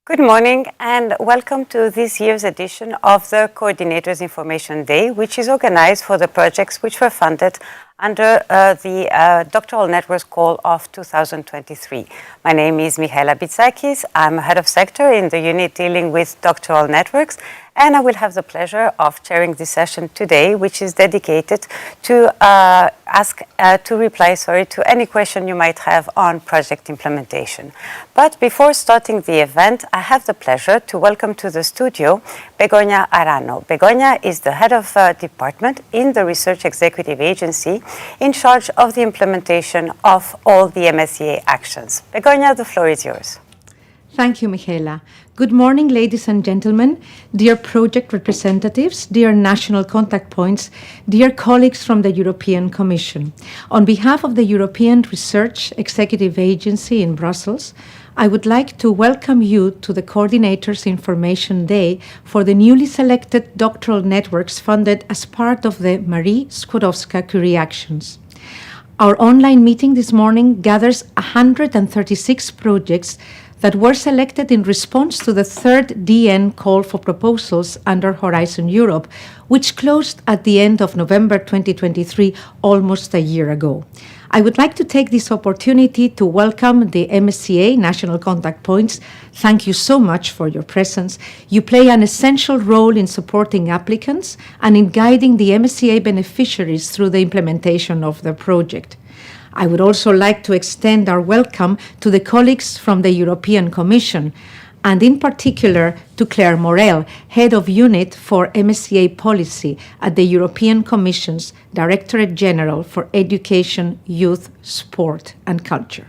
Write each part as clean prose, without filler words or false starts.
Good morning and welcome to this year's edition of the Coordinators Information Day, which is organized for the projects which were funded under the Doctoral Networks Call of 2023. My name is Michaela Bitsakis. I'm head of sector in the unit dealing with doctoral networks, and I will have the pleasure of chairing this session today, which is dedicated to reply to any question you might have on project implementation. But before starting the event, I have the pleasure to welcome to the studio Begoña Arano. Begoña is the head of department in the Research Executive Agency in charge of the implementation of all the MSCA actions. Begoña, the floor is yours. Thank you, Michaela. Good morning, ladies and gentlemen, dear project representatives, dear national contact points, dear colleagues from the European Commission. On behalf of the European Research Executive Agency in Brussels, I would like to welcome you to the Coordinators Information Day for the newly selected doctoral networks funded as part of the Marie Skłodowska-Curie actions. Our online meeting this morning gathers 136 projects that were selected in response to the third DN call for proposals under Horizon Europe, which closed at the end of November 2023, almost a year ago. I would like to take this opportunity to welcome the MSCA National Contact Points. Thank you so much for your presence. You play an essential role in supporting applicants and in guiding the MSCA beneficiaries through the implementation of the project. I would also like to extend our welcome to the colleagues from the European Commission, and in particular to Claire Morel, Head of Unit for MSCA Policy at the European Commission's Directorate General for Education, Youth, Sport and Culture.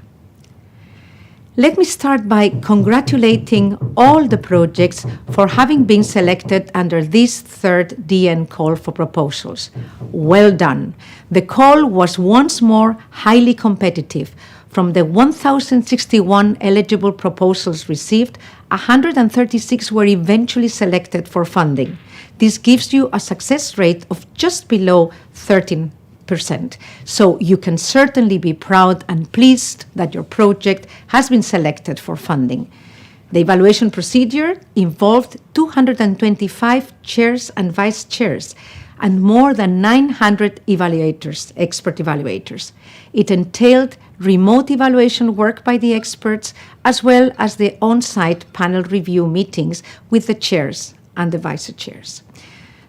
Let me start by congratulating all the projects for having been selected under this third DN call for proposals. Well done. The call was once more highly competitive. From the 1,061 eligible proposals received, 136 were eventually selected for funding. This gives you a success rate of just below 13%. So you can certainly be proud and pleased that your project has been selected for funding. The evaluation procedure involved 225 chairs and vice chairs and more than 900 evaluators, expert evaluators. It entailed remote evaluation work by the experts, as well as the on-site panel review meetings with the chairs and the vice chairs.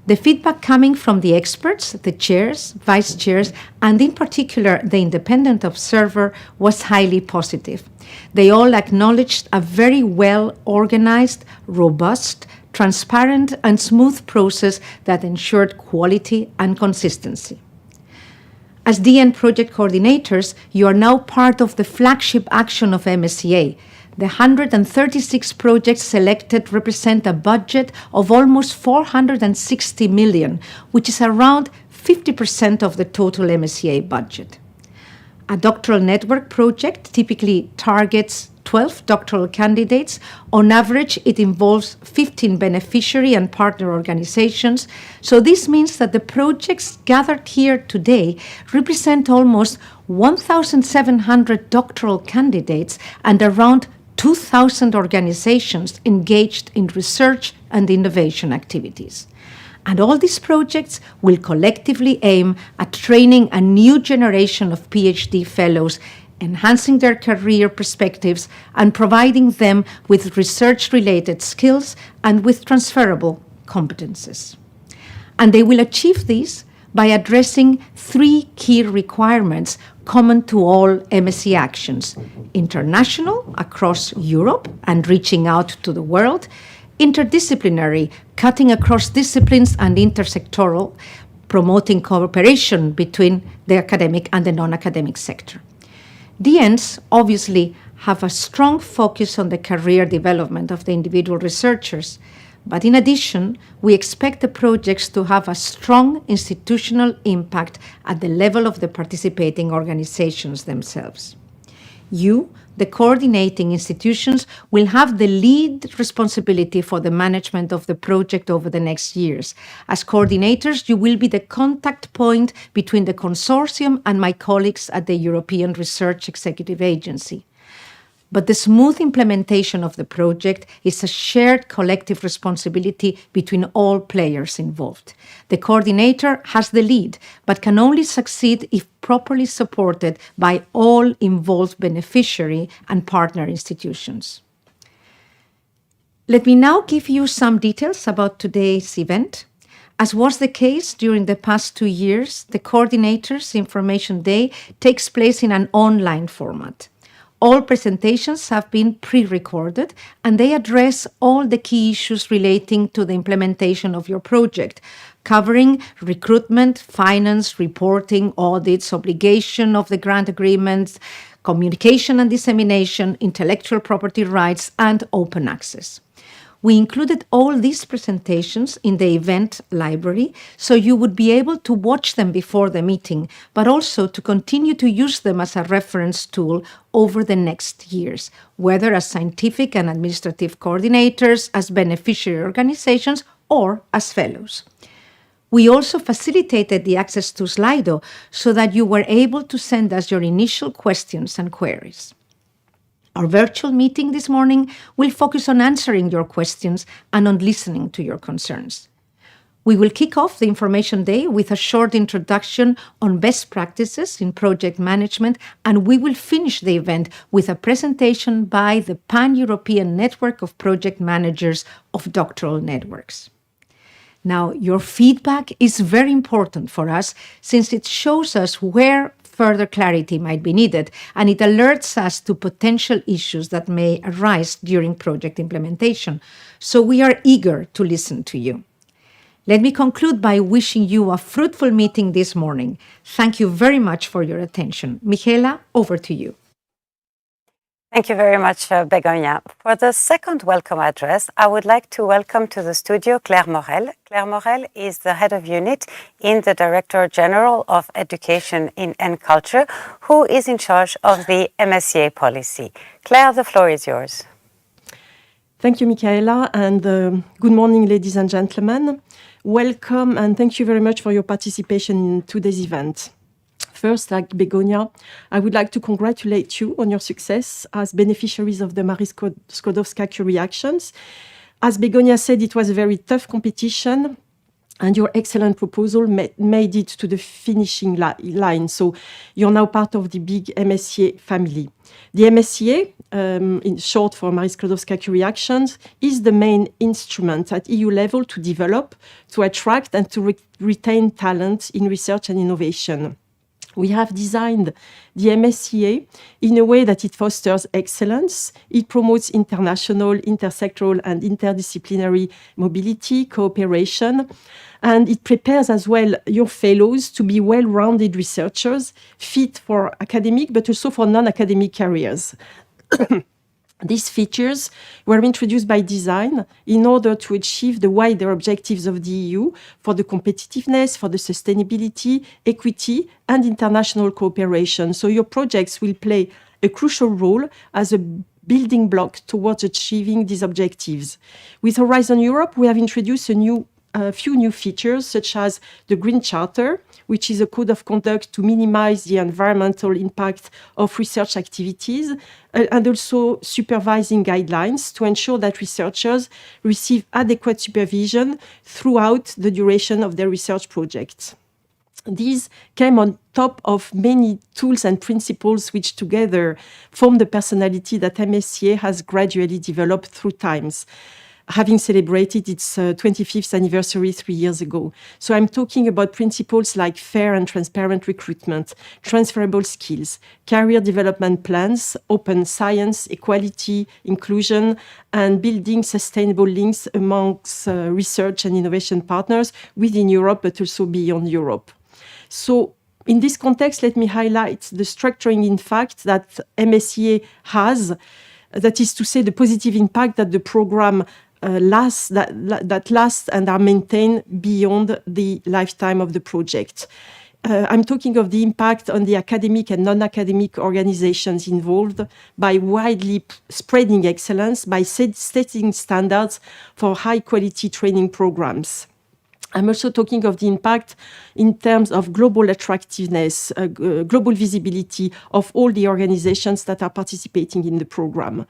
The feedback coming from the experts, the chairs, vice chairs, and in particular the independent observer was highly positive. They all acknowledged a very well-organized, robust, transparent, and smooth process that ensured quality and consistency. As DN project coordinators, you are now part of the flagship action of MSCA. The 136 projects selected represent a budget of almost 460 million, which is around 50% of the total MSCA budget. A doctoral network project typically targets 12 doctoral candidates. On average, it involves 15 beneficiary and partner organizations. So this means that the projects gathered here today represent almost 1,700 doctoral candidates and around 2,000 organizations engaged in research and innovation activities. And all these projects will collectively aim at training a new generation of PhD fellows, enhancing their career perspectives and providing them with research-related skills and with transferable competences. And they will achieve this by addressing three key requirements common to all MSc actions: international, across Europe and reaching out to the world; interdisciplinary, cutting across disciplines and intersectoral, promoting cooperation between the academic and the non-academic sector. DNs obviously have a strong focus on the career development of the individual researchers, but in addition, we expect the projects to have a strong institutional impact at the level of the participating organizations themselves. You, the coordinating institutions, will have the lead responsibility for the management of the project over the next years. As coordinators, you will be the contact point between the consortium and my colleagues at the European Research Executive Agency. But the smooth implementation of the project is a shared collective responsibility between all players involved. The coordinator has the lead, but can only succeed if properly supported by all involved beneficiary and partner institutions. Let me now give you some details about today's event. As was the case during the past 2 years, the Coordinators' Information Day takes place in an online format. All presentations have been pre-recorded and they address all the key issues relating to the implementation of your project, covering recruitment, finance, reporting, audits, obligation of the grant agreements, communication and dissemination, intellectual property rights, and open access. We included all these presentations in the event library, so you would be able to watch them before the meeting, but also to continue to use them as a reference tool over the next years, whether as scientific and administrative coordinators, as beneficiary organizations, or as fellows. We also facilitated the access to Slido so that you were able to send us your initial questions and queries. Our virtual meeting this morning will focus on answering your questions and on listening to your concerns. We will kick off the Information Day with a short introduction on best practices in project management, and we will finish the event with a presentation by the Pan-European Network of Project Managers of Doctoral Networks. Now, your feedback is very important for us since it shows us where further clarity might be needed, and it alerts us to potential issues that may arise during project implementation. So we are eager to listen to you. Let me conclude by wishing you a fruitful meeting this morning. Thank you very much for your attention. Michaela, over to you. Thank you very much, Begonia. For the second welcome address, I would like to welcome to the studio Claire Morel. Claire Morel is the head of unit in the Director General of Education and Culture, who is in charge of the MSCA policy. Claire, the floor is yours. Thank you, Michaela, and good morning, ladies and gentlemen. Welcome, and thank you very much for your participation in today's event. First, like Begonia, I would like to congratulate you on your success as beneficiaries of the Marie Skłodowska-Curie actions. As Begonia said, it was a very tough competition, and your excellent proposal made it to the finishing line. So you're now part of the big MSCA family. The MSCA, in short for Marie Skłodowska-Curie actions, is the main instrument at EU level to develop, to attract, and to retain talent in research and innovation. We have designed the MSCA in a way that it fosters excellence, it promotes international, intersectoral, and interdisciplinary mobility, cooperation, and it prepares as well your fellows to be well-rounded researchers, fit for academic, but also for non-academic careers. These features were introduced by design in order to achieve the wider objectives of the EU for the competitiveness, for the sustainability, equity, and international cooperation. So your projects will play a crucial role as a building block towards achieving these objectives. With Horizon Europe, we have introduced a few new features, such as the Green Charter, which is a code of conduct to minimize the environmental impact of research activities, and also supervising guidelines to ensure that researchers receive adequate supervision throughout the duration of their research projects. These came on top of many tools and principles which together form the personality that MSCA has gradually developed through times, having celebrated its 25th anniversary 3 years ago. So I'm talking about principles like fair and transparent recruitment, transferable skills, career development plans, open science, equality, inclusion, and building sustainable links amongst research and innovation partners within Europe, but also beyond Europe. So in this context, let me highlight the structuring impact that MSCA has, that is to say the positive impact that the program last and are maintained beyond the lifetime of the project. I'm talking of the impact on the academic and non-academic organizations involved by widely spreading excellence, by setting standards for high-quality training programs. I'm also talking of the impact in terms of global attractiveness, global visibility of all the organizations that are participating in the program.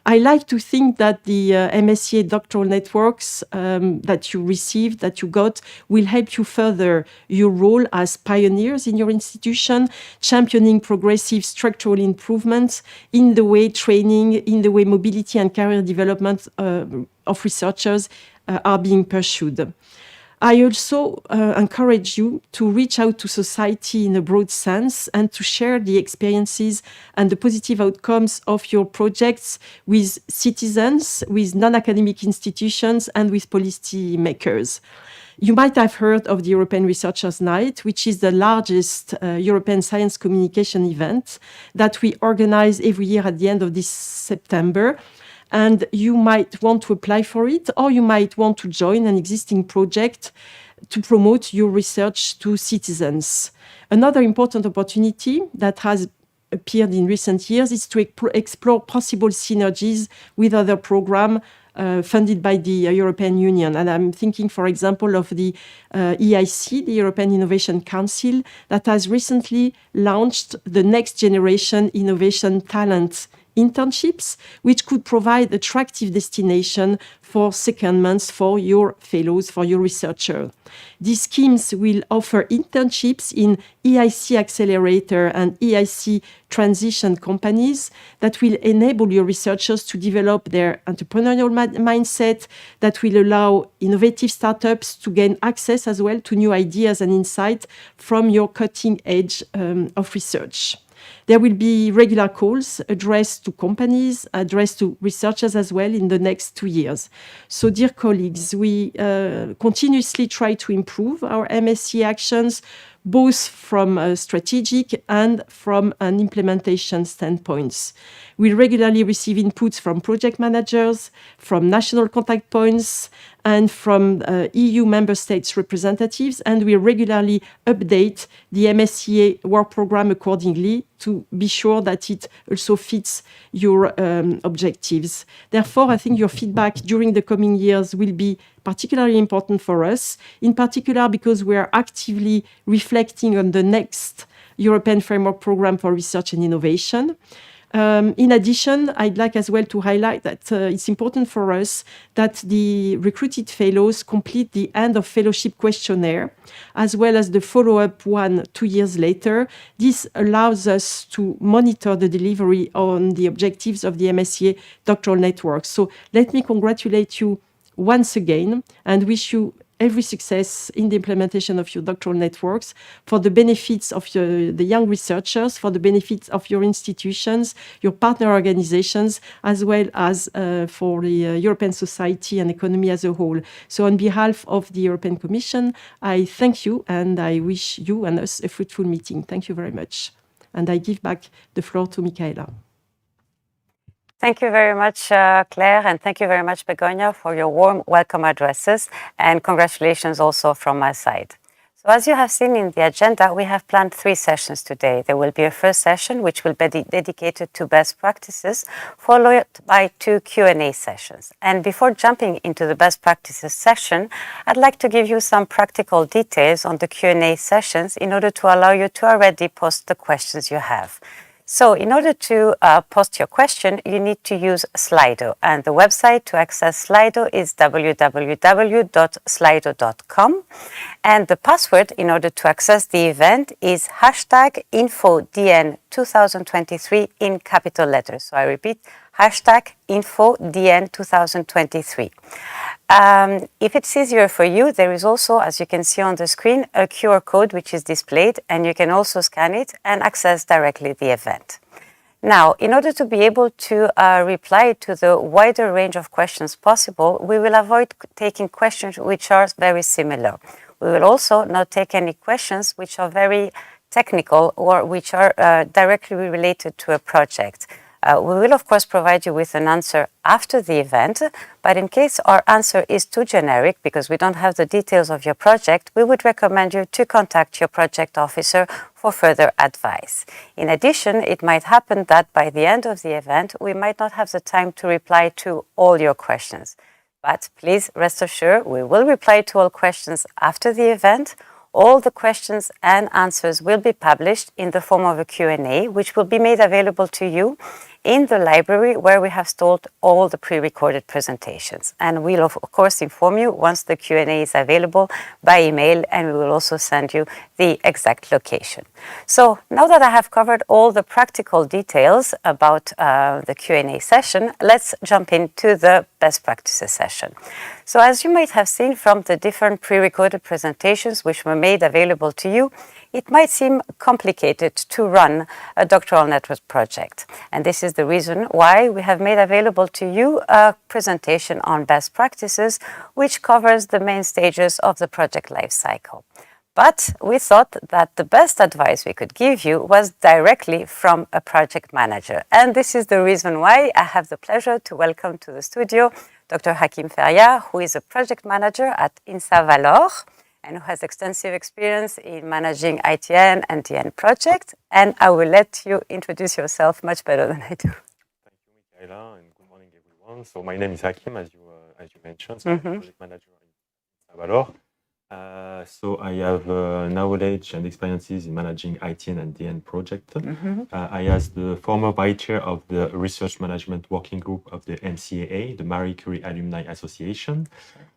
I like to think that the MSCA Doctoral Networks that you received, that you got, will help you further your role as pioneers in your institution, championing progressive structural improvements in the way training, in the way mobility and career development of researchers are being pursued. I also encourage you to reach out to society in a broad sense and to share the experiences and the positive outcomes of your projects with citizens, with non-academic institutions, and with policy makers. You might have heard of the European Researchers' Night, which is the largest European science communication event that we organize every year at the end of this September. And you might want to apply for it, or you might want to join an existing project to promote your research to citizens. Another important opportunity that has appeared in recent years is to explore possible synergies with other programs funded by the European Union. And I'm thinking, for example, of the EIC, the European Innovation Council, that has recently launched the Next Generation Innovation Talent internships, which could provide attractive destination for secondments for your fellows, for your researcher. These schemes will offer internships in EIC Accelerator and EIC Transition companies that will enable your researchers to develop their entrepreneurial mindset, that will allow innovative startups to gain access as well to new ideas and insight from your cutting edge of research. There will be regular calls addressed to companies, addressed to researchers as well in the next 2 years. So, dear colleagues, we continuously try to improve our MSc actions, both from a strategic and from an implementation standpoint. We regularly receive inputs from project managers, from national contact points, and from EU member states representatives, and we regularly update the MSCA work program accordingly to be sure that it also fits your objectives. Therefore, I think your feedback during the coming years will be particularly important for us, in particular because we are actively reflecting on the next European Framework Program for Research and Innovation. In addition, I'd like as well to highlight that it's important for us that the recruited fellows complete the end of fellowship questionnaire, as well as the follow-up one 2 years later. This allows us to monitor the delivery on the objectives of the MSCA Doctoral Network. So let me congratulate you once again and wish you every success in the implementation of your doctoral networks for the benefits of the young researchers, for the benefits of your institutions, your partner organizations, as well as for the European society and economy as a whole. So on behalf of the European Commission, I thank you and I wish you and us a fruitful meeting. Thank you very much. And I give back the floor to Michaela. Thank you very much, Claire, and thank you very much, Begonia, for your warm welcome addresses, and congratulations also from my side. So as you have seen in the agenda, we have planned 3 sessions today. There will be a first session, which will be dedicated to best practices, followed by 2 Q&A sessions. And before jumping into the best practices session, I'd like to give you some practical details on the Q&A sessions in order to allow you to already post the questions you have. So in order to post your question, you need to use Slido, and the website to access Slido is www.slido.com, and the password in order to access the event is #InfoDN2023 in capital letters. So I repeat, #InfoDN2023. If it's easier for you, there is also, as you can see on the screen, a QR code which is displayed, and you can also scan it and access directly the event. Now, in order to be able to reply to the wider range of questions possible, we will avoid taking questions which are very similar. We will also not take any questions which are very technical or which are directly related to a project. We will, of course, provide you with an answer after the event, but in case our answer is too generic because we don't have the details of your project, we would recommend you to contact your project officer for further advice. In addition, it might happen that by the end of the event, we might not have the time to reply to all your questions. But please rest assured, we will reply to all questions after the event. All the questions and answers will be published in the form of a Q&A, which will be made available to you in the library where we have stored all the pre-recorded presentations. And we'll of course inform you once the Q&A is available by email, and we will also send you the exact location. So now that I have covered all the practical details about the Q&A session, let's jump into the best practices session. So as you might have seen from the different pre-recorded presentations which were made available to you, it might seem complicated to run a doctoral network project. And this is the reason why we have made available to you a presentation on best practices, which covers the main stages of the project lifecycle. But we thought that the best advice we could give you was directly from a project manager. And this is the reason why I have the pleasure to welcome to the studio Dr. Hakim Feria, who is a project manager at INSA Valor, and who has extensive experience in managing ITN and DN projects. And I will let you introduce yourself much better than I do. Thank you, Michaela, and good morning, everyone. So my name is Hakim, as you mentioned. So I'm a project manager in Valor. So I have knowledge and experiences in managing ITN and DN project. I as the former vice chair of the research management working group of the MCAA, the Marie Curie Alumni Association,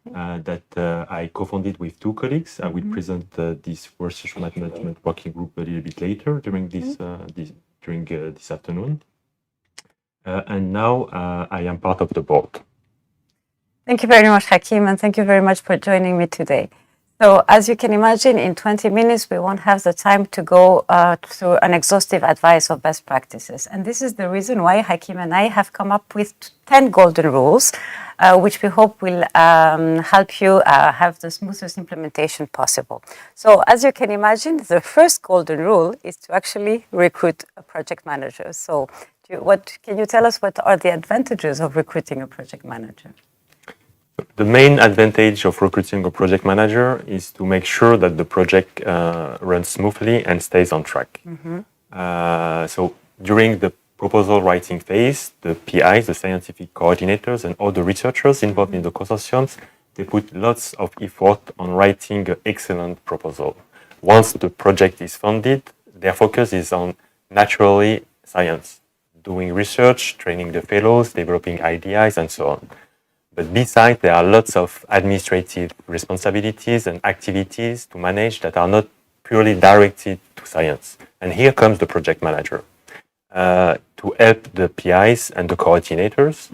that I co-founded with two colleagues. I will present this research management working group a little bit later during this afternoon. And now I am part of the board. Thank you very much, Hakim, and thank you very much for joining me today. So as you can imagine, in 20 minutes, we won't have the time to go through an exhaustive advice of best practices. And this is the reason why Hakim and I have come up with 10 golden rules, which we hope will help you have the smoothest implementation possible. So as you can imagine, the first golden rule is to actually recruit a project manager. So can you tell us what are the advantages of recruiting a project manager? The main advantage of recruiting a project manager is to make sure that the project runs smoothly and stays on track. So during the proposal writing phase, the PIs, the scientific coordinators, and all the researchers involved in the consortiums, they put lots of effort on writing an excellent proposal. Once the project is funded, their focus is on naturally science, doing research, training the fellows, developing ideas, and so on. But besides, there are lots of administrative responsibilities and activities to manage that are not purely directed to science. And here comes the project manager to help the PIs and the coordinators.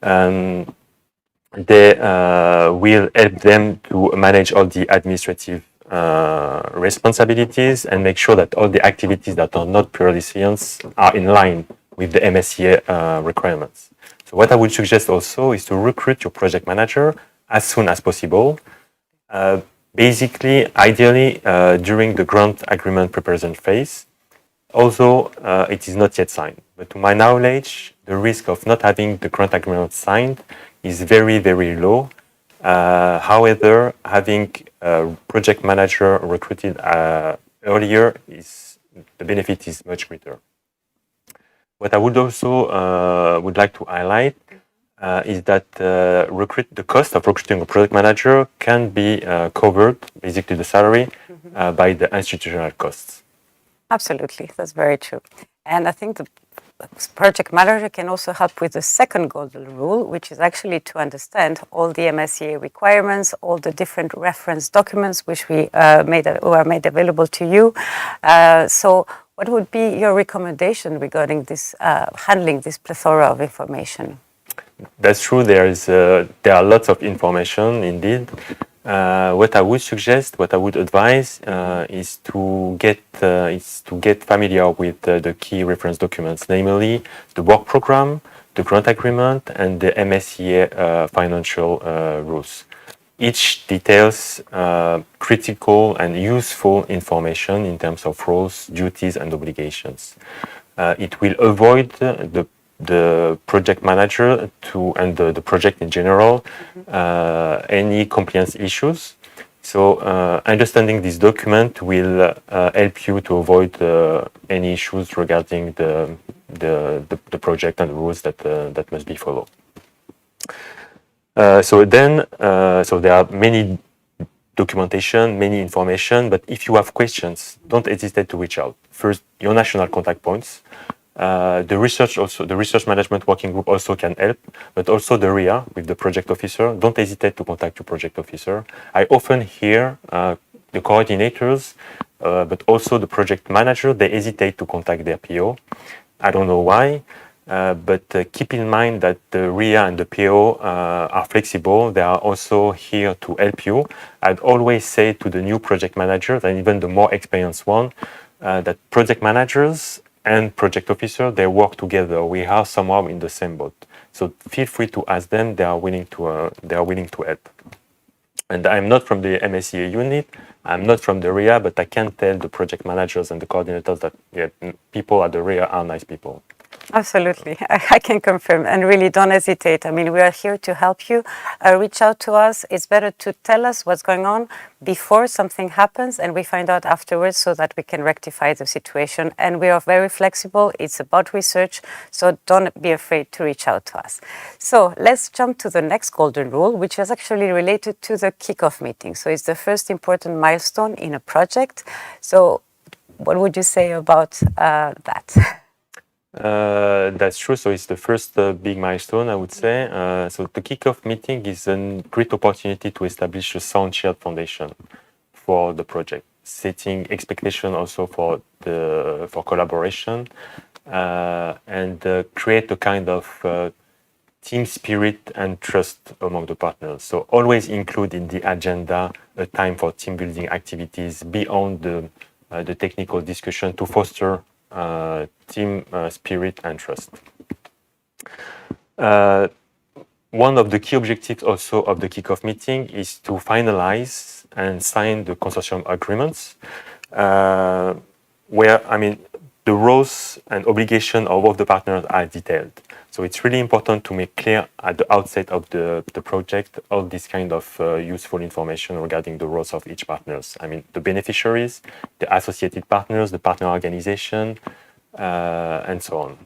They will help them to manage all the administrative responsibilities and make sure that all the activities that are not purely science are in line with the MSCA requirements. So what I would suggest also is to recruit your project manager as soon as possible. Basically, ideally, during the grant agreement preparation phase, although it is not yet signed. But to my knowledge, the risk of not having the grant agreement signed is very, very low. However, having a project manager recruited earlier, the benefit is much greater. What I would also would like to highlight is that the cost of recruiting a project manager can be covered, basically the salary, by the institutional costs. Absolutely, that's very true. And I think the project manager can also help with the second golden rule, which is actually to understand all the MSCA requirements, all the different reference documents which were made available to you. So what would be your recommendation regarding this, handling this plethora of information? That's true. There are lots of information indeed. What I would suggest, what I would advise, is to get familiar with the key reference documents, namely the work program, the grant agreement, and the MSCA financial rules. Each details critical and useful information in terms of roles, duties, and obligations. It will avoid the project manager and the project in general any compliance issues. So understanding this document will help you to avoid any issues regarding the project and the rules that must be followed. So there are many documentation, many information, but if you have questions, don't hesitate to reach out. First, your national contact points. The research management working group also can help, but also the RIA with the project officer. Don't hesitate to contact your project officer. I often hear the coordinators, but also the project manager, they hesitate to contact their PO. I don't know why. But keep in mind that the RIA and the PO are flexible. They are also here to help you. I'd always say to the new project managers and even the more experienced one that project managers and project officer, they work together. We are somehow in the same boat. So feel free to ask them. They are willing to help. And I'm not from the MSCA unit. I'm not from the RIA, but I can tell the project managers and the coordinators that people at the RIA are nice people. Absolutely. I can confirm, and really don't hesitate. I mean, we are here to help you. Reach out to us. It's better to tell us what's going on before something happens and we find out afterwards so that we can rectify the situation. And we are very flexible. It's about research, so don't be afraid to reach out to us. So let's jump to the next golden rule, which is actually related to the kickoff meeting. So it's the first important milestone in a project. So what would you say about that? That's true. So it's the first big milestone, I would say. So the kickoff meeting is a great opportunity to establish a sound shared foundation for the project, setting expectation also for collaboration, and create a kind of team spirit and trust among the partners. So always include in the agenda a time for team building activities beyond the technical discussion to foster team spirit and trust. One of the key objectives also of the kickoff meeting is to finalize and sign the consortium agreements, where, I mean, the roles and obligations of all the partners are detailed. So it's really important to make clear at the outset of the project all this kind of useful information regarding the roles of each partners. I mean, the beneficiaries, the associated partners, the partner organization, and so on.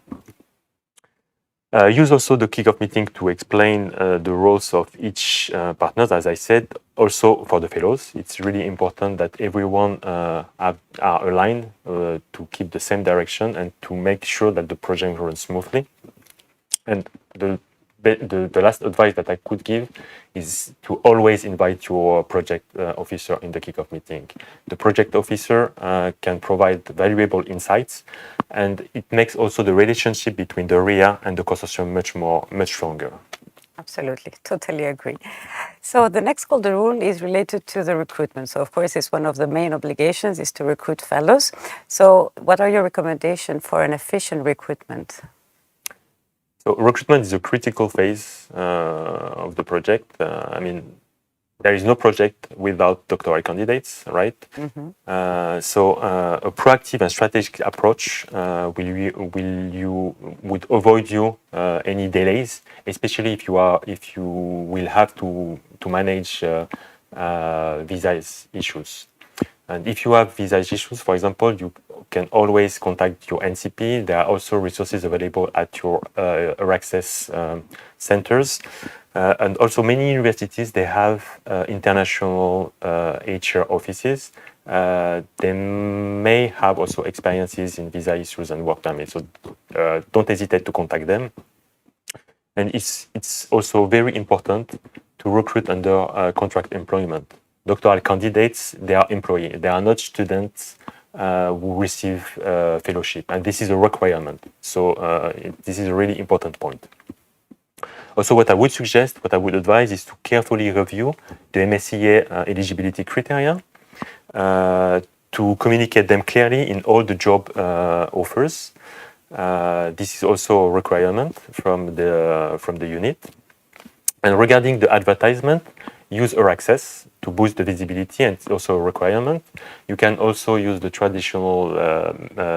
Use also the kickoff meeting to explain the roles of each partners, as I said. Also for the fellows, it's really important that everyone are aligned to keep the same direction and to make sure that the project runs smoothly. And the last advice that I could give is to always invite your project officer in the kickoff meeting. The project officer can provide valuable insights, and it makes also the relationship between the RIA and the consortium much stronger. Absolutely, totally agree. So the next golden rule is related to the recruitment. So of course, it's one of the main obligations is to recruit fellows. So what are your recommendations for an efficient recruitment? So recruitment is a critical phase of the project. I mean, there is no project without doctoral candidates, right? Mm-hmm. So a proactive and strategic approach would avoid you any delays, especially if you will have to manage visa issues. And if you have visa issues, for example, you can always contact your NCP. There are also resources available at your access centers. And also many universities, they have international HR offices. They may have also experiences in visa issues and work permits. So don't hesitate to contact them. And it's also very important to recruit under contract employment. Doctoral candidates, they are employees. They are not students who receive fellowship. And this is a requirement. So this is a really important point. Also, what I would advise is to carefully review the MSCA eligibility criteria, to communicate them clearly in all the job offers. This is also a requirement from the unit. And regarding the advertisement, use our access to boost the visibility, and it's also a requirement. You can also use the traditional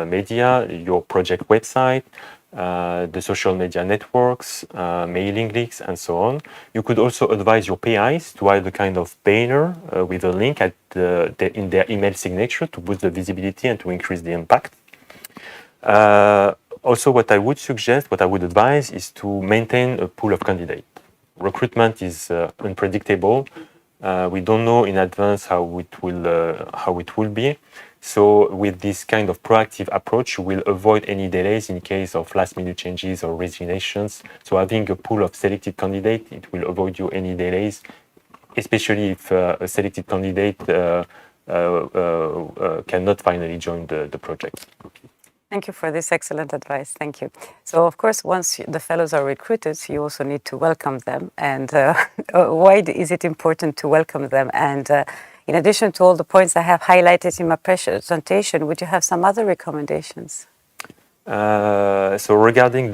media, your project website, the social media networks, mailing lists, and so on. You could also advise your PIs to add a kind of banner with a link in their email signature to boost the visibility and to increase the impact. Also, what I would advise is to maintain a pool of candidates. recruitment is unpredictable. We don't know in advance how it will be. So with this kind of proactive approach, we'll avoid any delays in case of last-minute changes or resignations. So having a pool of selected candidates, it will avoid you any delays, especially if a selected candidate cannot finally join the project. Thank you for this excellent advice. Thank you. So, of course, once the fellows are recruited, you also need to welcome them. And why is it important to welcome them? And in addition to all the points I have highlighted in my presentation, would you have some other recommendations? So regarding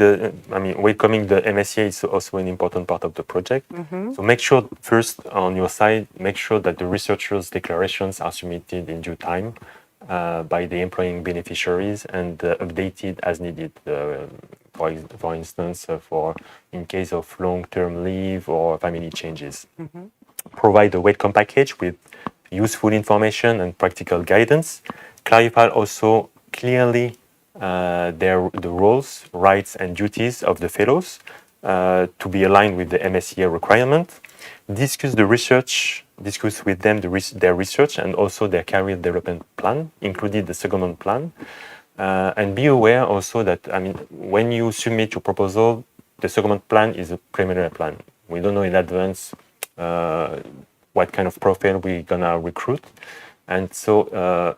welcoming the MSCA is also an important part of the project. So make sure first on your side, make sure that the researchers' declarations are submitted in due time by the employing beneficiaries and updated as needed. For instance, in case of long-term leave or family changes. Provide a welcome package with useful information and practical guidance. Clarify also clearly the roles, rights, and duties of the fellows to be aligned with the MSCA requirement. Discuss with them their research and also their career development plan, including the secondment plan. And be aware also that, when you submit your proposal, the secondment plan is a preliminary plan. We don't know in advance what kind of profile we're gonna recruit. And so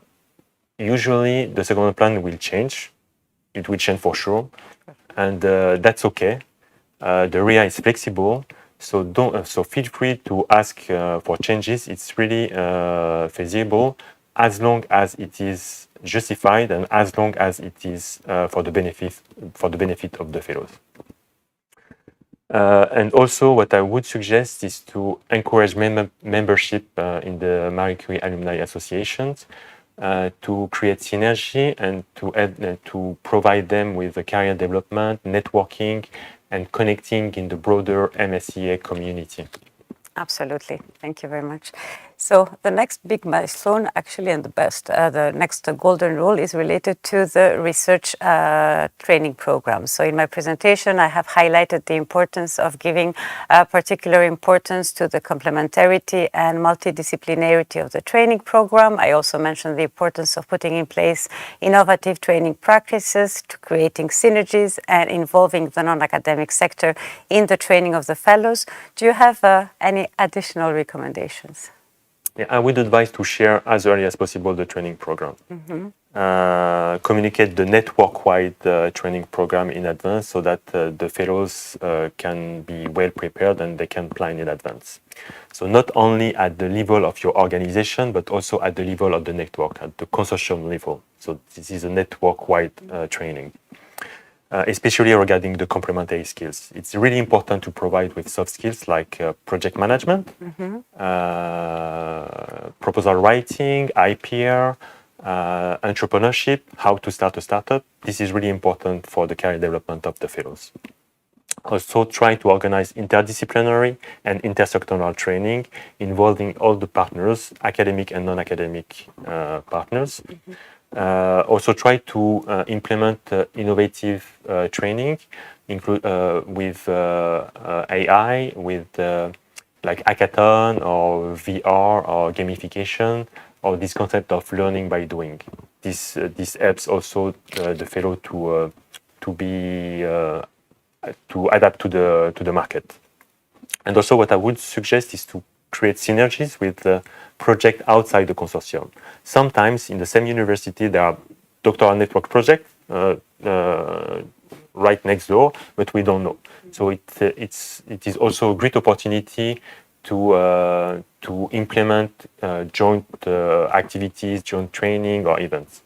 usually the secondment plan will change. It will change for sure. And that's okay. The RIA is flexible. So feel free to ask for changes. It's really feasible as long as it is justified and as long as it is for the benefit of the fellows. And also, what I would suggest is to encourage membership in the Marie Curie Alumni Associations to create synergy and to provide them with the career development, networking, and connecting in the broader MSCA community. Absolutely. Thank you very much. So the next big milestone, actually, and the next golden rule is related to the research training program. So in my presentation, I have highlighted the importance of giving particular importance to the complementarity and multidisciplinarity of the training program. I also mentioned the importance of putting in place innovative training practices, to creating synergies and involving the non-academic sector in the training of the fellows. Do you have any additional recommendations? Yeah, I would advise to share as early as possible the training program. Communicate the network-wide training program in advance so that the fellows can be well prepared and they can plan in advance. So not only at the level of your organization, but also at the level of the network, at the consortium level. So this is a network-wide training. Especially regarding the complementary skills. It's really important to provide with soft skills like project management, proposal writing, IPR, entrepreneurship, how to start a startup. This is really important for the career development of the fellows. Also try to organize interdisciplinary and intersectoral training involving all the partners, academic and non-academic partners. Also try to implement innovative training with AI, with like hackathon or VR or gamification, or this concept of learning by doing. This helps also the fellow to adapt to the market. And also what I would suggest is to create synergies with projects outside the consortium. Sometimes in the same university there are doctoral network projects right next door, but we don't know. So it is also a great opportunity to implement joint activities, joint training or events.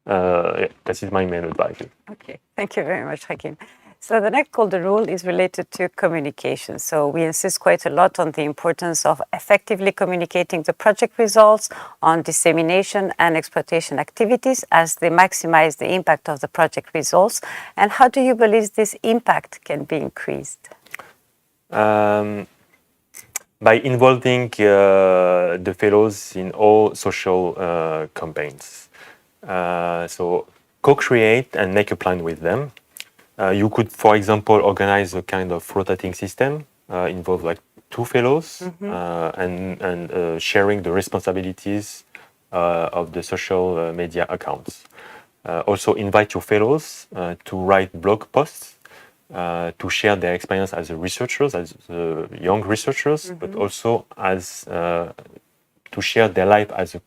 That is my main advice. Okay, thank you very much, Hakim. So the next golden rule is related to communication. So we insist quite a lot on the importance of effectively communicating the project results, on dissemination and exploitation activities as they maximize the impact of the project results. And how do you believe this impact can be increased? By involving the fellows in all social campaigns. So co-create and make a plan with them. You could, for example, organize a kind of rotating system, involve like 2 fellows, and sharing the responsibilities of the social media accounts. Also invite your fellows to write blog posts to share their experience as researchers, as young researchers, but also as to share their life as a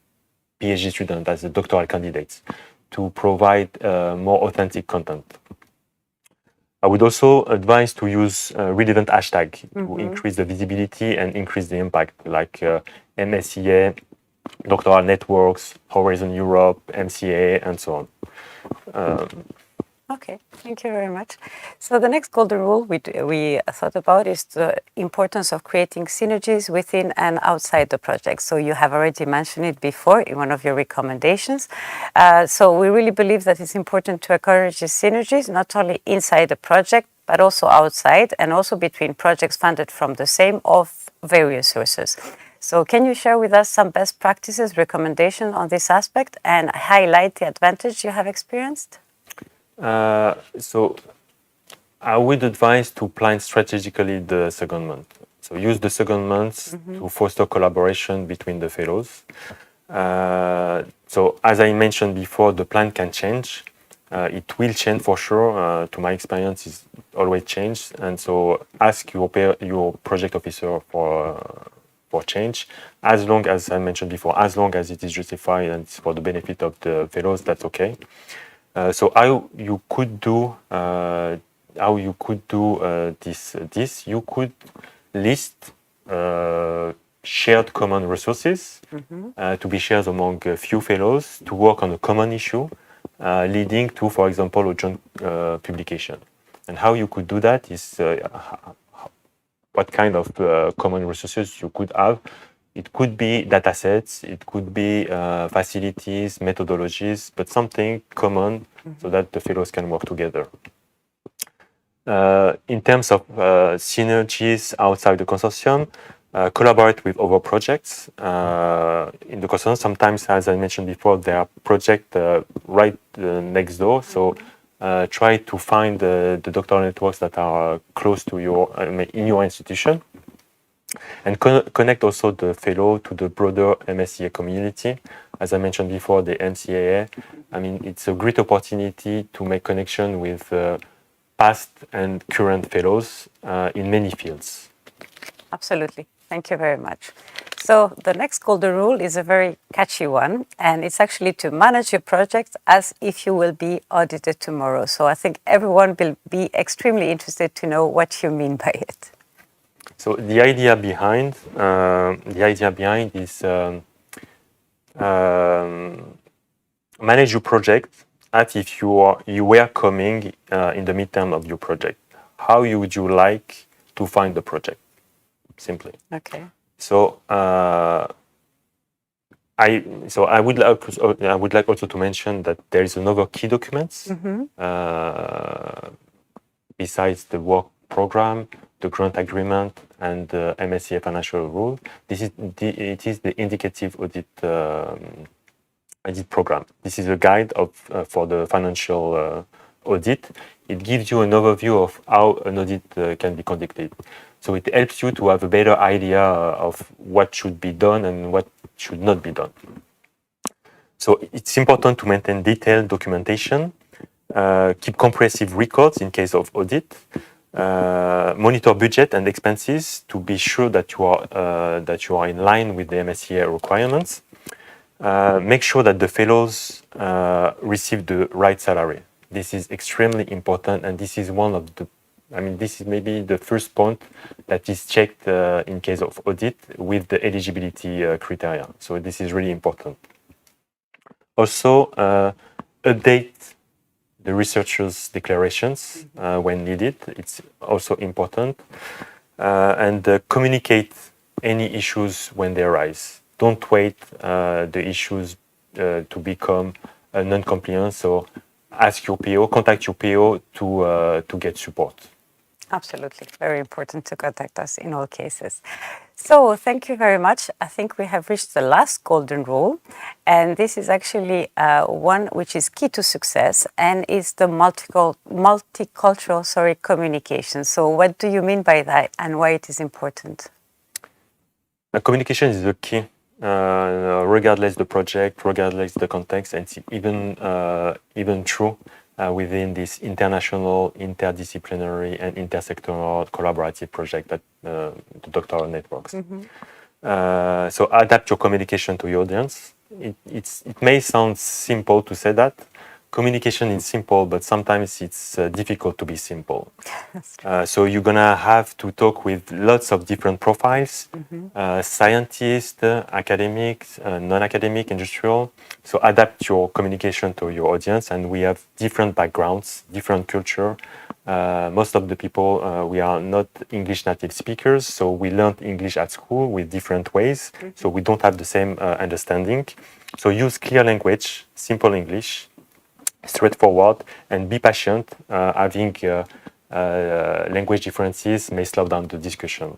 PhD student, as a doctoral candidate, to provide more authentic content. I would also advise to use relevant hashtag to increase the visibility and increase the impact, like MSCA, Doctoral Networks, Horizon Europe, MCA, and so on. Okay, thank you very much. So the next golden rule we thought about is the importance of creating synergies within and outside the project. So you have already mentioned it before in one of your recommendations. So we really believe that it's important to encourage the synergies, not only inside the project, but also outside, and also between projects funded from the same or various sources. So can you share with us some best practices, recommendations on this aspect, and highlight the advantage you have experienced? So I would advise to plan strategically the secondment. So use the secondments to foster collaboration between the fellows. So as I mentioned before, the plan can change. It will change for sure. To my experience, it's always changed. And so ask your project officer for change. As long as I mentioned before, as long as it is justified and it's for the benefit of the fellows, that's okay. So how you could do this? You could list shared common resources to be shared among a few fellows to work on a common issue, leading to, for example, a joint publication. And how you could do that is what kind of common resources you could have. It could be data sets, it could be facilities, methodologies, but something common so that the fellows can work together. In terms of synergies outside the consortium, collaborate with other projects. In the consortium, sometimes, as I mentioned before, there are projects right next door. So try to find the doctoral networks that are close to in your institution. And connect also the fellow to the broader MSCA community. As I mentioned before, the MCAA, I mean, it's a great opportunity to make connection with past and current fellows in many fields. Absolutely. Thank you very much. So the next golden rule is a very catchy one, and it's actually to manage your project as if you will be audited tomorrow. So I think everyone will be extremely interested to know what you mean by it. So the idea behind is manage your project as if you were coming in the midterm of your project. How would you like to find the project? Simply. Okay. So I would like also to mention that there is another key documents besides the work program, the grant agreement, and the MSCA financial rule. It is the indicative audit program. This is a guide for the financial audit. It gives you an overview of how an audit can be conducted. So it helps you to have a better idea of what should be done and what should not be done. So it's important to maintain detailed documentation, keep comprehensive records in case of audit, monitor budget and expenses to be sure that you are in line with the MSCA requirements. Make sure that the fellows receive the right salary. This is extremely important, and this is this is maybe the first point that is checked in case of audit with the eligibility criteria. So this is really important. Also, update the researchers' declarations when needed. It's also important. And communicate any issues when they arise. Don't wait the issues to become non-compliant. So ask your PO, contact your PO to get support. Absolutely. Very important to contact us in all cases. So thank you very much. I think we have reached the last golden rule, and this is actually one which is key to success, and is the multicultural communication. So what do you mean by that, and why it is important? Communication is the key, regardless the project, regardless the context, and it's even true within this international, interdisciplinary, and intersectoral collaborative project that the Doctoral Networks. So adapt your communication to your audience. It may sound simple to say that. Communication is simple, but sometimes it's difficult to be simple. So you're gonna have to talk with lots of different profiles, scientists, academics, non-academic, industrial. So adapt your communication to your audience, and we have different backgrounds, different culture. Most of the people, we are not English native speakers, so we learned English at school with different ways, so we don't have the same understanding. So use clear language, simple English, straightforward, and be patient. Having language differences may slow down the discussion.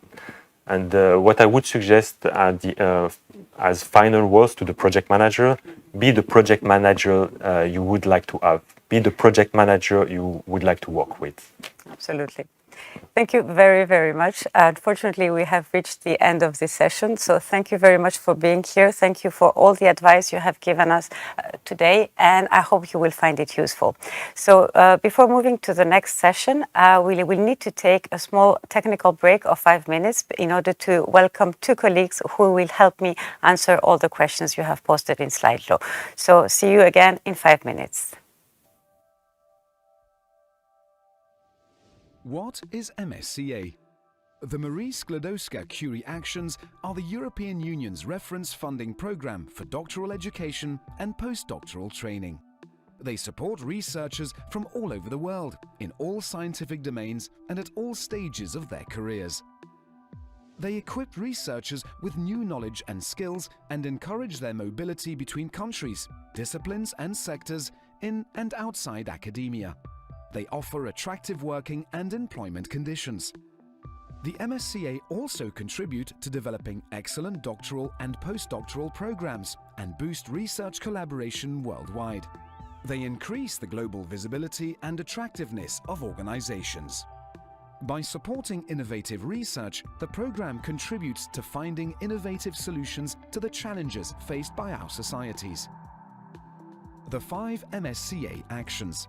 And what I would suggest as final words to the project manager: be the project manager you would like to have. Be the project manager you would like to work with. Absolutely. Thank you very, very much. Unfortunately, we have reached the end of this session. So thank you very much for being here. Thank you for all the advice you have given us today, and I hope you will find it useful. So before moving to the next session, we will need to take a small technical break of 5 minutes in order to welcome two colleagues who will help me answer all the questions you have posted in Slido. So see you again in 5 minutes. What is MSCA? The Marie Skłodowska-Curie Actions are the European Union's reference funding programme for doctoral education and postdoctoral training. They support researchers from all over the world, in all scientific domains and at all stages of their careers. They equip researchers with new knowledge and skills and encourage their mobility between countries, disciplines and sectors in and outside academia. They offer attractive working and employment conditions. The MSCA also contribute to developing excellent doctoral and postdoctoral programs and boost research collaboration worldwide. They increase the global visibility and attractiveness of organizations. By supporting innovative research, the program contributes to finding innovative solutions to the challenges faced by our societies. The 5 MSCA actions.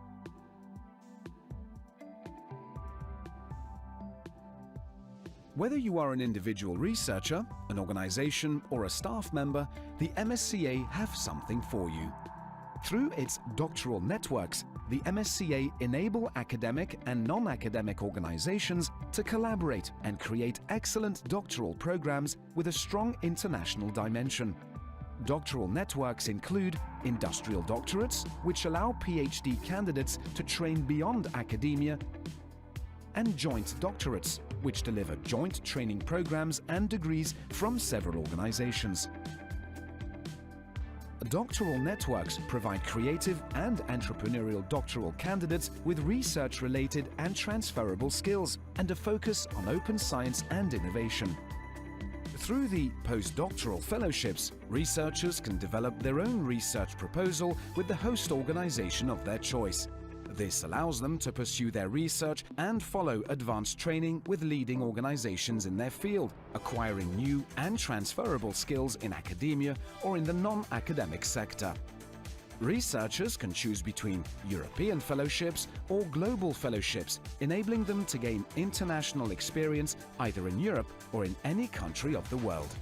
Whether you are an individual researcher, an organization, or a staff member, the MSCA have something for you. Through its doctoral networks, the MSCA enable academic and non-academic organizations to collaborate and create excellent doctoral programs with a strong international dimension. Doctoral networks include industrial doctorates, which allow PhD candidates to train beyond academia, and joint doctorates, which deliver joint training programs and degrees from several organizations. Doctoral networks provide creative and entrepreneurial doctoral candidates with research-related and transferable skills and a focus on open science and innovation. Through the postdoctoral fellowships, researchers can develop their own research proposal with the host organization of their choice. This allows them to pursue their research and follow advanced training with leading organizations in their field, acquiring new and transferable skills in academia or in the non-academic sector. Researchers can choose between European fellowships or global fellowships, enabling them to gain international experience either in Europe or in any country of the world.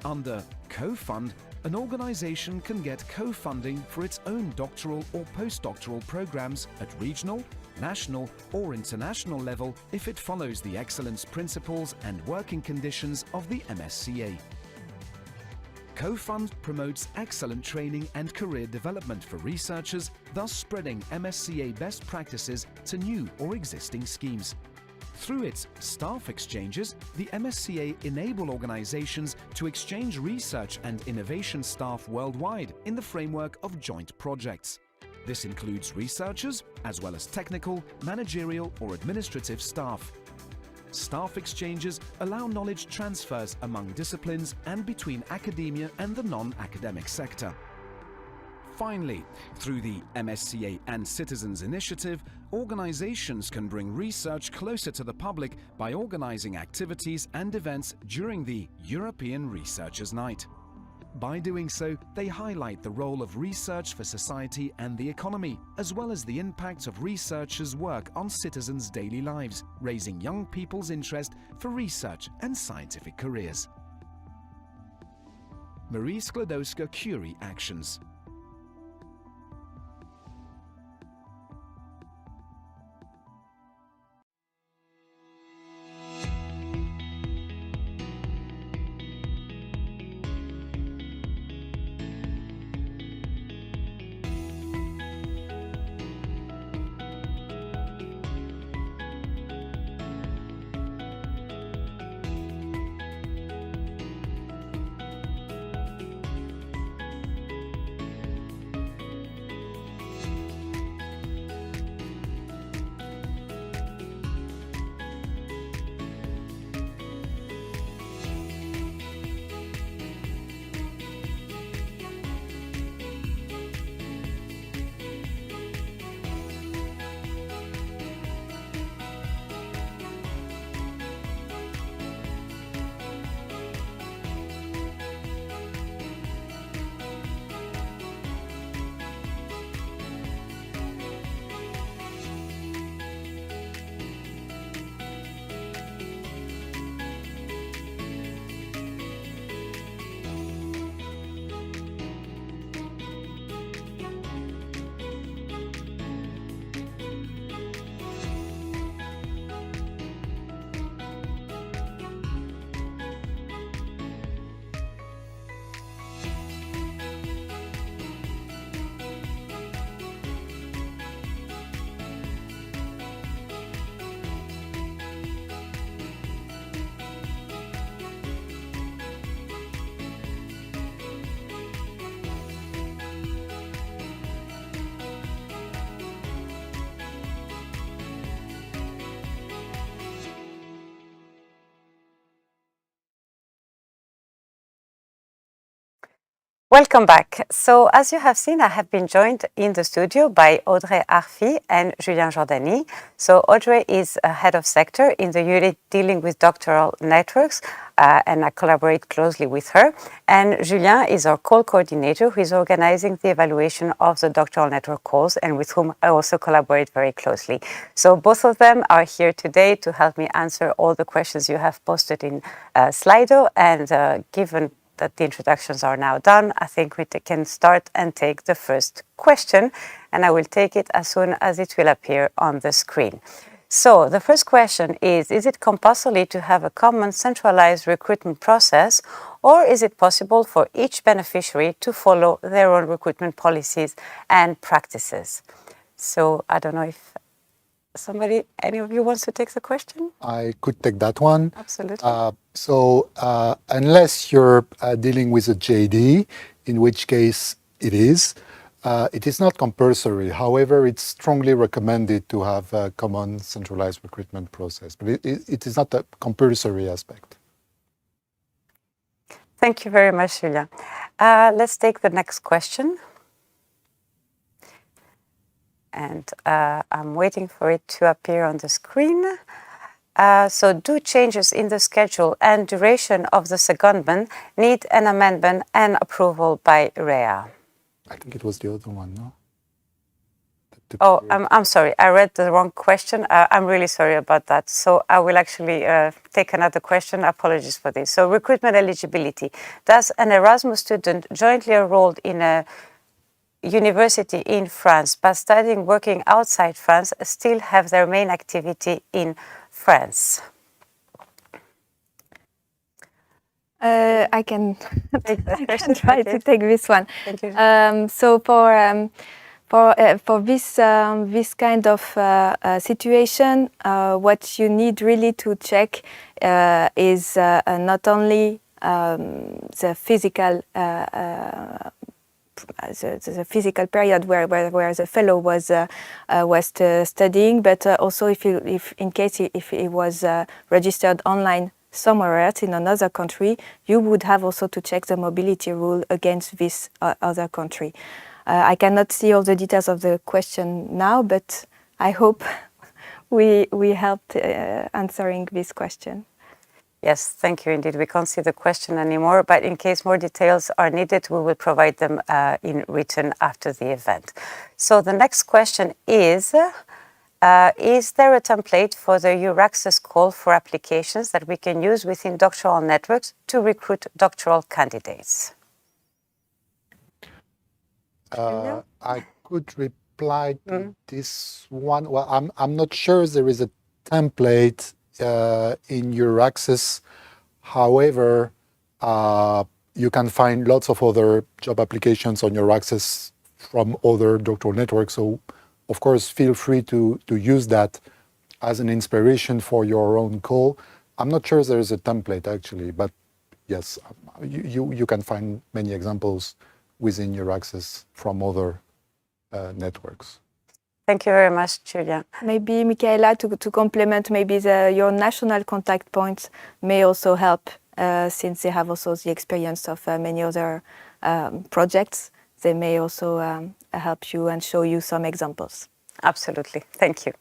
Under Co-Fund, an organization can get co-funding for its own doctoral or postdoctoral programs at regional, national, or international level if it follows the excellence principles and working conditions of the MSCA. Co-Fund promotes excellent training and career development for researchers, thus spreading MSCA best practices to new or existing schemes. Through its staff exchanges, the MSCA enable organizations to exchange research and innovation staff worldwide in the framework of joint projects. This includes researchers, as well as technical, managerial or administrative staff. staff exchanges allow knowledge transfers among disciplines and between academia and the non-academic sector. Finally, through the MSCA and Citizens Initiative, organizations can bring research closer to the public by organizing activities and events during the European Researchers' Night. By doing so, they highlight the role of research for society and the economy, as well as the impact of researchers' work on citizens' daily lives, raising young people's interest for research and scientific careers. Marie Skłodowska-Curie actions. Welcome back. So as you have seen, I have been joined in the studio by Audrey Arfi and Julien Jordani. So Audrey is a head of sector in the unit dealing with doctoral networks, and I collaborate closely with her. And Julien is our call coordinator who is organizing the evaluation of the doctoral network calls and with whom I also collaborate very closely. So both of them are here today to help me answer all the questions you have posted in Slido, and given that the introductions are now done, I think we can start and take the first question, and I will take it as soon as it will appear on the screen. So the first question is it compulsory to have a common centralized recruitment process, or is it possible for each beneficiary to follow their own recruitment policies and practices? So I don't know if any of you wants to take the question? I could take that one. Absolutely. So unless you're dealing with a JD, in which case it is not compulsory. However, it's strongly recommended to have a common centralized recruitment process, but it is not a compulsory aspect. Thank you very much, Julia. Let's take the next question. And I'm waiting for it to appear on the screen. So do changes in the schedule and duration of the secondment need an amendment and approval by REA? I think it was the other one, no? Oh, I'm sorry. I read the wrong question. I'm really sorry about that. So I will actually take another question. Apologies for this. So recruitment eligibility. Does an Erasmus student jointly enrolled in a university in France but studying working outside France still have their main activity in France? I can try to take this one. Thank you. So for this kind of situation, what you need really to check is not only the physical the physical period where the fellow was studying, but also if in case if he was registered online somewhere else in another country, you would have also to check the mobility rule against this other country. I cannot see all the details of the question now, but I hope we helped answering this question. Yes, thank you indeed. We can't see the question anymore, but in case more details are needed, we will provide them in written after the event. So the next question is there a template for the Euraccess call for applications that we can use within doctoral networks to recruit doctoral candidates? I could reply to this one. Well, I'm not sure there is a template in Euraccess. However, you can find lots of other job applications on Euraccess from other doctoral networks. So, of course, feel free to use that as an inspiration for your own call. I'm not sure there is a template actually, but yes, you can find many examples within Euraccess from other networks. Thank you very much, Julia. Maybe, Michaela, to complement, maybe your national contact points may also help, since they have also the experience of many other projects. They may also help you and show you some examples. Absolutely, thank you.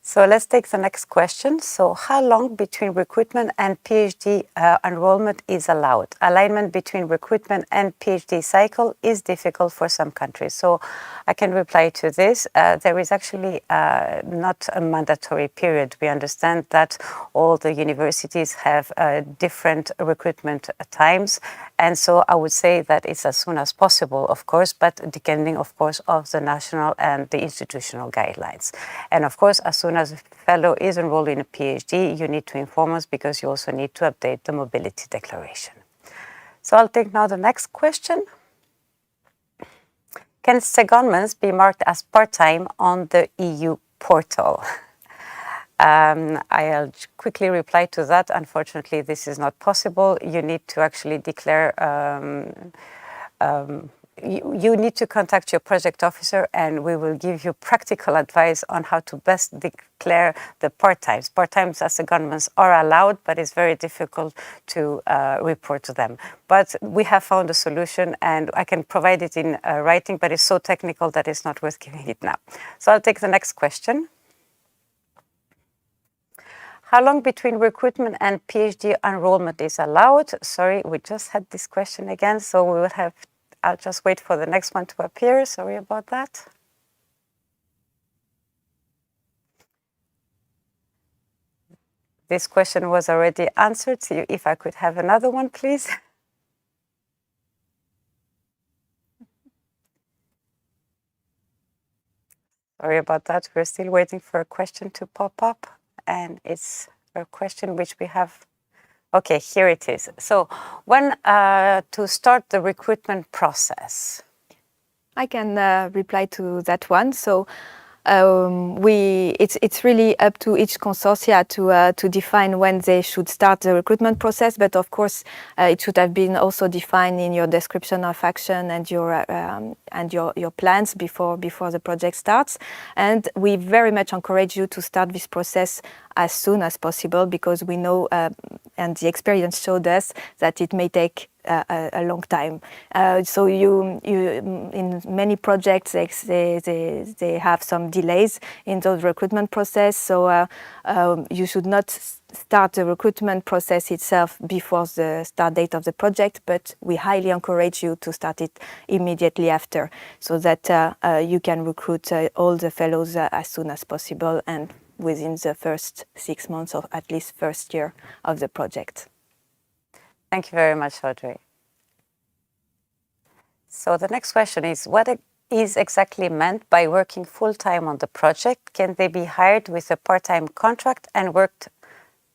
So let's take the next question. So how long between recruitment and PhD enrollment is allowed? Alignment between recruitment and PhD cycle is difficult for some countries. So I can reply to this. There is actually not a mandatory period. We understand that all the universities have different recruitment times. And so I would say that it's as soon as possible, of course, but depending, of course, of the national and the institutional guidelines. And of course, as soon as a fellow is enrolled in a PhD, you need to inform us because you also need to update the mobility declaration. So I'll take now the next question. Can secondments be marked as part-time on the EU portal? I'll quickly reply to that. Unfortunately, this is not possible. You need to actually declare you need to contact your project officer and we will give you practical advice on how to best declare the part-times. Part-times as secondments are allowed, but it's very difficult to report to them. But we have found a solution and I can provide it in writing, but it's so technical that it's not worth giving it now. So I'll take the next question. How long between recruitment and PhD enrollment is allowed? Sorry, we just had this question again, so we will have I'll just wait for the next one to appear. Sorry about that. This question was already answered. So if I could have another one, please. Sorry about that. We're still waiting for a question to pop up. And it's a question which we have. Okay, here it is. So when to start the recruitment process? I can reply to that one. So it's really up to each consortia to define when they should start the recruitment process. But of course, it should have been also defined in your description of action and your plans before the project starts. And we very much encourage you to start this process as soon as possible because we know and the experience showed us that it may take a long time. So you in many projects they have some delays in the recruitment process. So you should not start the recruitment process itself before the start date of the project, but we highly encourage you to start it immediately after, so that you can recruit all the fellows as soon as possible and within the first 6 months or at least first year of the project. Thank you very much, Audrey. So the next question is, what is exactly meant by working full-time on the project? Can they be hired with a part-time contract and worked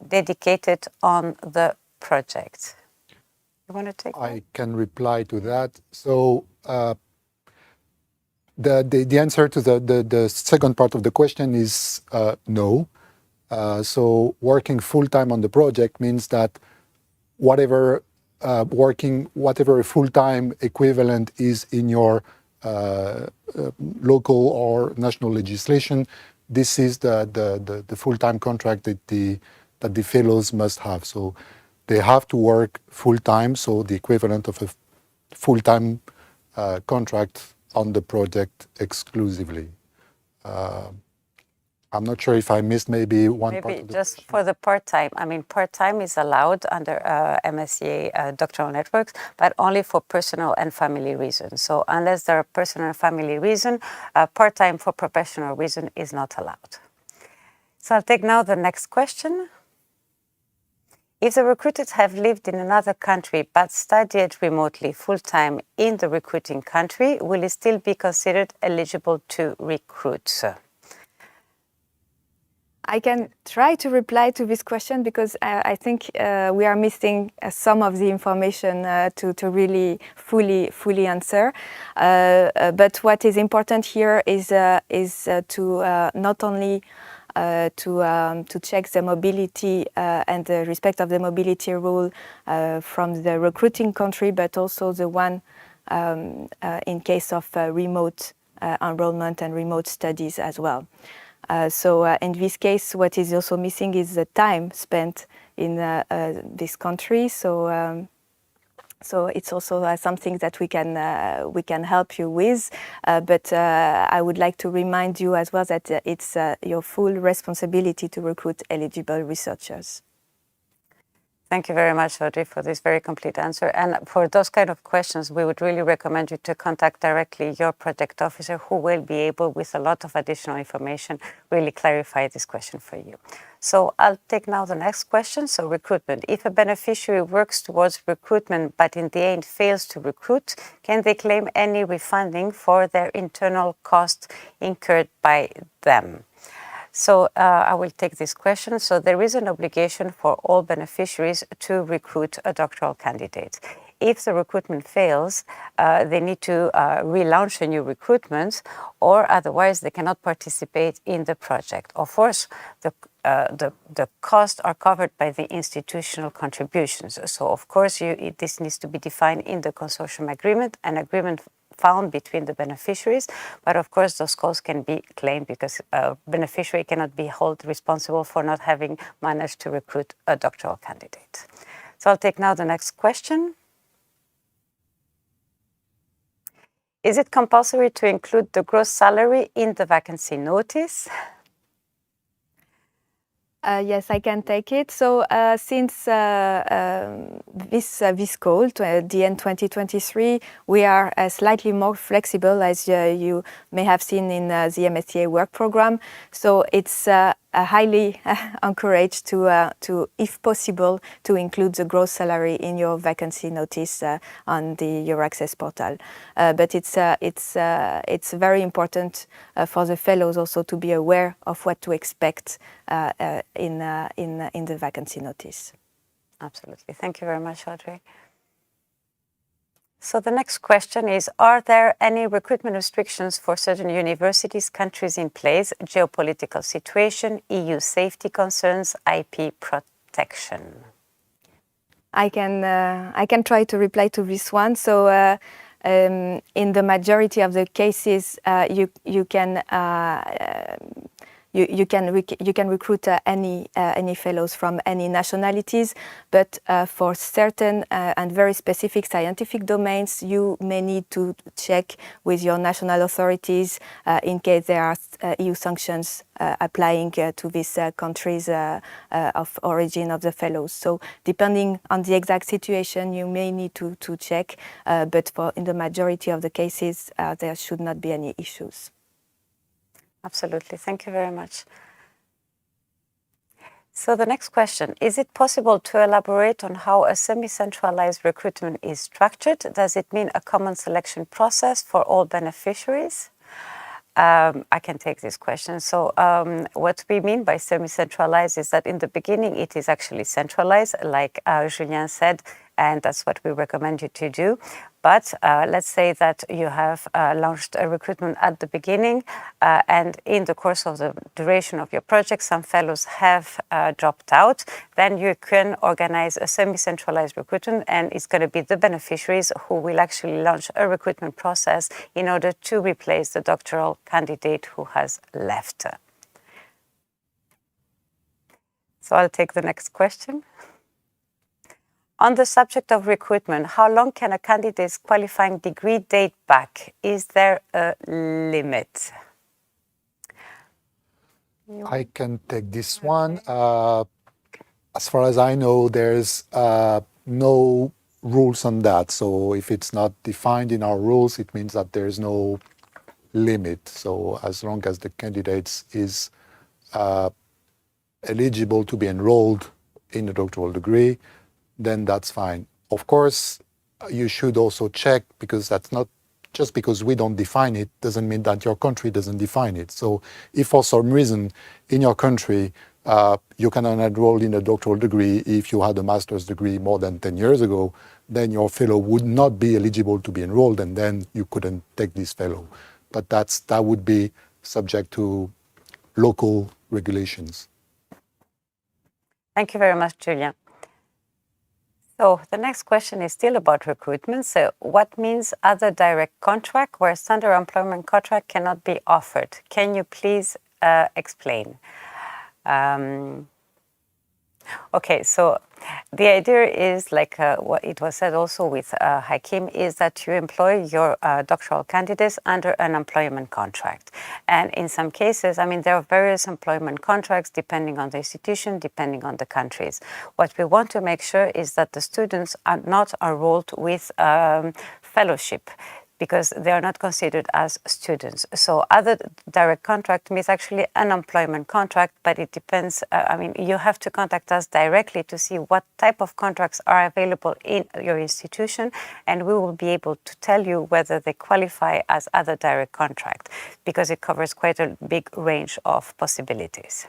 dedicated on the project? You want to take that? I can reply to that. So the answer to the second part of the question is no. So working full-time on the project means that whatever full-time equivalent is in your local or national legislation, this is the full-time contract that the fellows must have. So they have to work full-time, so the equivalent of a full-time contract on the project exclusively. I'm not sure if I missed maybe one part of the just question. for the part-time. I mean, part-time is allowed under MSCA Doctoral Networks, but only for personal and family reasons. So unless there are personal and family reason, part-time for professional reason is not allowed. So I'll take now the next question. If the recruited have lived in another country but studied remotely full-time in the recruiting country, will it still be considered eligible to recruit? I can try to reply to this question because I think we are missing some of the information to really fully answer. But what is important here is to not only to check the mobility and the respect of the mobility rule from the recruiting country, but also the one in case of remote enrollment and remote studies as well. So in this case, what is also missing is the time spent in this country. So it's also something that we can help you with. But I would like to remind you as well that it's your full responsibility to recruit eligible researchers. Thank you very much, Audrey, for this very complete answer. And for those kind of questions, we would really recommend you to contact directly your project officer, who will be able, with a lot of additional information, really clarify this question for you. So I'll take now the next question. So recruitment. If a beneficiary works towards recruitment, but in the end fails to recruit, can they claim any refunding for their internal cost incurred by them? So I will take this question. So there is an obligation for all beneficiaries to recruit a doctoral candidate. If the recruitment fails, they need to relaunch a new recruitment, or otherwise they cannot participate in the project. Of course, the costs are covered by the institutional contributions. So of course, this needs to be defined in the consortium agreement, an agreement found between the beneficiaries, but of course those costs can be claimed because a beneficiary cannot be held responsible for not having managed to recruit a doctoral candidate. So I'll take now the next question. Is it compulsory to include the gross salary in the vacancy notice? Yes, I can take it. So since this call, to the end 2023, we are slightly more flexible, as you may have seen in the MSCA work program. So it's highly encouraged to, if possible, to include the gross salary in your vacancy notice on the Your Access portal. But it's very important for the fellows also to be aware of what to expect in the vacancy notice. Absolutely. Thank you very much, Audrey. So the next question is, are there any recruitment restrictions for certain universities, countries in place, geopolitical situation, EU safety concerns, IP protection? I can try to reply to this one. So in the majority of the cases, you can recruit any fellows from any nationalities, but for certain and very specific scientific domains, you may need to check with your national authorities in case there are EU sanctions applying to these countries of origin of the fellows. So depending on the exact situation, you may need to check, but in the majority of the cases, there should not be any issues. Absolutely. Thank you very much. So the next question, is it possible to elaborate on how a semi-centralized recruitment is structured? Does it mean a common selection process for all beneficiaries? I can take this question. So what we mean by semi-centralized is that in the beginning it is actually centralized, like Julien said, and that's what we recommend you to do. But let's say that you have launched a recruitment at the beginning, and in the course of the duration of your project, some fellows have dropped out. Then you can organize a semi-centralized recruitment, and it's going to be the beneficiaries who will actually launch a recruitment process in order to replace the doctoral candidate who has left. So I'll take the next question. On the subject of recruitment, how long can a candidate's qualifying degree date back? Is there a limit? I can take this one. As far as I know, there's no rules on that. So if it's not defined in our rules, it means that there's no limit. So as long as the candidate is eligible to be enrolled in a doctoral degree, then that's fine. Of course, you should also check, because that's not just because we don't define it doesn't mean that your country doesn't define it. So if for some reason in your country you cannot enroll in a doctoral degree if you had a master's degree more than 10 years ago, then your fellow would not be eligible to be enrolled, and then you couldn't take this fellow. But that would be subject to local regulations. Thank you very much, Julien. So the next question is still about recruitment. So what means other direct contract where standard employment contract cannot be offered? Can you please explain? Okay, so the idea is like what it was said also with Hakim, is that you employ your doctoral candidates under an employment contract. And in some cases, I mean, there are various employment contracts depending on the institution, depending on the countries. What we want to make sure is that the students are not enrolled with fellowship, because they are not considered as students. So other direct contract means actually an employment contract, but it depends. I mean, you have to contact us directly to see what type of contracts are available in your institution, and we will be able to tell you whether they qualify as other direct contract, because it covers quite a big range of possibilities.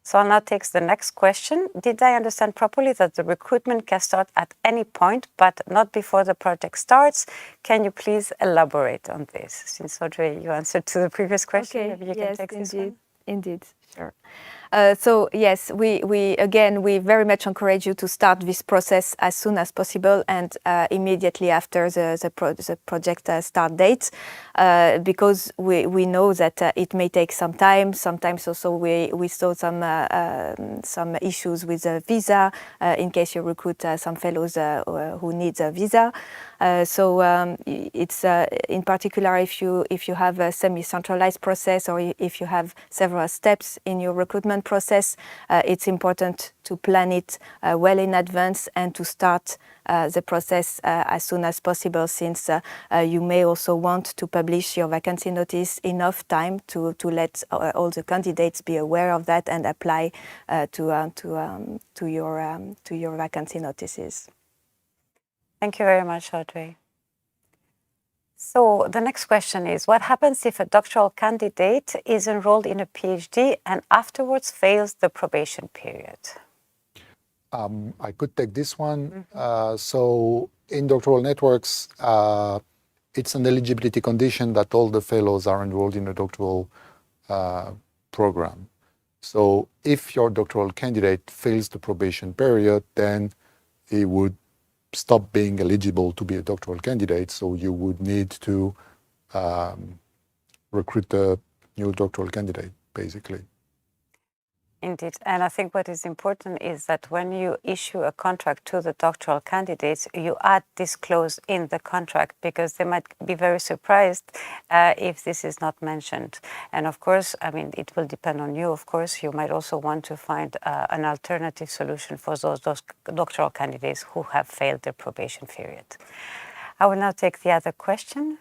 So I'll now take the next question. Did I understand properly that the recruitment can start at any point, but not before the project starts? Can you please elaborate on this? Since Audrey, you answered to the previous question, maybe you can take this one. Indeed, sure. So yes, we very much encourage you to start this process as soon as possible and immediately after the project start date, because we know that it may take some time. Sometimes also we saw some issues with a visa in case you recruit some fellows who need a visa. So it's in particular if you have a semi-centralized process, or if you have several steps in your recruitment process, it's important to plan it well in advance and to start the process as soon as possible, since you may also want to publish your vacancy notice enough time to let all the candidates be aware of that and apply to your vacancy notices. Thank you very much, Audrey. So the next question is, what happens if a doctoral candidate is enrolled in a PhD and afterwards fails the probation period? I could take this one. So in doctoral networks, it's an eligibility condition that all the fellows are enrolled in a doctoral program. So if your doctoral candidate fails the probation period, then he would stop being eligible to be a doctoral candidate, so you would need to recruit a new doctoral candidate, basically. Indeed, and I think what is important is that when you issue a contract to the doctoral candidates, you add this clause in the contract, because they might be very surprised if this is not mentioned. And of course, I mean, it will depend on you. Of course, you might also want to find an alternative solution for those doctoral candidates who have failed their probation period. I will now take the other question.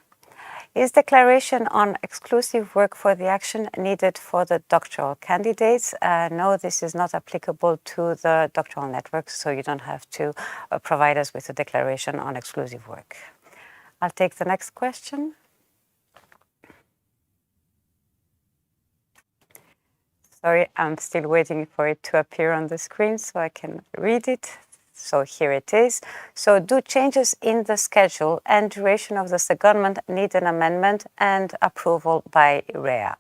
Is declaration on exclusive work for the action needed for the doctoral candidates? No, this is not applicable to the doctoral networks, so you don't have to provide us with a declaration on exclusive work. I'll take the next question. Sorry, I'm still waiting for it to appear on the screen so I can read it. So here it is. So do changes in the schedule and duration of the secondment need an amendment and approval by REA?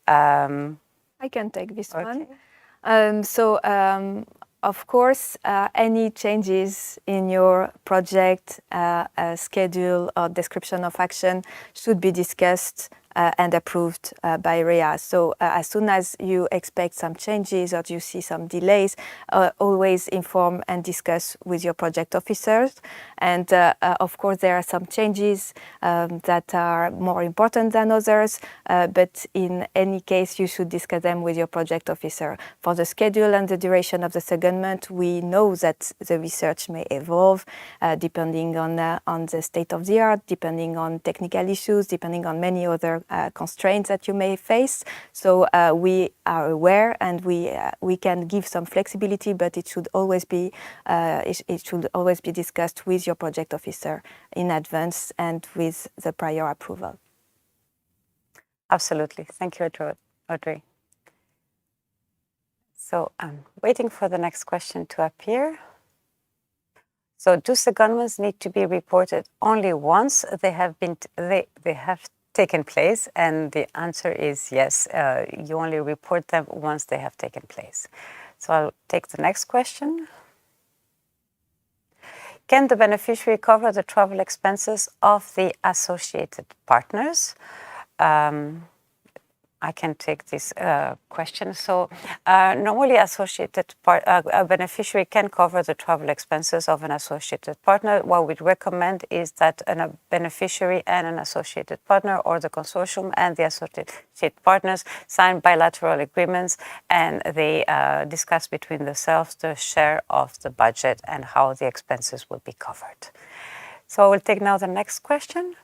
I can take this one. Of course, any changes in your project schedule or description of action should be discussed and approved by REA. So as soon as you expect some changes or you see some delays, always inform and discuss with your project officers. And of course, there are some changes that are more important than others, but in any case, you should discuss them with your project officer. For the schedule and the duration of the secondment, we know that the research may evolve depending on the state of the art, depending on technical issues, depending on many other constraints that you may face. So we are aware, and we can give some flexibility, but it should always be discussed with your project officer in advance and with the prior approval. Absolutely. Thank you, Audrey. So I'm waiting for the next question to appear. So do secondments need to be reported only once they have taken place? And the answer is yes. You only report them once they have taken place. So I'll take the next question. Can the beneficiary cover the travel expenses of the associated partners? I can take this question. So normally a beneficiary can cover the travel expenses of an associated partner. What we'd recommend is that a beneficiary and an associated partner, or the consortium and the associated partners, sign bilateral agreements, and they discuss between themselves the share of the budget and how the expenses will be covered. So we'll take now the next question.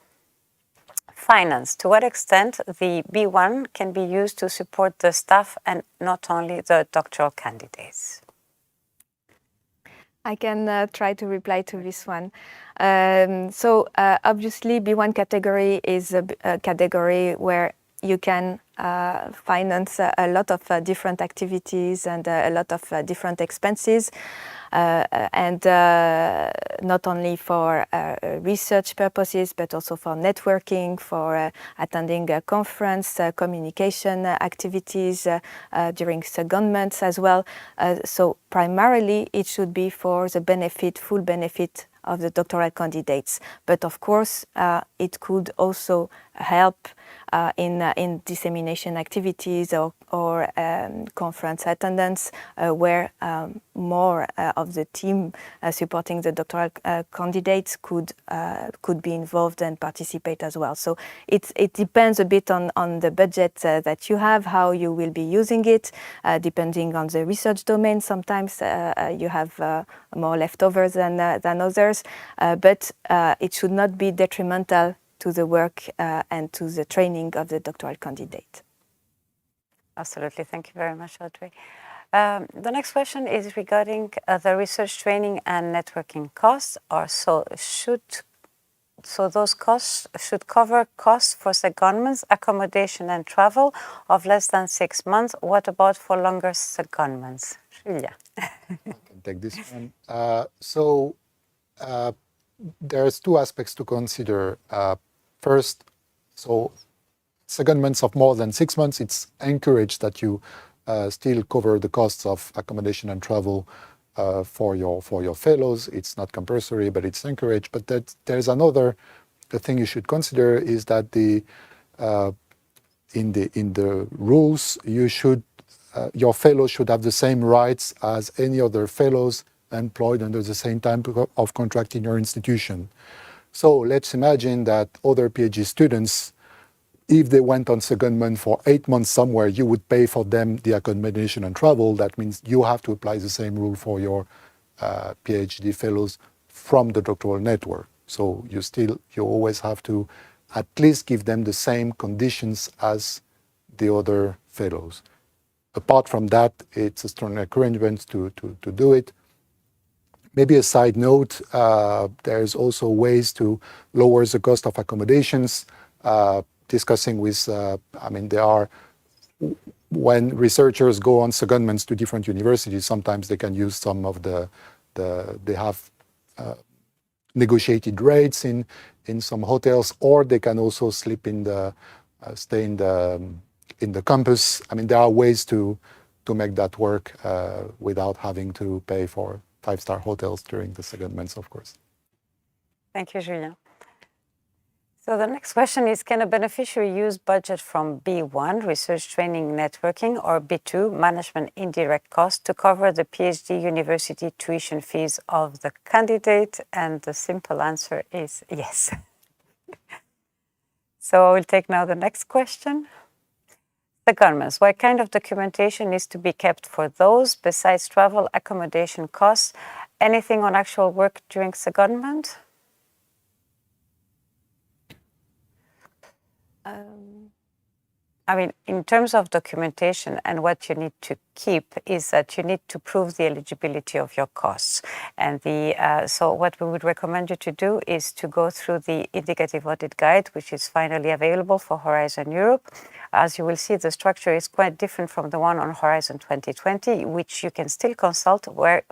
Finance. To what extent the B1 can be used to support the staff and not only the doctoral candidates? I can try to reply to this one. Obviously, B1 category is a category where you can finance a lot of different activities and a lot of different expenses. And not only for research purposes, but also for networking, for attending a conference, communication activities during secondments as well. So primarily, it should be for the full benefit of the doctoral candidates. But of course, it could also help in dissemination activities or conference attendance, where more of the team supporting the doctoral candidates could be involved and participate as well. So it depends a bit on the budget that you have, how you will be using it, depending on the research domain. Sometimes you have more leftovers than others, but it should not be detrimental to the work and to the training of the doctoral candidate. Absolutely. Thank you very much, Audrey. The next question is regarding the research training and networking costs. So those costs should cover costs for secondments, accommodation and travel of less than 6 months. What about for longer secondments? Julia. I can take this one. There's two aspects to consider. First, so secondments of more than 6 months, it's encouraged that you still cover the costs of accommodation and travel for your fellows. It's not compulsory, but it's encouraged. But there's another thing you should consider is that in the rules your fellows should have the same rights as any other fellows employed under the same type of contract in your institution. So let's imagine that other PhD students, if they went on secondment for 8 months somewhere, you would pay for them the accommodation and travel. That means you have to apply the same rule for your PhD fellows from the doctoral network. So you always have to at least give them the same conditions as the other fellows. Apart from that, it's a strong encouragement to do it. Maybe a side note, there's also ways to lower the cost of accommodations. Discussing with, when researchers go on secondments to different universities, sometimes they can use some of the they have negotiated rates in some hotels, or they can also sleep in the stay in the campus. I mean, there are ways to make that work without having to pay for 5-star hotels during the second months, of course. Thank you, Julien. So the next question is, can a beneficiary use budget from B1, research training networking, or B2, management indirect costs, to cover the PhD university tuition fees of the candidate? And the simple answer is yes. So I will take now the next question. Secondments. What kind of documentation is to be kept for those besides travel, accommodation costs? Anything on actual work during secondment? I mean, in terms of documentation, and what you need to keep is that you need to prove the eligibility of your costs. And so what we would recommend you to do is to go through the indicative audit guide, which is finally available for Horizon Europe. As you will see, the structure is quite different from the one on Horizon 2020, which you can still consult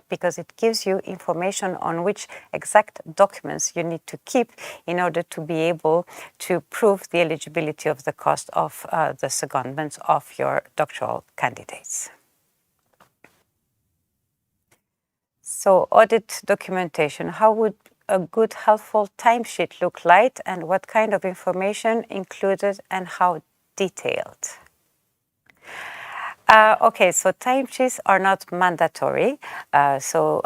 because it gives you information on which exact documents you need to keep in order to be able to prove the eligibility of the cost of the secondments of your doctoral candidates. So audit documentation, how would a good helpful timesheet look like, and what kind of information included and how detailed? Okay, so timesheets are not mandatory, so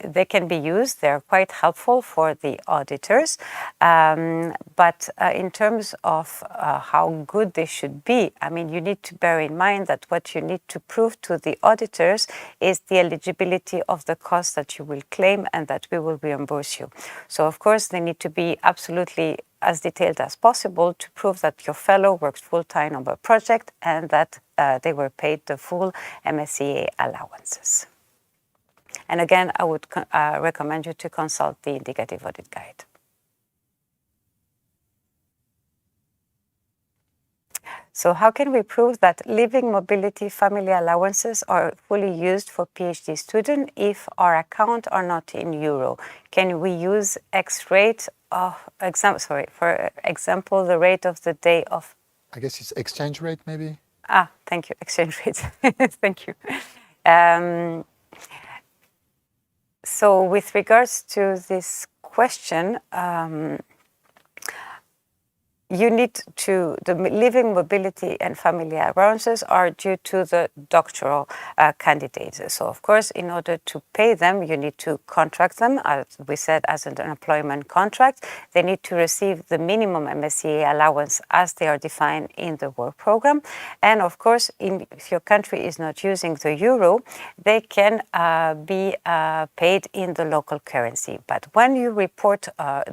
they can be used. They're quite helpful for the auditors, but in terms of how good they should be, I mean, you need to bear in mind that what you need to prove to the auditors is the eligibility of the cost that you will claim and that we will reimburse you. So, of course, they need to be absolutely as detailed as possible to prove that your fellow works full-time on the project and that they were paid the full MSCA allowances. And again, I would recommend you to consult the indicative audit guide. So how can we prove that living mobility family allowances are fully used for PhD students if our accounts are not in euro? Can we use X-rate of, for example, the rate of the day of... I guess it's exchange rate, maybe? Thank you, exchange rate. Thank you. So with regards to this question, you need to, the living mobility and family allowances are due to the doctoral candidates. So of course, in order to pay them, you need to contract them, as we said, as an employment contract. They need to receive the minimum MSCA allowance as they are defined in the work program. And of course, if your country is not using the euro, they can be paid in the local currency. But when you report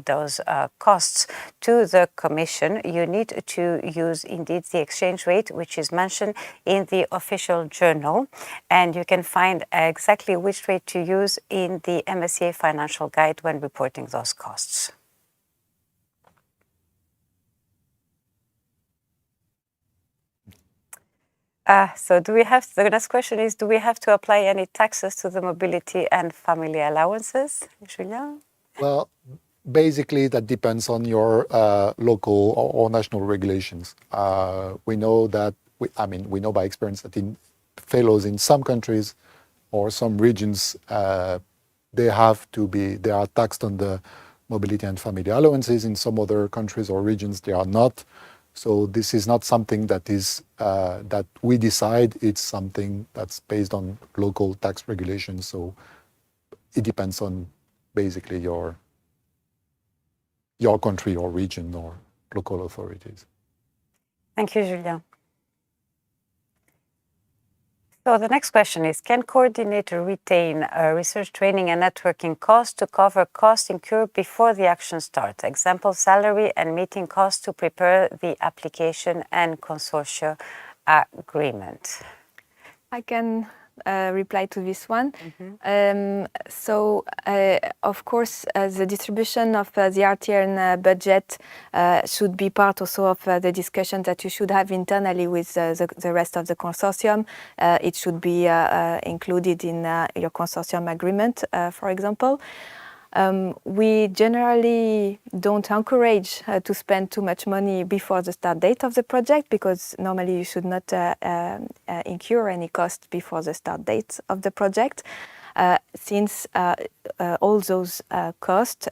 those costs to the Commission, you need to use indeed the exchange rate, which is mentioned in the official journal. And you can find exactly which rate to use in the MSCA financial guide when reporting those costs. So do we have, the next question is, do we have to apply any taxes to the mobility and family allowances? Julien? Well, basically, that depends on your local or national regulations. We know that, we know by experience that in fellows in some countries or some regions, they are taxed on the mobility and family allowances. In some other countries or regions, they are not. So this is not something that is that we decide. It's something that's based on local tax regulations. So it depends on basically your country or region or local authorities. Thank you, Julien. So the next question is, can coordinator retain research training and networking costs to cover costs incurred before the action starts? Example, salary and meeting costs to prepare the application and consortia agreement. I can reply to this one. Of course, the distribution of the RTN budget should be part also of the discussion that you should have internally with the rest of the consortium. It should be included in your consortium agreement, for example. We generally don't encourage to spend too much money before the start date of the project, because normally you should not incur any cost before the start date of the project, since all those costs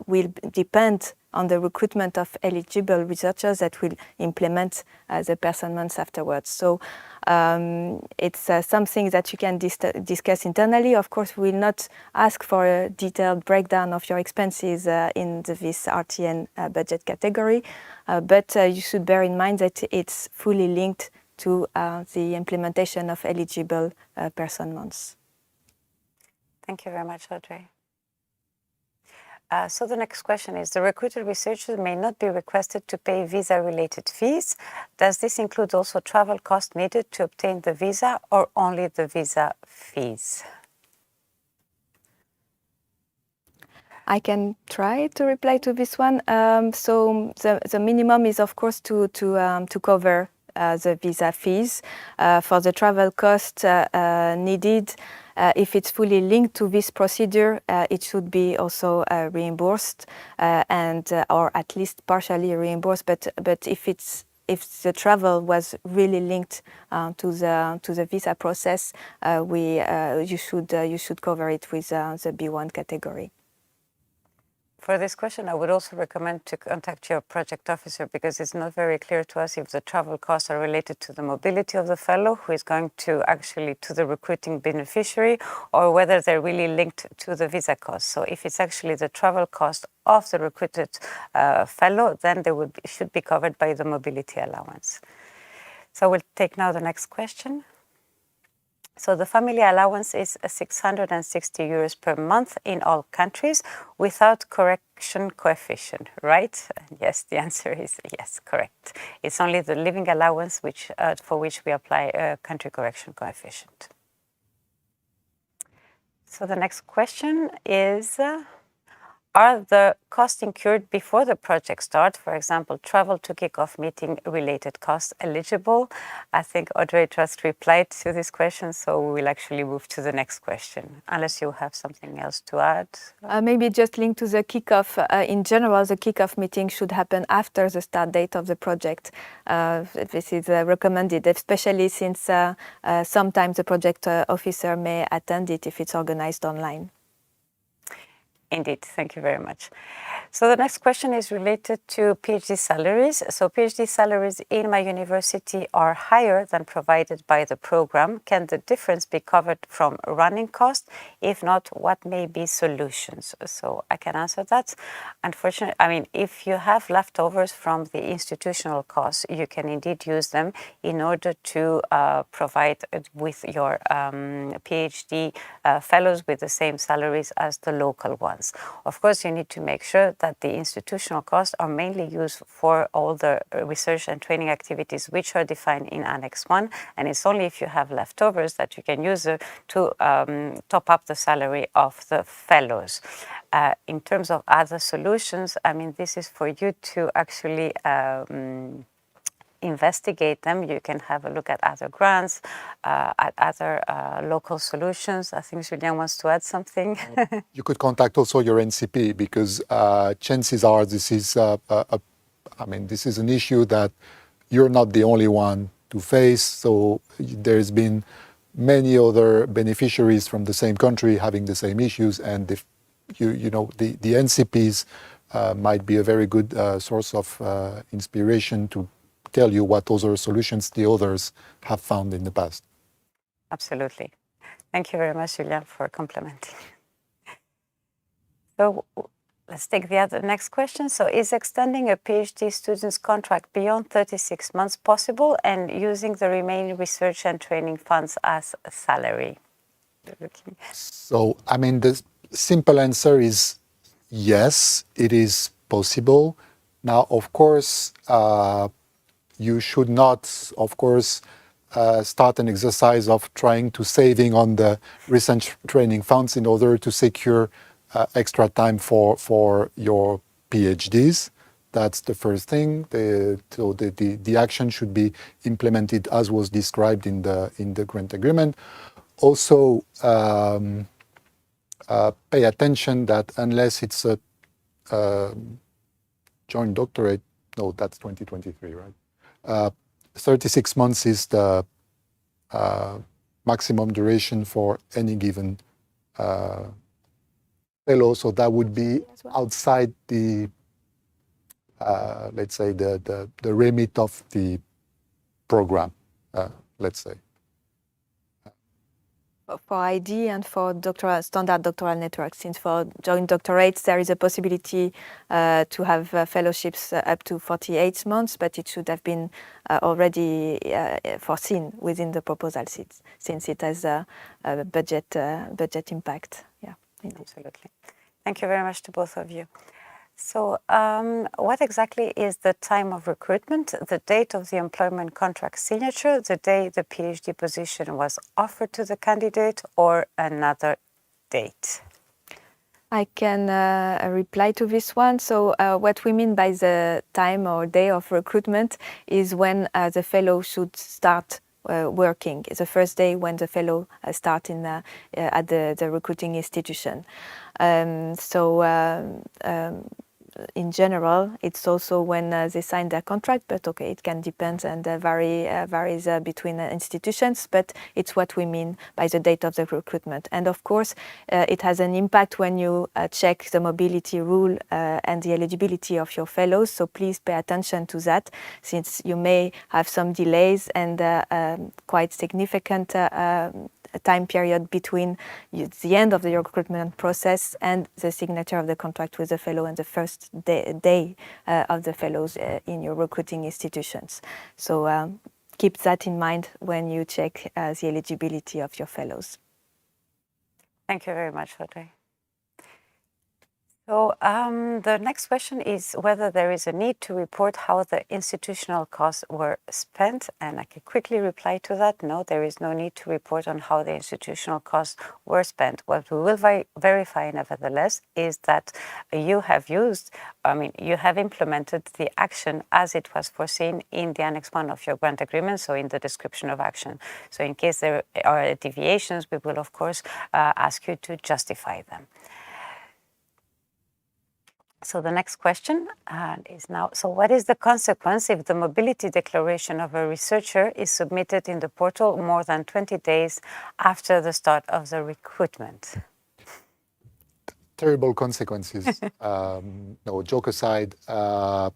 will depend on the recruitment of eligible researchers that will implement the person months afterwards. So it's something that you can discuss internally. Of course, we will not ask for a detailed breakdown of your expenses in this RTN budget category, but you should bear in mind that it's fully linked to the implementation of eligible person months. Thank you very much, Audrey. So the next question is, the recruited researchers may not be requested to pay visa-related fees. Does this include also travel costs needed to obtain the visa, or only the visa fees? I can try to reply to this one. So the minimum is, of course, to cover the visa fees. For the travel cost needed, if it's fully linked to this procedure, it should be also reimbursed, or at least partially reimbursed. But if the travel was really linked to the visa process, you should cover it with the B1 category. For this question, I would also recommend to contact your project officer, because it's not very clear to us if the travel costs are related to the mobility of the fellow who is going to the recruiting beneficiary, or whether they're really linked to the visa cost. So if it's actually the travel cost of the recruited fellow, then they should be covered by the mobility allowance. So we'll take now the next question. So the family allowance is 660 euros per month in all countries without correction coefficient, right? Yes, the answer is yes, correct. It's only the living allowance for which we apply a country correction coefficient. So the next question is, are the costs incurred before the project start, for example, travel to kick-off meeting related costs, eligible? I think Audrey just replied to this question, so we will actually move to the next question, unless you have something else to add. Maybe just linked to the kick-off. In general, the kick-off meeting should happen after the start date of the project. This is recommended, especially since sometimes the project officer may attend it if it's organized online. Indeed, thank you very much. So the next question is related to PhD salaries. So PhD salaries in my university are higher than provided by the program. Can the difference be covered from running costs? If not, what may be solutions? So I can answer that. Unfortunately, if you have leftovers from the institutional costs, you can indeed use them in order to provide with your PhD fellows with the same salaries as the local ones. Of course, you need to make sure that the institutional costs are mainly used for all the research and training activities which are defined in Annex 1, and it's only if you have leftovers that you can use it to top up the salary of the fellows. In terms of other solutions, this is for you to actually investigate them. You can have a look at other grants, at other local solutions. I think Julien wants to add something. You could contact also your NCP, because chances are this is this is an issue that you're not the only one to face. So there's been many other beneficiaries from the same country having the same issues, and if the NCPs might be a very good source of inspiration to tell you what other solutions the others have found in the past. Absolutely. Thank you very much, Julien, for complimenting. So let's take the next question. So is extending a PhD student's contract beyond 36 months possible, and using the remaining research and training funds as a salary? So, the simple answer is yes, it is possible. Now, of course, you should not, start an exercise of trying to saving on the research training funds in order to secure extra time for your PhDs. That's the first thing. The action should be implemented as was described in the grant agreement. Also, pay attention that unless it's a joint doctorate, no, that's 2023, right? 36 months is the maximum duration for any given fellow, so that would be outside the, let's say, the remit of the program, let's say. For ID and for standard doctoral networks, since for joint doctorates there is a possibility to have fellowships up to 48 months, but it should have been already foreseen within the proposal since it has a budget impact. Yeah, absolutely. Thank you very much to both of you. So what exactly is the time of recruitment, the date of the employment contract signature, the day the PhD position was offered to the candidate, or another date? I can reply to this one. So what we mean by the time or day of recruitment is when the fellow should start working. It's the first day when the fellow starts at the recruiting institution. In general, it's also when they sign their contract, but okay, it can depend and varies between institutions, but it's what we mean by the date of the recruitment. And of course, it has an impact when you check the mobility rule and the eligibility of your fellows, so please pay attention to that, since you may have some delays and quite significant time period between the end of the recruitment process and the signature of the contract with the fellow and the first day of the fellows in your recruiting institutions. So keep that in mind when you check the eligibility of your fellows. Thank you very much, Audrey. So the next question is whether there is a need to report how the institutional costs were spent, and I can quickly reply to that. No, there is no need to report on how the institutional costs were spent. What we will verify nevertheless is that you have implemented the action as it was foreseen in the Annex 1 of your grant agreement, so in the description of action. So in case there are deviations, we will of course ask you to justify them. So the next question is now, so what is the consequence if the mobility declaration of a researcher is submitted in the portal more than 20 days after the start of the recruitment? Terrible consequences. No, joke aside, I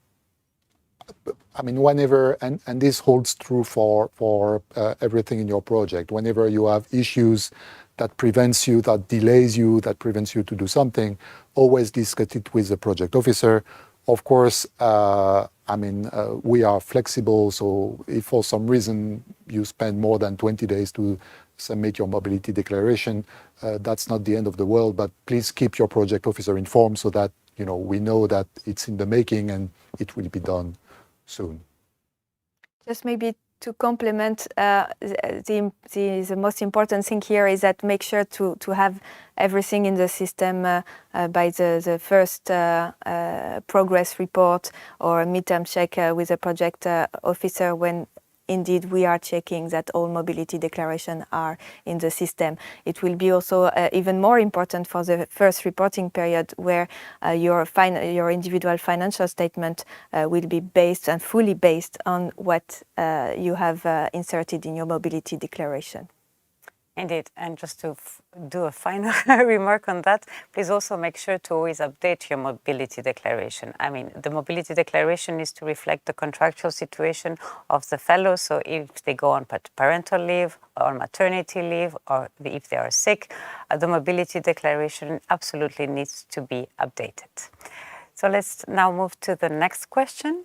mean, whenever, and this holds true for everything in your project, whenever you have issues that prevents you, that delays you, that prevents you to do something, always discuss it with the project officer. Of course, we are flexible, so if for some reason you spend more than 20 days to submit your mobility declaration, that's not the end of the world, but please keep your project officer informed so that we know that it's in the making and it will be done soon. Just maybe to complement, the most important thing here is that make sure to have everything in the system by the first progress report or midterm check with the project officer when indeed we are checking that all mobility declarations are in the system. It will be also even more important for the first reporting period where your individual financial statement will be based and fully based on what you have inserted in your mobility declaration. Indeed, and just to do a final remark on that, please also make sure to always update your mobility declaration. I mean, the mobility declaration is to reflect the contractual situation of the fellows, so if they go on parental leave or maternity leave, or if they are sick, the mobility declaration absolutely needs to be updated. So let's now move to the next question.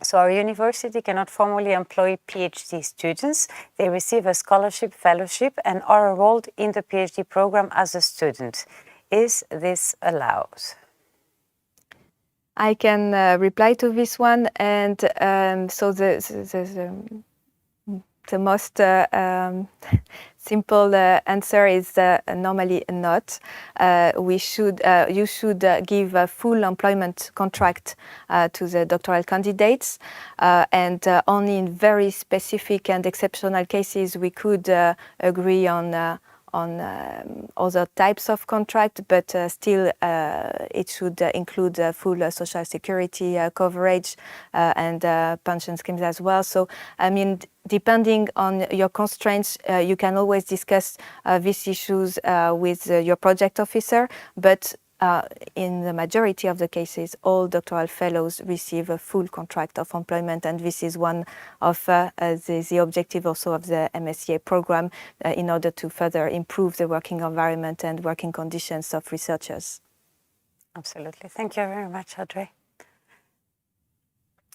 So our university cannot formally employ PhD students. They receive a scholarship fellowship and are enrolled in the PhD program as a student. Is this allowed? I can reply to this one, and so the most simple answer is normally not. You should give a full employment contract to the doctoral candidates, and only in very specific and exceptional cases we could agree on other types of contract, but still it should include full social security coverage and pension schemes as well. So, I mean, depending on your constraints, you can always discuss these issues with your project officer, but in the majority of the cases, all doctoral fellows receive a full contract of employment, and this is one of the objective also of the MSCA program in order to further improve the working environment and working conditions of researchers. Absolutely. Thank you very much, Audrey.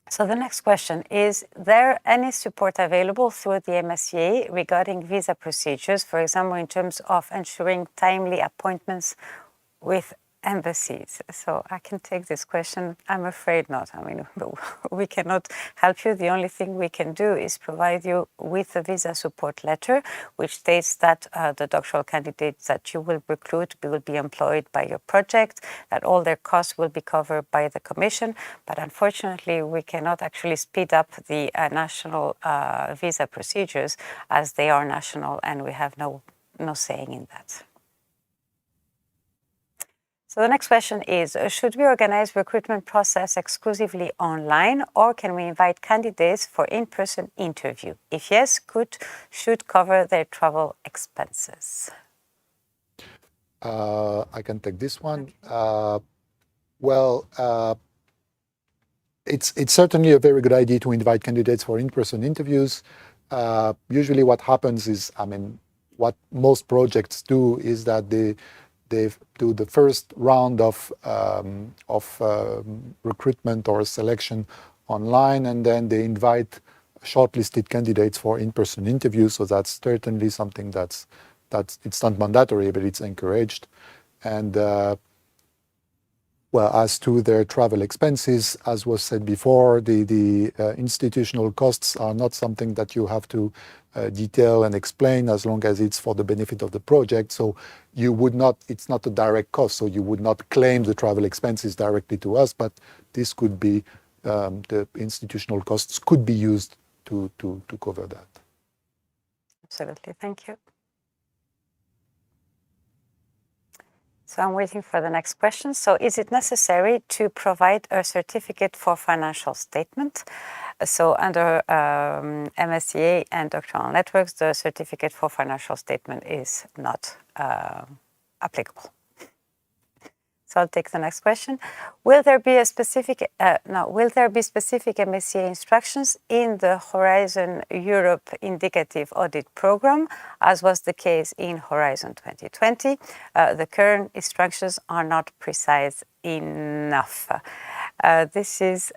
So the next question, is there any support available through the MSCA regarding visa procedures, for example, in terms of ensuring timely appointments with embassies? So I can take this question. I'm afraid not. I mean, we cannot help you. The only thing we can do is provide you with a visa support letter, which states that the doctoral candidates that you will recruit will be employed by your project, that all their costs will be covered by the Commission. But unfortunately, we cannot actually speed up the national visa procedures, as they are national and we have no saying in that. So the next question is, should we organize recruitment process exclusively online, or can we invite candidates for in-person interview? If yes, should cover their travel expenses? I can take this one. It's certainly a very good idea to invite candidates for in-person interviews. Usually what happens is, I mean, what most projects do is that they do the first round of recruitment or selection online, and then they invite shortlisted candidates for in-person interviews. So that's certainly something that's it's not mandatory, but it's encouraged. And well, as to their travel expenses, as was said before, the institutional costs are not something that you have to detail and explain, as long as it's for the benefit of the project. So you would not, it's not a direct cost, so you would not claim the travel expenses directly to us, but this could be, the institutional costs could be used to cover that. Absolutely, thank you. So I'm waiting for the next question. So is it necessary to provide a certificate for financial statement? So under MSCA and Doctoral Networks, the certificate for financial statement is not applicable. So I'll take the next question. Will there be specific MSCA instructions in the Horizon Europe Indicative Audit Program, as was the case in Horizon 2020? The current instructions are not precise enough. This is...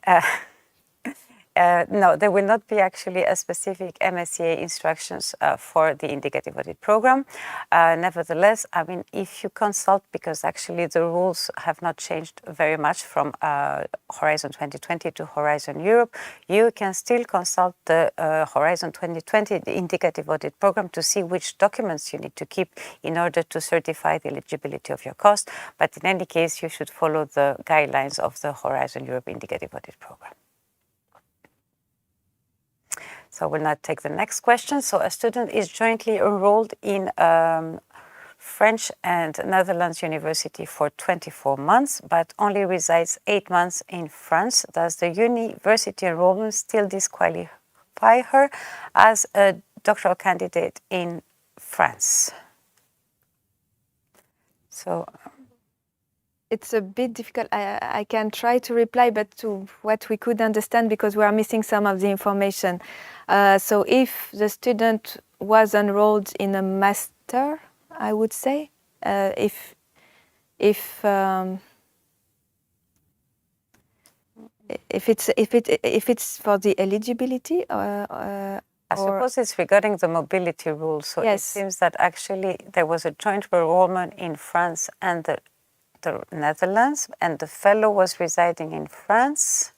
no, there will not be actually a specific MSCA instructions for the indicative audit program. Nevertheless, I mean, if you consult, because actually the rules have not changed very much from Horizon 2020 to Horizon Europe, you can still consult the Horizon 2020, the indicative audit program, to see which documents you need to keep in order to certify the eligibility of your cost. But in any case, you should follow the guidelines of the Horizon Europe indicative audit program. So we'll now take the next question. So a student is jointly enrolled in French and Netherlands university for 24 months, but only resides 8 months in France. Does the university enrollment still disqualify her as a doctoral candidate in France? So... It's a bit difficult. I can try to reply, but to what we could understand, because we are missing some of the information. So if the student was enrolled in a master, I would say, if it's for the eligibility, I suppose it's regarding the mobility rules. So yes. It seems that actually there was a joint enrollment in France and the Netherlands, and the fellow was residing in France.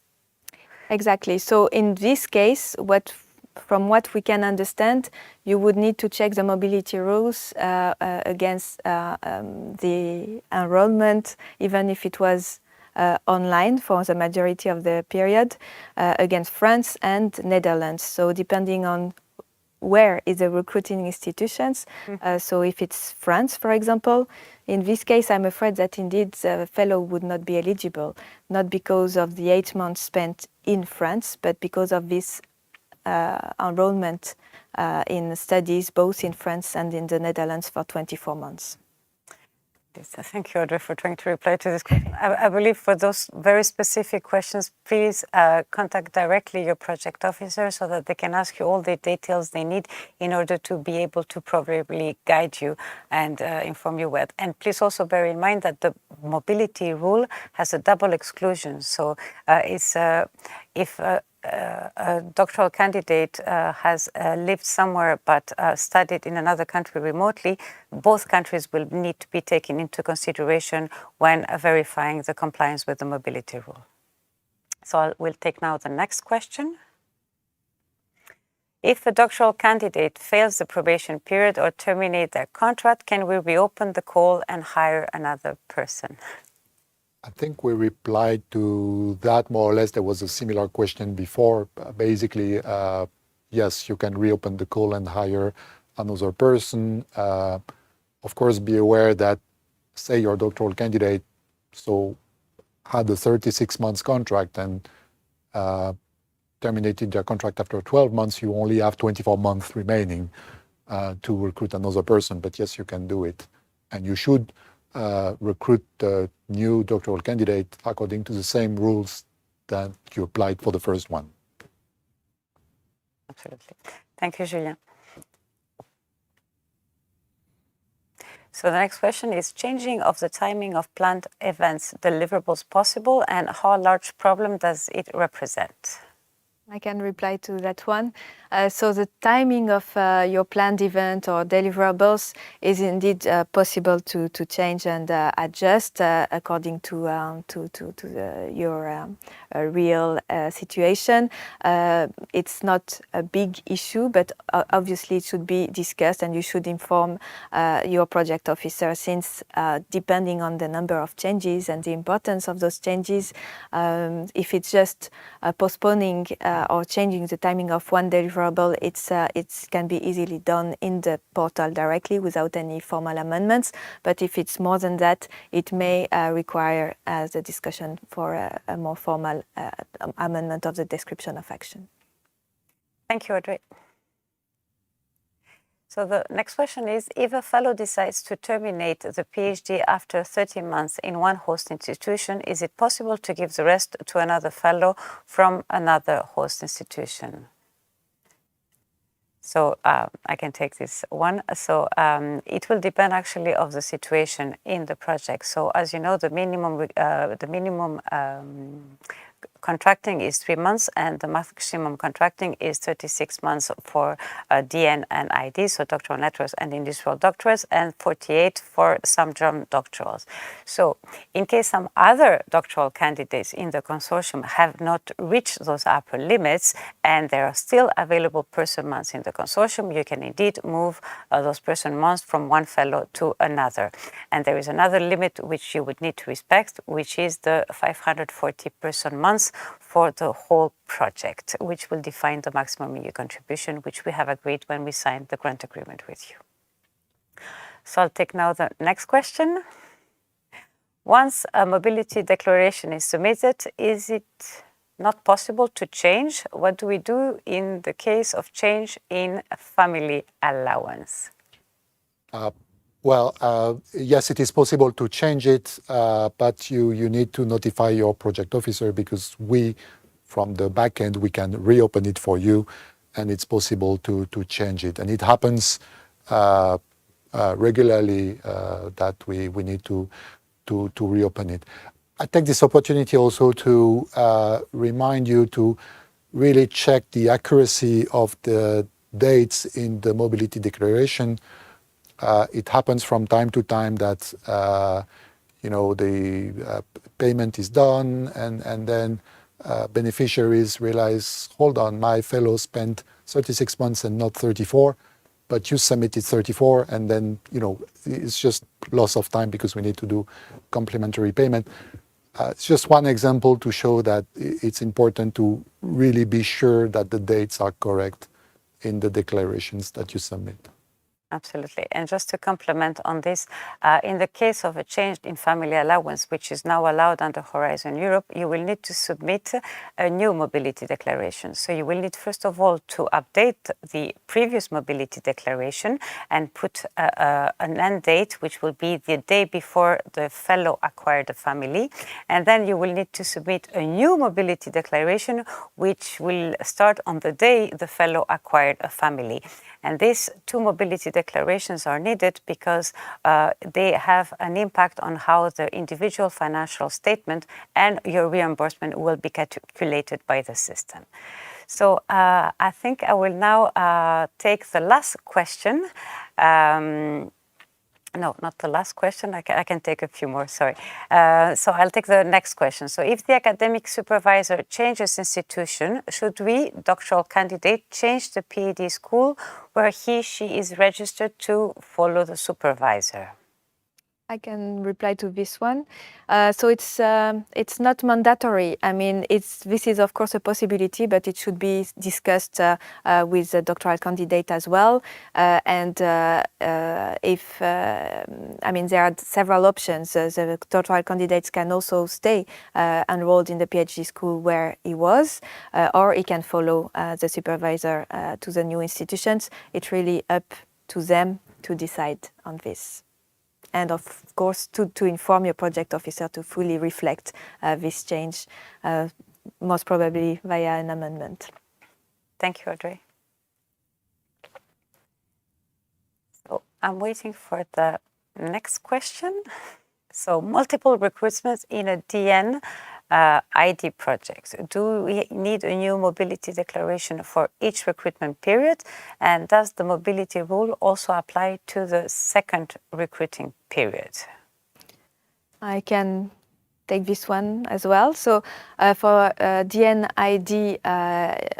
Exactly. So in this case, what from what we can understand, you would need to check the mobility rules against the enrollment, even if it was online for the majority of the period, against France and Netherlands. So depending on where is the recruiting institutions, so if it's France, for example, in this case, I'm afraid that indeed the fellow would not be eligible, not because of the 8 months spent in France, but because of this enrollment in studies both in France and in the Netherlands for 24 months. Yes, thank you, Audrey, for trying to reply to this question. I believe for those very specific questions, please contact directly your project officer so that they can ask you all the details they need in order to be able to properly guide you and inform you well. And please also bear in mind that the mobility rule has a double exclusion. So if a doctoral candidate has lived somewhere but studied in another country remotely, both countries will need to be taken into consideration when verifying the compliance with the mobility rule. So we'll take now the next question. If a doctoral candidate fails the probation period or terminate their contract, can we reopen the call and hire another person? I think we replied to that more or less. There was a similar question before. Basically, yes, you can reopen the call and hire another person. Of course, be aware that, say, your doctoral candidate had a 36 months contract and terminated their contract after 12 months, you only have 24 months remaining to recruit another person. But yes, you can do it. And you should recruit the new doctoral candidate according to the same rules that you applied for the first one. Absolutely. Thank you, Julien. So the next question is, changing of the timing of planned events deliverables possible, and how large problem does it represent? I can reply to that one. So the timing of your planned event or deliverables is indeed possible to change and adjust according to your real situation. It's not a big issue, but obviously it should be discussed, and you should inform your project officer, since depending on the number of changes and the importance of those changes, if it's just postponing or changing the timing of one deliverable, it can be easily done in the portal directly without any formal amendments. But if it's more than that, it may require the discussion for a more formal amendment of the description of action. Thank you, Audrey. So the next question is, if a fellow decides to terminate the PhD after 30 months in one host institution, is it possible to give the rest to another fellow from another host institution? So I can take this one. So it will depend actually of the situation in the project. So as you know, the minimum contracting is 3 months, and the maximum contracting is 36 months for DN and ID, so doctoral networks and industrial doctorates, and 48 for some German doctorals. So in case some other doctoral candidates in the consortium have not reached those upper limits and there are still available person months in the consortium, you can indeed move those person months from one fellow to another. And there is another limit which you would need to respect, which is the 540 person months for the whole project, which will define the maximum EU contribution, which we have agreed when we signed the grant agreement with you. So I'll take now the next question. Once a mobility declaration is submitted, is it not possible to change? What do we do in the case of change in family allowance? Yes, it is possible to change it, but you need to notify your project officer, because we, from the back end, we can reopen it for you, and it's possible to change it. And it happens regularly that we need to reopen it. I take this opportunity also to remind you to really check the accuracy of the dates in the mobility declaration. It happens from time to time that the payment is done, and then beneficiaries realize, hold on, my fellow spent 36 months and not 34, but you submitted 34, and then, it's just loss of time because we need to do complementary payment. It's just one example to show that it's important to really be sure that the dates are correct in the declarations that you submit. Absolutely. And just to complement on this, in the case of a change in family allowance, which is now allowed under Horizon Europe, you will need to submit a new mobility declaration. So you will need, first of all, to update the previous mobility declaration and put an end date, which will be the day before the fellow acquired a family. And then you will need to submit a new mobility declaration, which will start on the day the fellow acquired a family. And these two mobility declarations are needed because they have an impact on how the individual financial statement and your reimbursement will be calculated by the system. So I think I will now take the last question. No, not the last question. I can take a few more, sorry. So I'll take the next question. So if the academic supervisor changes institution, should we, doctoral candidate, change the PhD school where she is registered to follow the supervisor? I can reply to this one. So it's not mandatory. I mean, this is of course a possibility, but it should be discussed with the doctoral candidate as well. And if I mean, there are several options. The doctoral candidates can also stay enrolled in the PhD school where he was, or he can follow the supervisor to the new institutions. It's really up to them to decide on this. And of course, to inform your project officer to fully reflect this change, most probably via an amendment. Thank you, Audrey. So I'm waiting for the next question. So multiple recruitments in a DN ID project. Do we need a new mobility declaration for each recruitment period? And does the mobility rule also apply to the second recruiting period? I can take this one as well. So for DNID,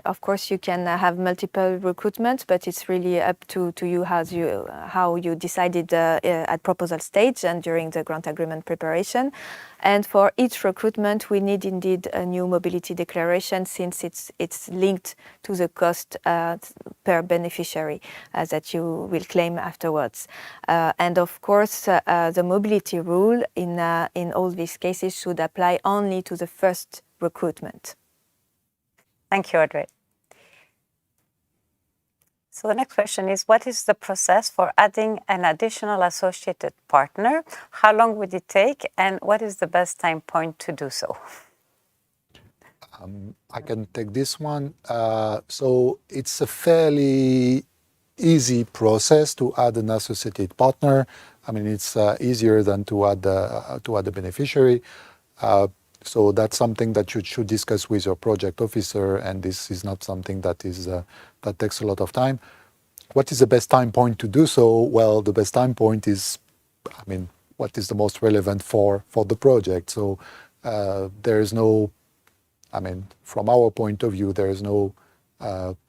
of course, you can have multiple recruitments, but it's really up to you how you decided at proposal stage and during the grant agreement preparation. And for each recruitment, we need indeed a new mobility declaration since it's linked to the cost per beneficiary that you will claim afterwards. And of course, the mobility rule in all these cases should apply only to the first recruitment. Thank you, Audrey. So the next question is, what is the process for adding an additional associated partner? How long would it take, and what is the best time point to do so? I can take this one. So it's a fairly easy process to add an associated partner. I mean, it's easier than to add a beneficiary. So that's something that you should discuss with your project officer, and this is not something that takes a lot of time. What is the best time point to do so? Well, the best time point is, I mean, what is the most relevant for the project? So there is no, I mean, from our point of view, there is no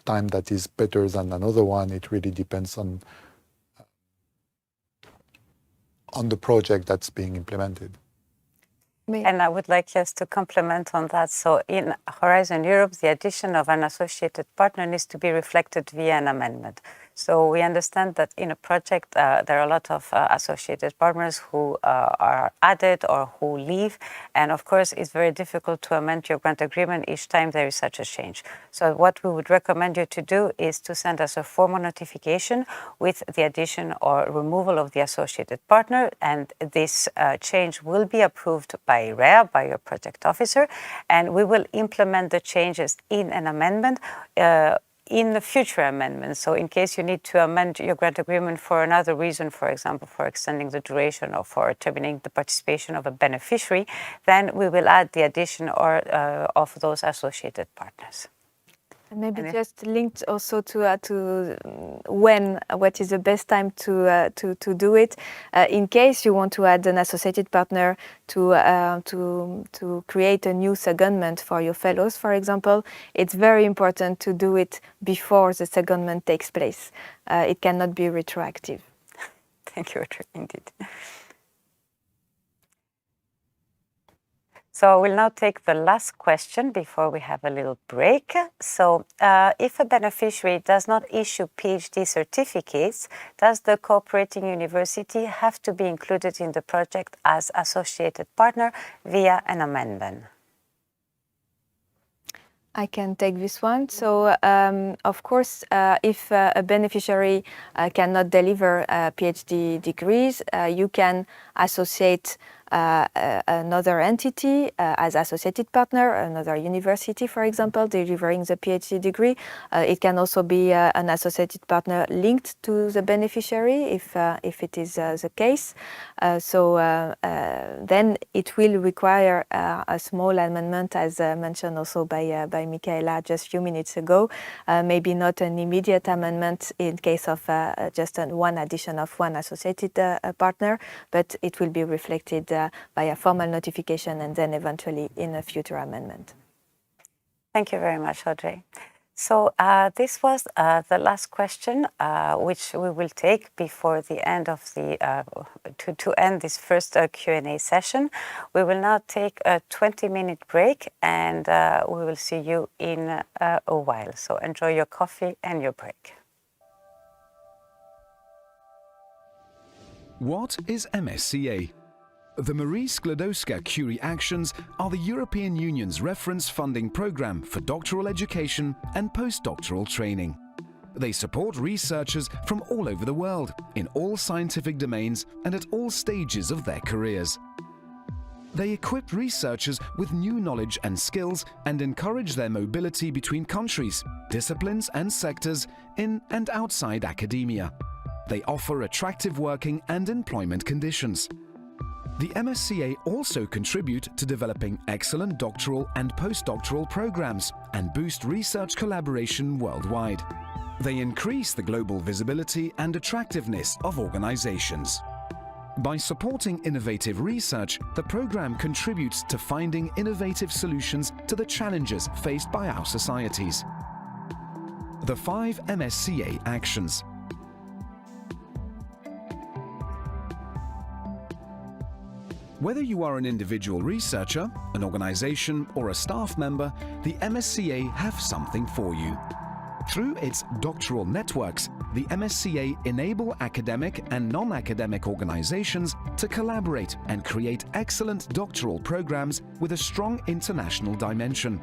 time that is better than another one. It really depends on the project that's being implemented. And I would like just to complement on that. So in Horizon Europe, the addition of an associated partner needs to be reflected via an amendment. So we understand that in a project, there are a lot of associated partners who are added or who leave. And of course, it's very difficult to amend your grant agreement each time there is such a change. So what we would recommend you to do is to send us a formal notification with the addition or removal of the associated partner. And this change will be approved by REA, by your project officer. And we will implement the changes in an amendment in the future amendments. So in case you need to amend your grant agreement for another reason, for example, for extending the duration or for terminating the participation of a beneficiary, then we will add the addition of those associated partners. And maybe just linked also to what is the best time to do it. In case you want to add an associated partner to create a new secondment for your fellows, for example, it's very important to do it before the secondment takes place. It cannot be retroactive. Thank you, Audrey, indeed. So we'll now take the last question before we have a little break. So if a beneficiary does not issue PhD certificates, does the cooperating university have to be included in the project as associated partner via an amendment? I can take this one. So, of course, if a beneficiary cannot deliver PhD degrees, you can associate another entity as associated partner, another university, for example, delivering the PhD degree. It can also be an associated partner linked to the beneficiary if it is the case. So then it will require a small amendment, as mentioned also by Michaela just a few minutes ago. Maybe not an immediate amendment in case of just one addition of one associated partner, but it will be reflected by a formal notification and then eventually in a future amendment. Thank you very much, Audrey. So this was the last question, which we will take before the end of the to end this first Q&A session. We will now take a 20-minute break, and we will see you in a while. So enjoy your coffee and your break. What is MSCA? The Marie Skłodowska-Curie Actions are the European Union's reference funding programme for doctoral education and postdoctoral training. They support researchers from all over the world, in all scientific domains and at all stages of their careers. They equip researchers with new knowledge and skills and encourage their mobility between countries, disciplines and sectors in and outside academia. They offer attractive working and employment conditions. The MSCA also contribute to developing excellent doctoral and postdoctoral programs and boost research collaboration worldwide. They increase the global visibility and attractiveness of organizations. By supporting innovative research, the program contributes to finding innovative solutions to the challenges faced by our societies. The 5 MSCA actions. Whether you are an individual researcher, an organization, or a staff member, the MSCA have something for you. Through its doctoral networks, the MSCA enable academic and non-academic organizations to collaborate and create excellent doctoral programs with a strong international dimension.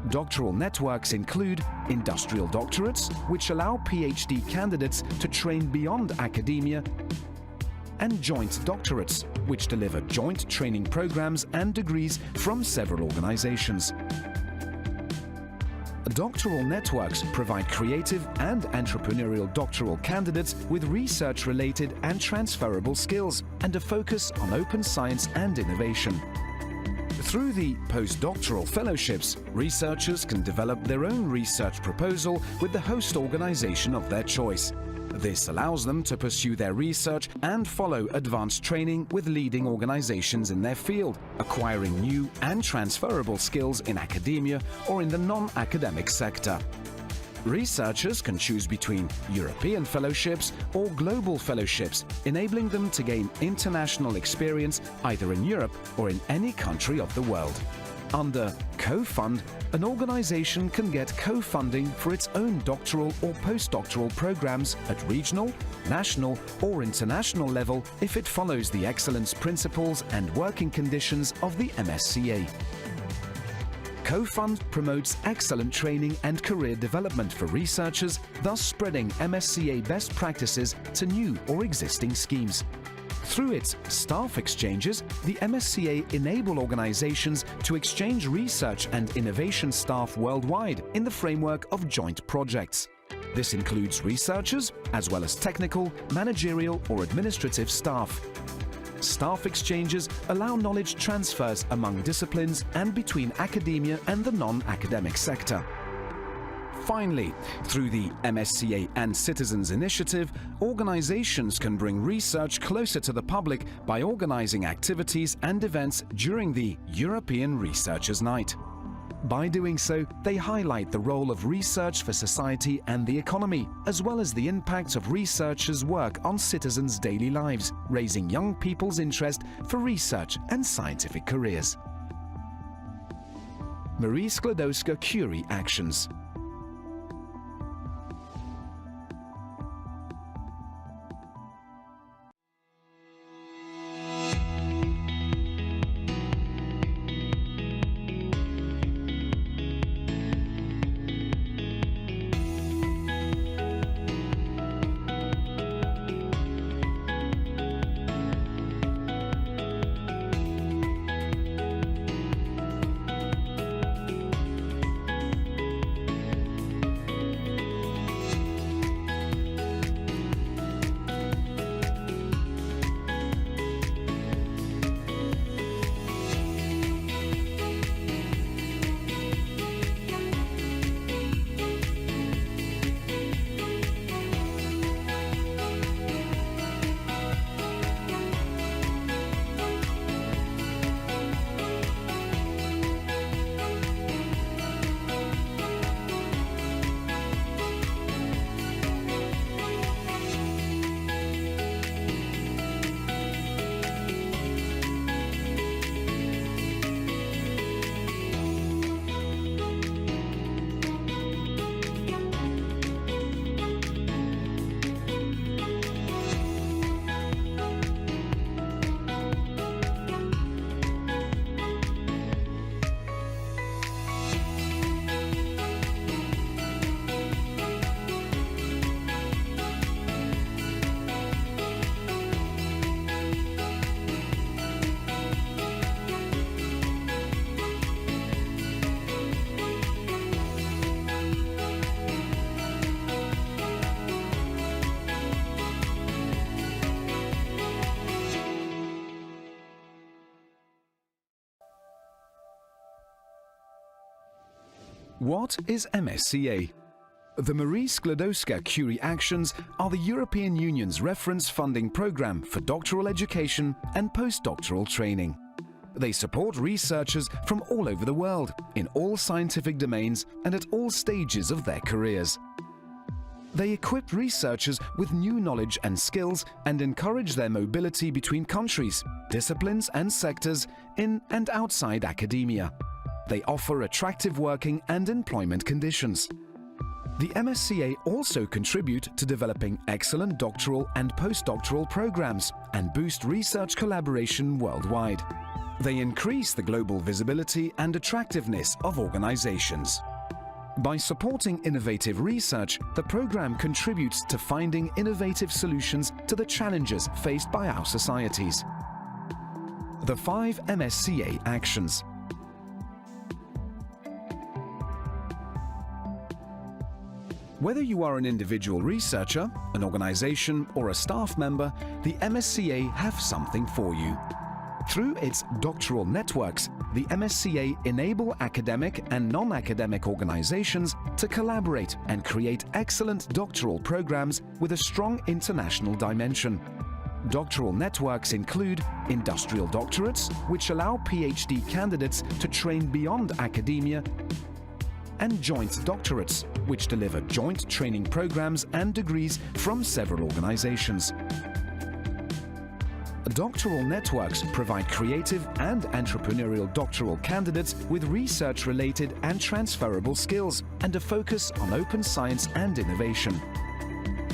Doctoral networks include industrial doctorates, which allow PhD candidates to train beyond academia, and joint doctorates, which deliver joint training programs and degrees from several organizations. Doctoral networks provide creative and entrepreneurial doctoral candidates with research-related and transferable skills and a focus on open science and innovation. Through the postdoctoral fellowships, researchers can develop their own research proposal with the host organization of their choice. This allows them to pursue their research and follow advanced training with leading organizations in their field, acquiring new and transferable skills in academia or in the non-academic sector. Researchers can choose between European fellowships or global fellowships, enabling them to gain international experience either in Europe or in any country of the world. Under co-fund, an organization can get co-funding for its own doctoral or postdoctoral programs at regional, national, or international level if it follows the excellence principles and working conditions of the MSCA. Co-fund promotes excellent training and career development for researchers, thus spreading MSCA best practices to new or existing schemes. Through its staff exchanges, the MSCA enable organizations to exchange research and innovation staff worldwide in the framework of joint projects. This includes researchers, as well as technical, managerial, or administrative staff. Staff exchanges allow knowledge transfers among disciplines and between academia and the non-academic sector. Finally, through the MSCA and Citizens Initiative, organizations can bring research closer to the public by organizing activities and events during the European Researchers' Night. By doing so, they highlight the role of research for society and the economy, as well as the impact of researchers' work on citizens' daily lives, raising young people's interest for research and scientific careers. Marie Skłodowska-Curie actions. What is MSCA? The Marie Skłodowska-Curie actions are the European Union's reference funding program for doctoral education and postdoctoral training. They support researchers from all over the world, in all scientific domains and at all stages of their careers. They equip researchers with new knowledge and skills and encourage their mobility between countries, disciplines and sectors in and outside academia. They offer attractive working and employment conditions. The MSCA also contribute to developing excellent doctoral and postdoctoral programs and boost research collaboration worldwide. They increase the global visibility and attractiveness of organizations. By supporting innovative research, the program contributes to finding innovative solutions to the challenges faced by our societies. The 5 MSCA actions. Whether you are an individual researcher, an organization, or a staff member, the MSCA have something for you. Through its doctoral networks, the MSCA enable academic and non-academic organizations to collaborate and create excellent doctoral programs with a strong international dimension. Doctoral networks include industrial doctorates, which allow PhD candidates to train beyond academia, and joint doctorates, which deliver joint training programs and degrees from several organizations. Doctoral networks provide creative and entrepreneurial doctoral candidates with research-related and transferable skills and a focus on open science and innovation.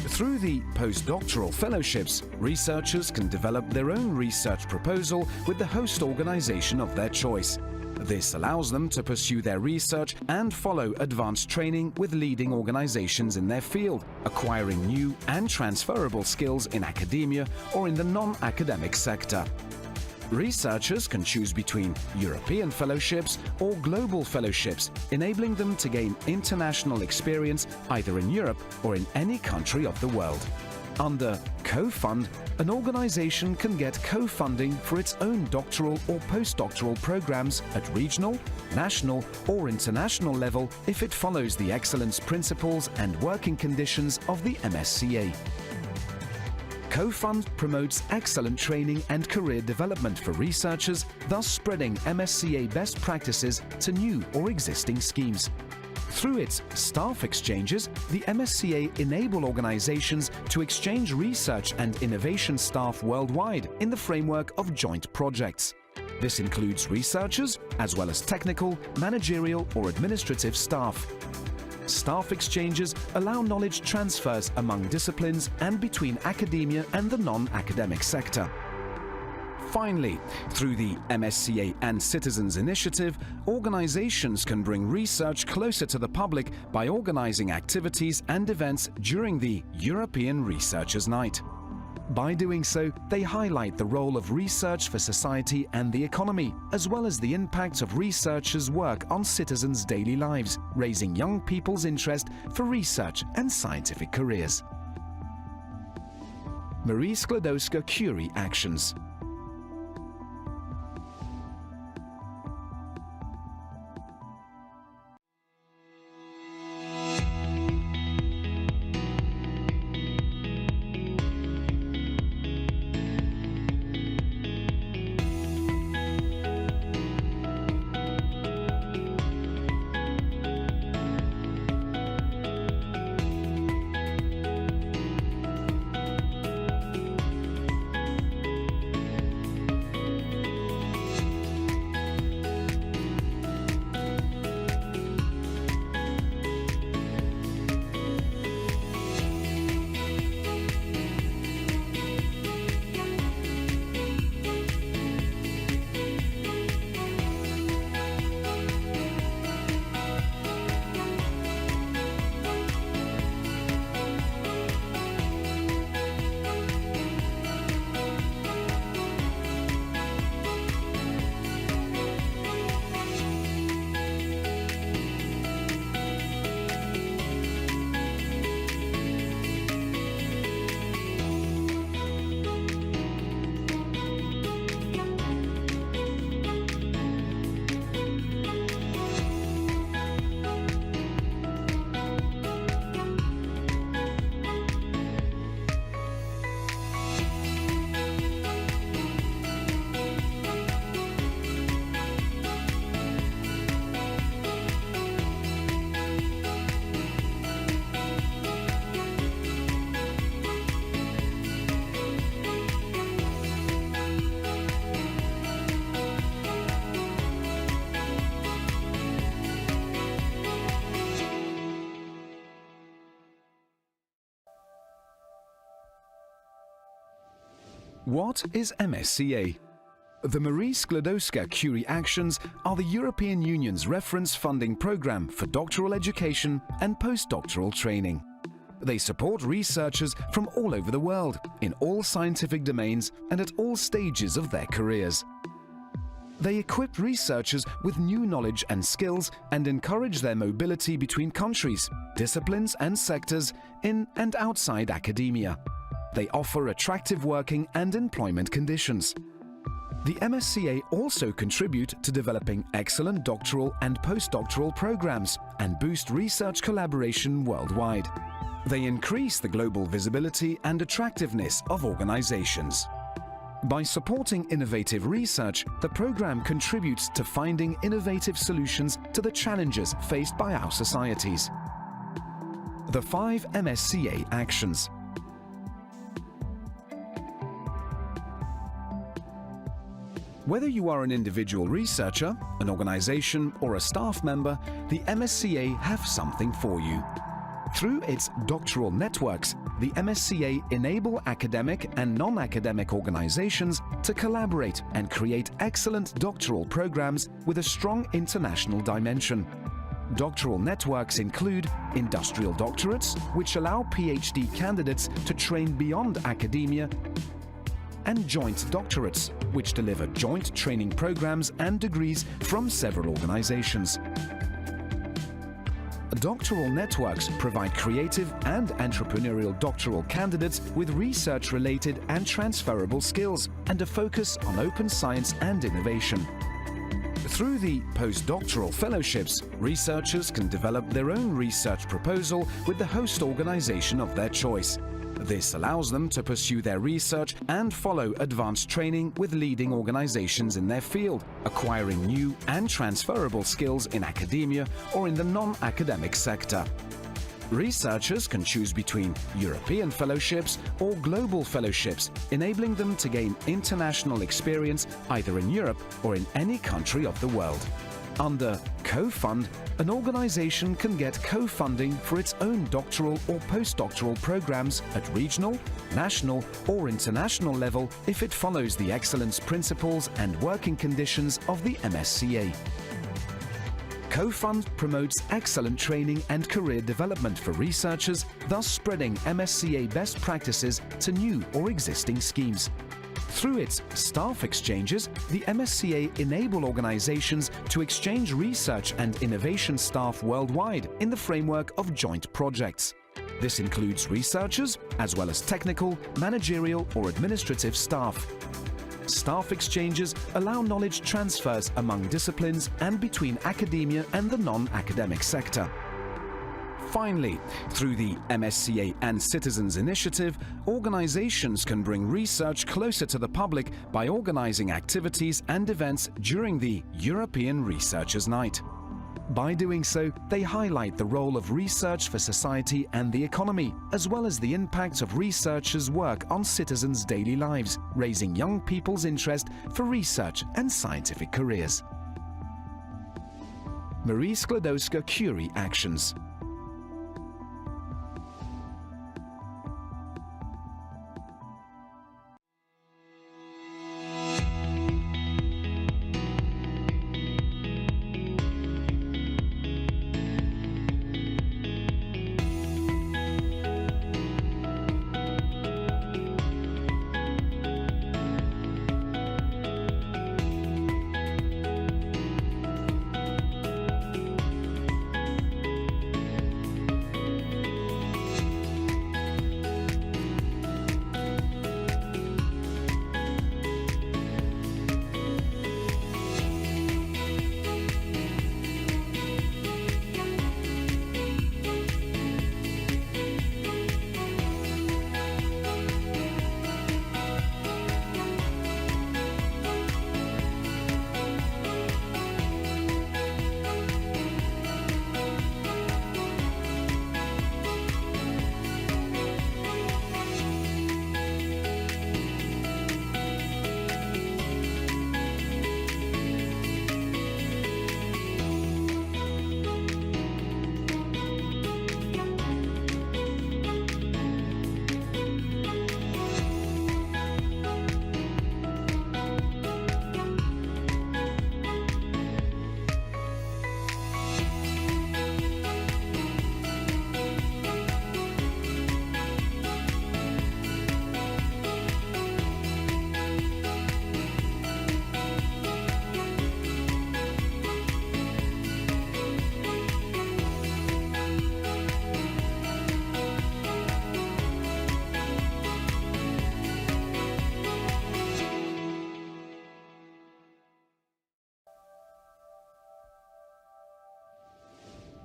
Through the postdoctoral fellowships, researchers can develop their own research proposal with the host organization of their choice. This allows them to pursue their research and follow advanced training with leading organizations in their field, acquiring new and transferable skills in academia or in the non-academic sector. Researchers can choose between European fellowships or global fellowships, enabling them to gain international experience either in Europe or in any country of the world. Under co-fund, an organization can get co-funding for its own doctoral or postdoctoral programs at regional, national or international level if it follows the excellence principles and working conditions of the MSCA. Co-fund promotes excellent training and career development for researchers, thus spreading MSCA best practices to new or existing schemes. Through its staff exchanges, the MSCA enable organizations to exchange research and innovation staff worldwide in the framework of joint projects. This includes researchers, as well as technical, managerial or administrative staff. Staff exchanges allow knowledge transfers among disciplines and between academia and the non-academic sector. Finally, through the MSCA and Citizens Initiative, organizations can bring research closer to the public by organizing activities and events during the European Researchers' Night. By doing so, they highlight the role of research for society and the economy, as well as the impact of researchers' work on citizens' daily lives, raising young people's interest for research and scientific careers. Marie Skłodowska-Curie actions. What is MSCA? The Marie Skłodowska-Curie actions are the European Union's reference funding program for doctoral education and postdoctoral training. They support researchers from all over the world, in all scientific domains and at all stages of their careers. They equip researchers with new knowledge and skills and encourage their mobility between countries, disciplines and sectors in and outside academia. They offer attractive working and employment conditions. The MSCA also contribute to developing excellent doctoral and postdoctoral programs and boost research collaboration worldwide. They increase the global visibility and attractiveness of organizations. By supporting innovative research, the program contributes to finding innovative solutions to the challenges faced by our societies. The 5 MSCA actions. Whether you are an individual researcher, an organization, or a staff member, the MSCA have something for you. Through its doctoral networks, the MSCA enable academic and non-academic organizations to collaborate and create excellent doctoral programs with a strong international dimension. Doctoral networks include industrial doctorates, which allow PhD candidates to train beyond academia, and joint doctorates, which deliver joint training programs and degrees from several organizations. Doctoral networks provide creative and entrepreneurial doctoral candidates with research-related and transferable skills and a focus on open science and innovation. Through the postdoctoral fellowships, researchers can develop their own research proposal with the host organization of their choice. This allows them to pursue their research and follow advanced training with leading organizations in their field, acquiring new and transferable skills in academia or in the non-academic sector. Researchers can choose between European fellowships or global fellowships, enabling them to gain international experience either in Europe or in any country of the world. Under co-fund, an organization can get co-funding for its own doctoral or postdoctoral programs at regional, national or international level if it follows the excellence principles and working conditions of the MSCA. Co-fund promotes excellent training and career development for researchers, thus spreading MSCA best practices to new or existing schemes. Through its staff exchanges, the MSCA enable organizations to exchange research and innovation staff worldwide in the framework of joint projects. This includes researchers, as well as technical, managerial or administrative staff. Staff exchanges allow knowledge transfers among disciplines and between academia and the non-academic sector. Finally, through the MSCA and Citizens Initiative, organizations can bring research closer to the public by organizing activities and events during the European Researchers' Night. By doing so, they highlight the role of research for society and the economy, as well as the impact of researchers' work on citizens' daily lives, raising young people's interest for research and scientific careers. Marie Skłodowska-Curie actions.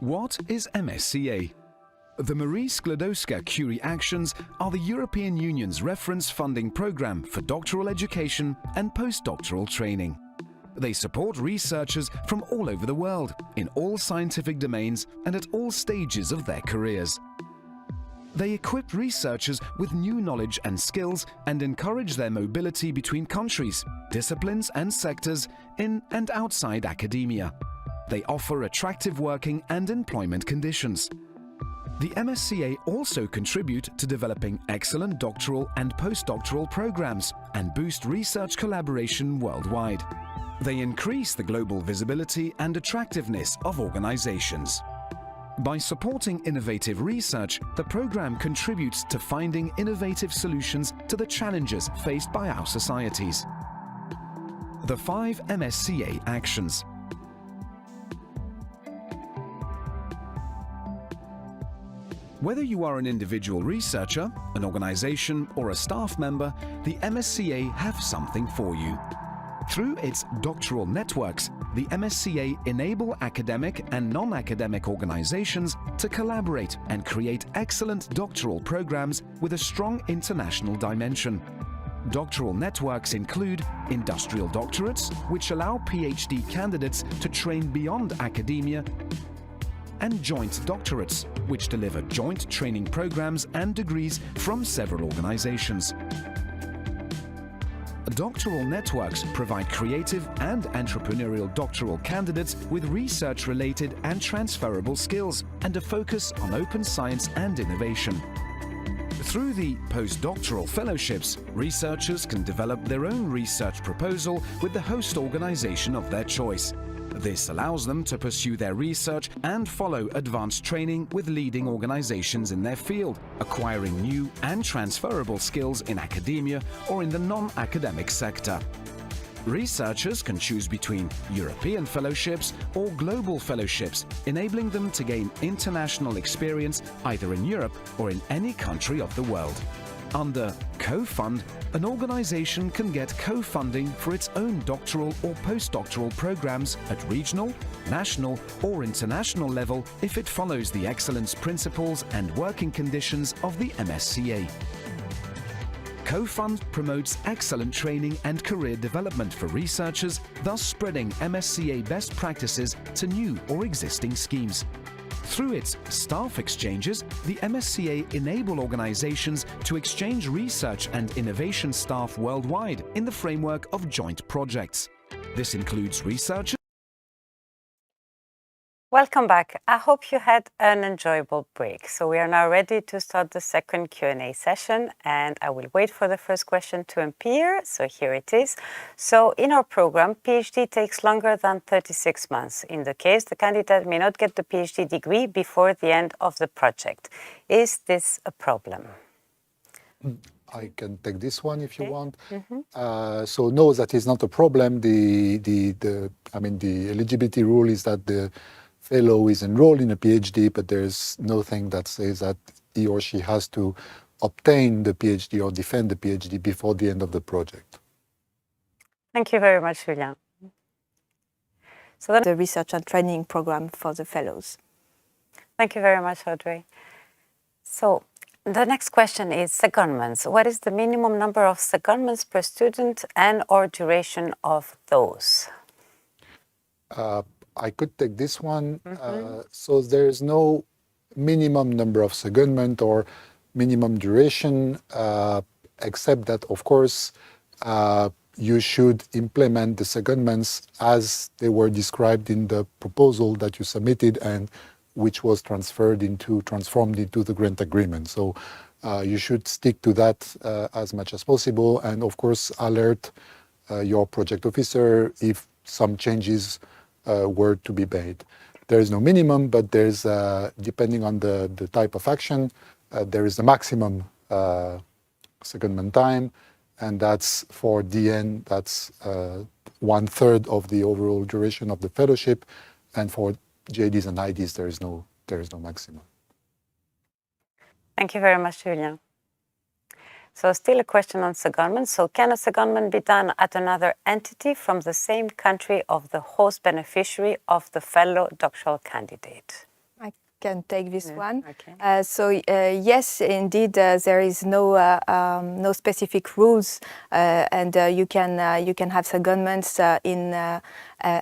What is MSCA? The Marie Skłodowska-Curie actions are the European Union's reference funding program for doctoral education and postdoctoral training. They support researchers from all over the world, in all scientific domains and at all stages of their careers. They equip researchers with new knowledge and skills and encourage their mobility between countries, disciplines and sectors in and outside academia. They offer attractive working and employment conditions. The MSCA also contribute to developing excellent doctoral and postdoctoral programs and boost research collaboration worldwide. They increase the global visibility and attractiveness of organizations. By supporting innovative research, the program contributes to finding innovative solutions to the challenges faced by our societies. The 5 MSCA actions. Whether you are an individual researcher, an organization, or a staff member, the MSCA have something for you. Through its doctoral networks, the MSCA enable academic and non-academic organizations to collaborate and create excellent doctoral programs with a strong international dimension. Doctoral networks include industrial doctorates, which allow PhD candidates to train beyond academia, and joint doctorates, which deliver joint training programs and degrees from several organizations. Doctoral networks provide creative and entrepreneurial doctoral candidates with research-related and transferable skills and a focus on open science and innovation. Through the postdoctoral fellowships, researchers can develop their own research proposal with the host organization of their choice. This allows them to pursue their research and follow advanced training with leading organizations in their field, acquiring new and transferable skills in academia or in the non-academic sector. Researchers can choose between European fellowships or global fellowships, enabling them to gain international experience either in Europe or in any country of the world. Under co-fund, an organization can get co-funding for its own doctoral or postdoctoral programs at regional, national, or international level if it follows the excellence principles and working conditions of the MSCA. Co-fund promotes excellent training and career development for researchers, thus spreading MSCA best practices to new or existing schemes. Through its staff exchanges, the MSCA enable organizations to exchange research and innovation staff worldwide in the framework of joint projects. This includes researchers. Welcome back. I hope you had an enjoyable break. So we are now ready to start the second Q&A session, and I will wait for the first question to appear. So here it is. So in our program, PhD takes longer than 36 months. In the case, the candidate may not get the PhD degree before the end of the project. Is this a problem? I can take this one if you want. So no, that is not a problem. The eligibility rule is that the fellow is enrolled in a PhD, but there's nothing that says that he or she has to obtain the PhD or defend the PhD before the end of the project. Thank you very much, Julien. So The research and training program for the fellows. thank you very much, Audrey. So the next question is secondments. What is the minimum number of secondments per student and or duration of those? I could take this one. So there is no minimum number of secondment or minimum duration, except that, of course, you should implement the secondments as they were described in the proposal that you submitted and which was transformed into the grant agreement. So you should stick to that as much as possible, and of course alert your project officer if some changes were to be made. There is no minimum, but there's, depending on the type of action, there is a maximum secondment time, and that's for DN, that's 1/3 of the overall duration of the fellowship, and for JDs and IDs, there is no maximum. Thank you very much, Julien. So still a question on secondment. So can a secondment be done at another entity from the same country of the host beneficiary of the fellow doctoral candidate? I can take this one. Okay. Yes, indeed, there is no specific rules, and you can have secondments in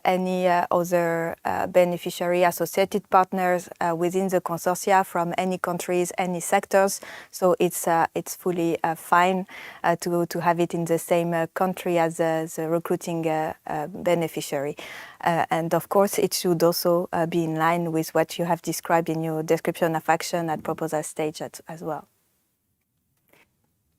any other beneficiary associated partners within the consortia from any countries, any sectors. So it's fully fine to have it in the same country as the recruiting beneficiary. And of course, it should also be in line with what you have described in your description of action at proposal stage as well.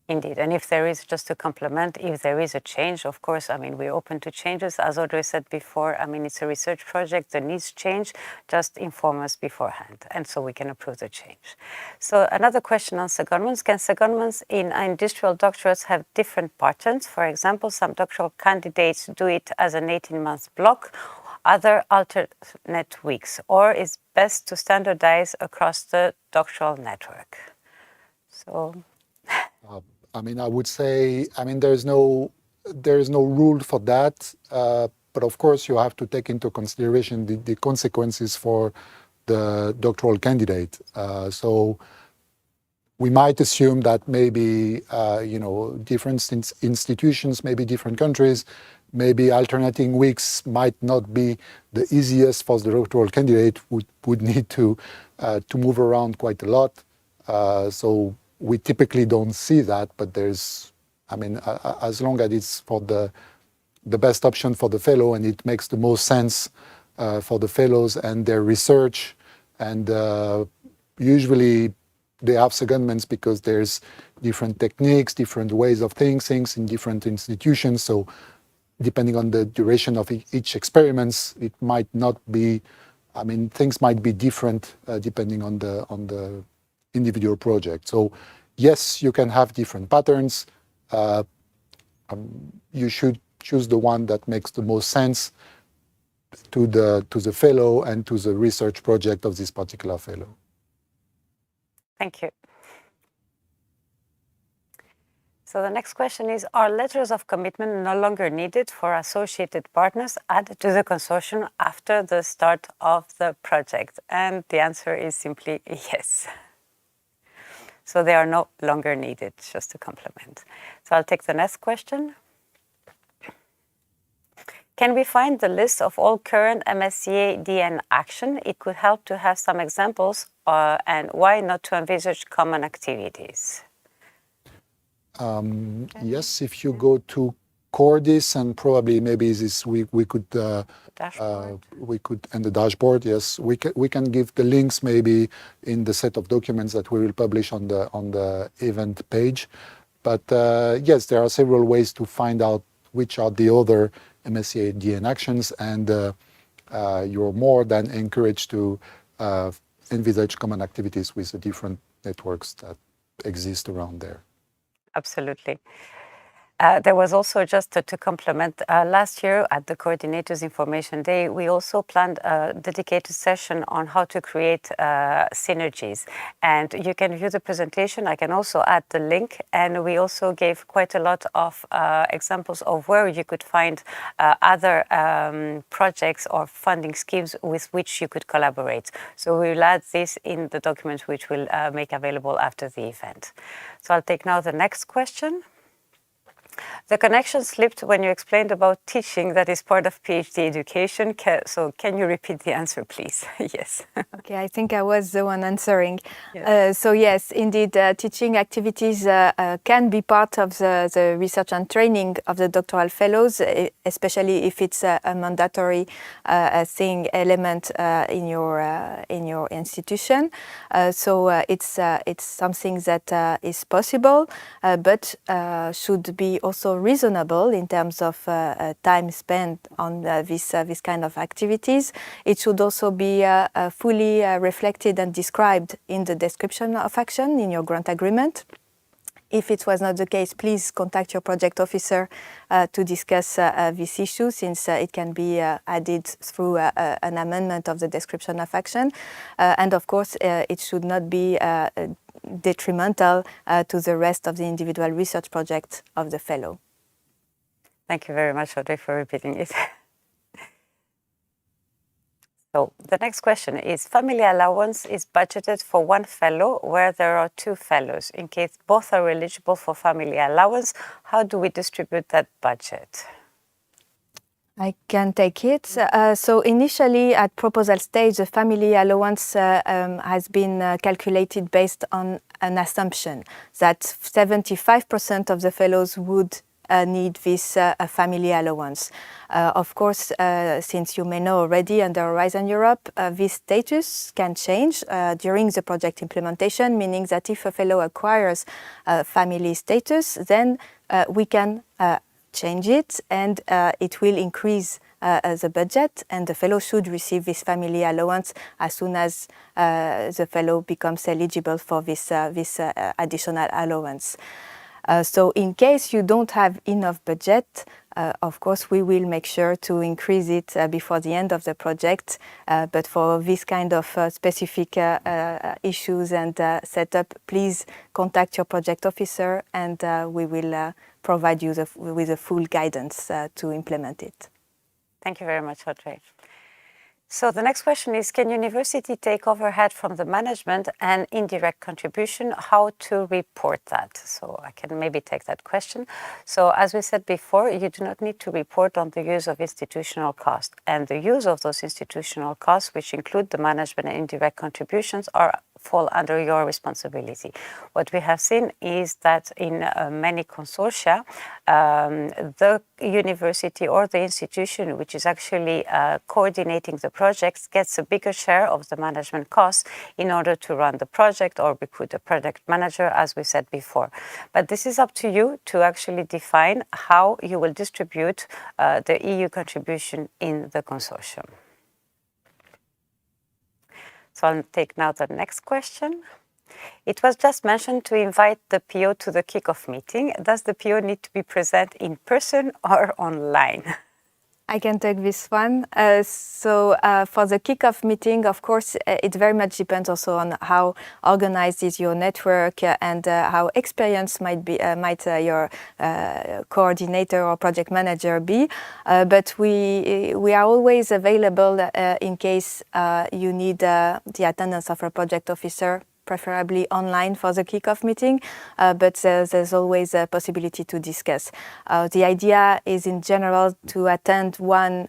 Indeed, and if there is, just to complement, if there is a change, of course, I mean, we're open to changes. As Audrey said before, I mean, it's a research project, the needs change, just inform us beforehand, and so we can approve the change. So another question on secondments, can secondments in industrial doctorates have different patterns? For example, some doctoral candidates do it as an 18-month block, other alternate weeks, or is best to standardize across the doctoral network? So, I mean, I would say, I mean, there is no rule for that, but of course you have to take into consideration the consequences for the doctoral candidate. So we might assume that maybe, different institutions, maybe different countries, maybe alternating weeks might not be the easiest for the doctoral candidate, would need to move around quite a lot. So we typically don't see that, but there's, I mean, as long as it's for the best option for the fellow and it makes the most sense for the fellows and their research, and usually they have secondments because there's different techniques, different ways of things in different institutions. So depending on the duration of each experiments, it might not be, I mean, things might be different depending on the individual project. So yes, you can have different patterns. You should choose the one that makes the most sense to the fellow and to the research project of this particular fellow. thank you. So the next question is, are letters of commitment no longer needed for associated partners added to the consortium after the start of the project? And the answer is simply yes. So they are no longer needed, just to complement. So I'll take the next question. Can we find the list of all current MSCA DN action? It could help to have some examples, and why not to envisage common activities? Yes, if you go to Cordis, and probably maybe this we could and the dashboard. Yes, we can give the links maybe in the set of documents that we will publish on the event page. But yes, there are several ways to find out which are the other MSCA DN actions, and you're more than encouraged to envisage common activities with the different networks that exist around there. Absolutely. There was also, just to complement, last year at the Coordinators Information Day, we also planned a dedicated session on how to create synergies. And you can view the presentation. I can also add the link. And we also gave quite a lot of examples of where you could find other projects or funding schemes with which you could collaborate. So we will add this in the document which we'll make available after the event. So I'll take now the next question. The connection slipped when you explained about teaching that is part of PhD education. So can you repeat the answer, please? Yes. Okay, I think I was the one answering. Yes. So yes, indeed, teaching activities can be part of the research and training of the doctoral fellows, especially if it's a mandatory element in your institution. So it's something that is possible, but should be also reasonable in terms of time spent on this kind of activities. It should also be fully reflected and described in the description of action in your grant agreement. If it was not the case, please contact your project officer to discuss this issue, since it can be added through an amendment of the description of action. And of course, it should not be detrimental to the rest of the individual research project of the fellow. Thank you very much, Audrey, for repeating it. So the next question is, family allowance is budgeted for one fellow where there are two fellows. In case both are eligible for family allowance, how do we distribute that budget? I can take it. So initially at proposal stage, the family allowance has been calculated based on an assumption that 75% of the fellows would need this family allowance. Of course, since you may know already, under Horizon Europe, this status can change during the project implementation, meaning that if a fellow acquires family status, then we can change it, and it will increase the budget, and the fellow should receive this family allowance as soon as the fellow becomes eligible for this additional allowance. So in case you don't have enough budget, of course, we will make sure to increase it before the end of the project. But for this kind of specific issues and setup, please contact your project officer, and we will provide you with a full guidance to implement it. Thank you very much, Audrey. So the next question is, can university take overhead from the management and indirect contribution? How to report that? So I can maybe take that question. So as we said before, you do not need to report on the use of institutional cost. And the use of those institutional costs, which include the management and indirect contributions, fall under your responsibility. What we have seen is that in many consortia, the university or the institution which is actually coordinating the projects gets a bigger share of the management costs in order to run the project or recruit a project manager, as we said before. But this is up to you to actually define how you will distribute the EU contribution in the consortium. So I'll take now the next question. It was just mentioned to invite the PO to the kickoff meeting. Does the PO need to be present in person or online? I can take this one. For the kickoff meeting, of course, it very much depends also on how organized is your network and how experienced might your coordinator or project manager be. But we are always available in case you need the attendance of a project officer, preferably online for the kickoff meeting, but there's always a possibility to discuss. The idea is in general to attend one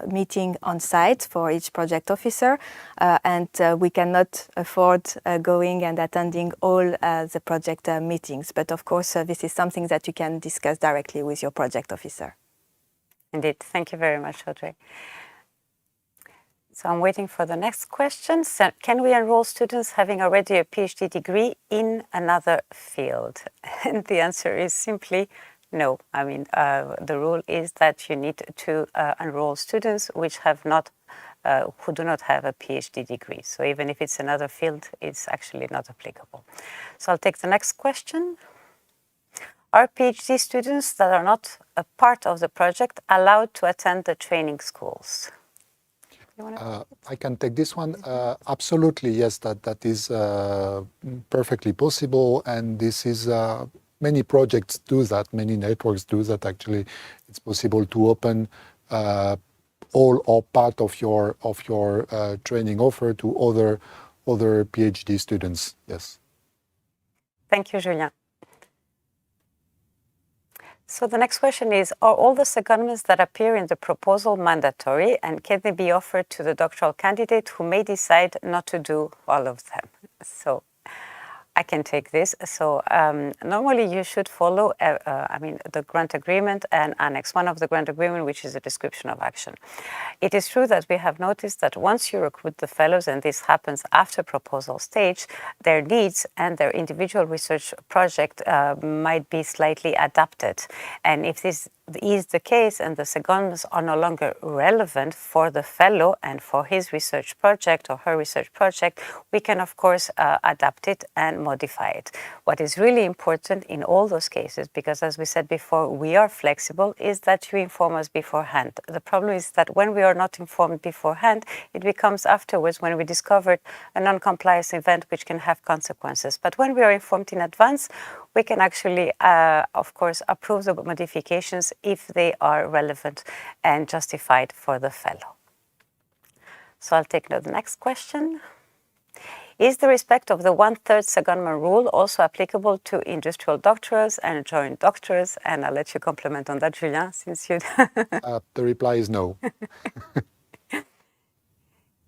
meeting on site for each project officer, and we cannot afford going and attending all the project meetings. But of course, this is something that you can discuss directly with your project officer. Indeed, thank you very much, Audrey. So I'm waiting for the next question. So can we enroll students having already a PhD degree in another field? And the answer is simply no. I mean, the rule is that you need to enroll students which have not, who do not have a PhD degree. So even if it's another field, it's actually not applicable. So I'll take the next question. Are PhD students that are not a part of the project allowed to attend the training schools? I can take this one. Absolutely, yes, that is perfectly possible, and this is many projects do that, many networks do that. Actually, it's possible to open all or part of your training offer to other PhD students. Yes. Thank you, Julien. So the next question is, are all the secondments that appear in the proposal mandatory, and can they be offered to the doctoral candidate who may decide not to do all of them? So I can take this. So normally you should follow, the grant agreement and Annex 1 of the grant agreement, which is a description of action. It is true that we have noticed that once you recruit the fellows, and this happens after proposal stage, their needs and their individual research project might be slightly adapted. And if this is the case and the secondments are no longer relevant for the fellow and for his research project or her research project, we can of course adapt it and modify it. What is really important in all those cases, because as we said before, we are flexible, is that you inform us beforehand. The problem is that when we are not informed beforehand, it becomes afterwards when we discovered a non-compliance event which can have consequences. But when we are informed in advance, we can actually, of course, approve the modifications if they are relevant and justified for the fellow. So I'll take the next question. Is the respect of the 1/3 secondment rule also applicable to industrial doctorate and joint doctorate? And I'll let you comment on that, Julien, since you... The reply is no.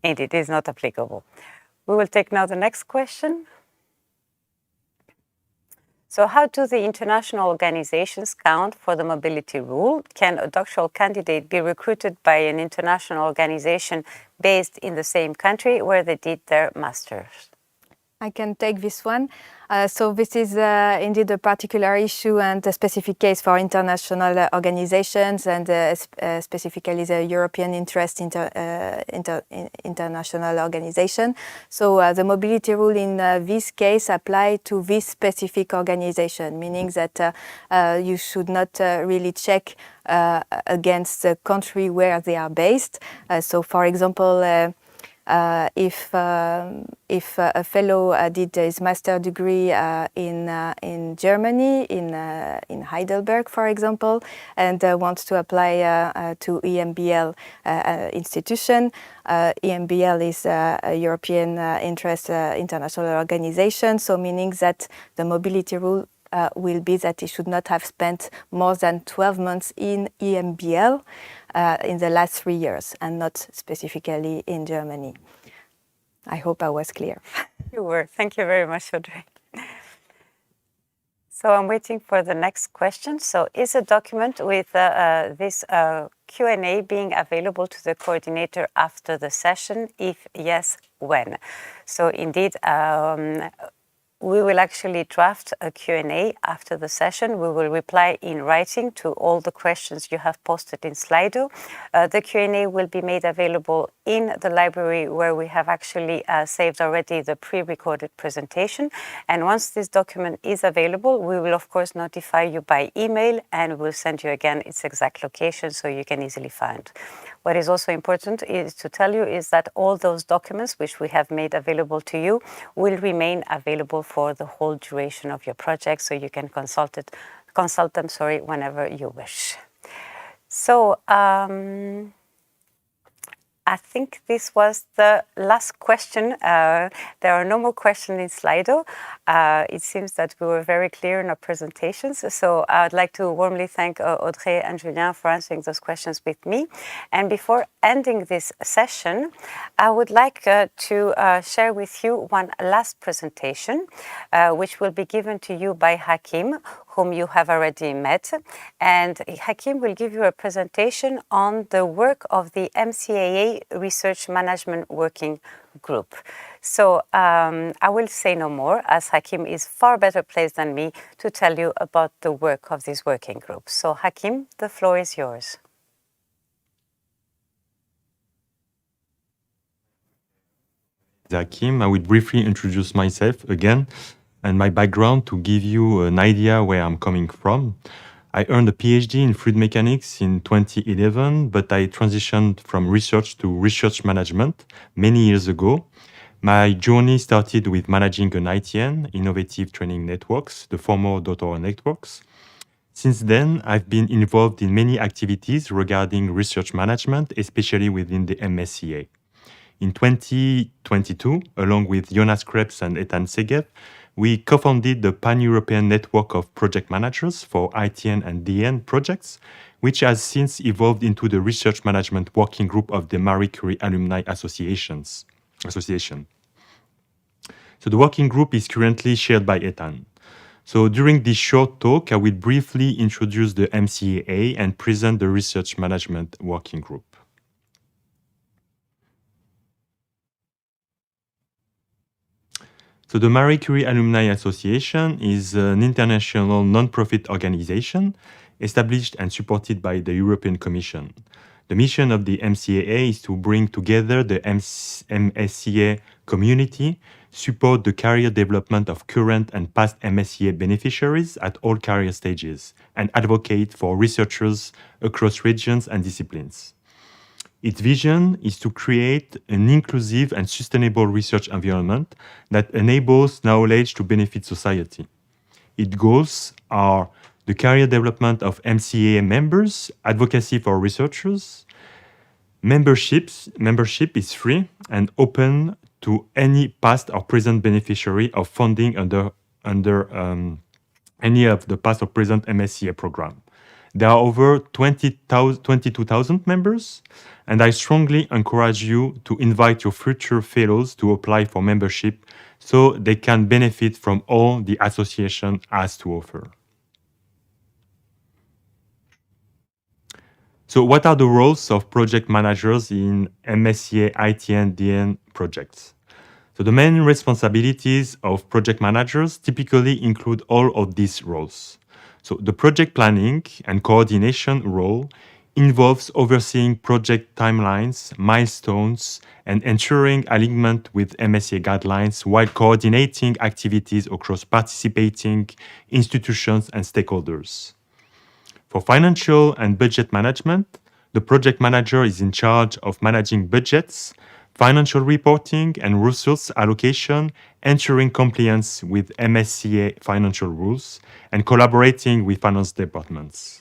And it is not applicable. We will take now the next question. So how do the international organizations count for the mobility rule? Can a doctoral candidate be recruited by an international organization based in the same country where they did their master's? I can take this one. So this is indeed a particular issue and a specific case for international organizations and specifically the European Interest International Organization. So the mobility rule in this case apply to this specific organization, meaning that you should not really check against the country where they are based. So for example, if a fellow did his master degree in Germany, in Heidelberg, for example, and wants to apply to EMBL institution, EMBL is a European Interest International Organization, so meaning that the mobility rule will be that he should not have spent more than 12 months in EMBL in the last 3 years, and not specifically in Germany. I hope I was clear. You were. Thank you very much, Audrey. So I'm waiting for the next question. So is a document with this Q&A being available to the coordinator after the session? If yes, when? So indeed, we will actually draft a Q&A after the session. We will reply in writing to all the questions you have posted in Slido. The Q&A will be made available in the library where we have actually saved already the pre-recorded presentation. And once this document is available, we will of course notify you by email and we'll send you again its exact location so you can easily find. What is also important is to tell you is that all those documents which we have made available to you will remain available for the whole duration of your project, so you can consult them whenever you wish. So I think this was the last question. There are no more questions in Slido. It seems that we were very clear in our presentations. So I would like to warmly thank Audrey and Julien for answering those questions with me. And before ending this session, I would like to share with you one last presentation, which will be given to you by Hakim, whom you have already met. And Hakim will give you a presentation on the work of the MSCA Research Management Working Group. So I will say no more, as Hakim is far better placed than me to tell you about the work of this working group. So Hakim, the floor is yours. Hakim, I will briefly introduce myself again and my background to give you an idea where I'm coming from. I earned a PhD in fluid mechanics in 2011, but I transitioned from research to research management many years ago. My journey started with managing an ITN, Innovative Training Networks, the former Doctoral Networks. Since then, I've been involved in many activities regarding research management, especially within the MSCA. In 2022, along with Jonas Krebs and Ethan Segev, we co-founded the Pan-European Network of Project Managers for ITN and DN projects, which has since evolved into the Research Management Working Group of the Marie Curie Alumni Association. So the working group is currently chaired by Ethan. So during this short talk, I will briefly introduce the MSCA and present the Research Management Working Group. So the Marie Curie Alumni Association is an international non-profit organization established and supported by the European Commission. The mission of the MSCA is to bring together the MSCA community, support the career development of current and past MSCA beneficiaries at all career stages, and advocate for researchers across regions and disciplines. Its vision is to create an inclusive and sustainable research environment that enables knowledge to benefit society. Its goals are the career development of MSCA members, advocacy for researchers. Membership is free and open to any past or present beneficiary of funding under any of the past or present MSCA program. There are over 22,000 members, and I strongly encourage you to invite your future fellows to apply for membership so they can benefit from all the association has to offer. So what are the roles of project managers in MSCA ITN DN projects? So the main responsibilities of project managers typically include all of these roles. So the project planning and coordination role involves overseeing project timelines, milestones, and ensuring alignment with MSCA guidelines while coordinating activities across participating institutions and stakeholders. For financial and budget management, the project manager is in charge of managing budgets, financial reporting, and resource allocation, ensuring compliance with MSCA financial rules, and collaborating with finance departments.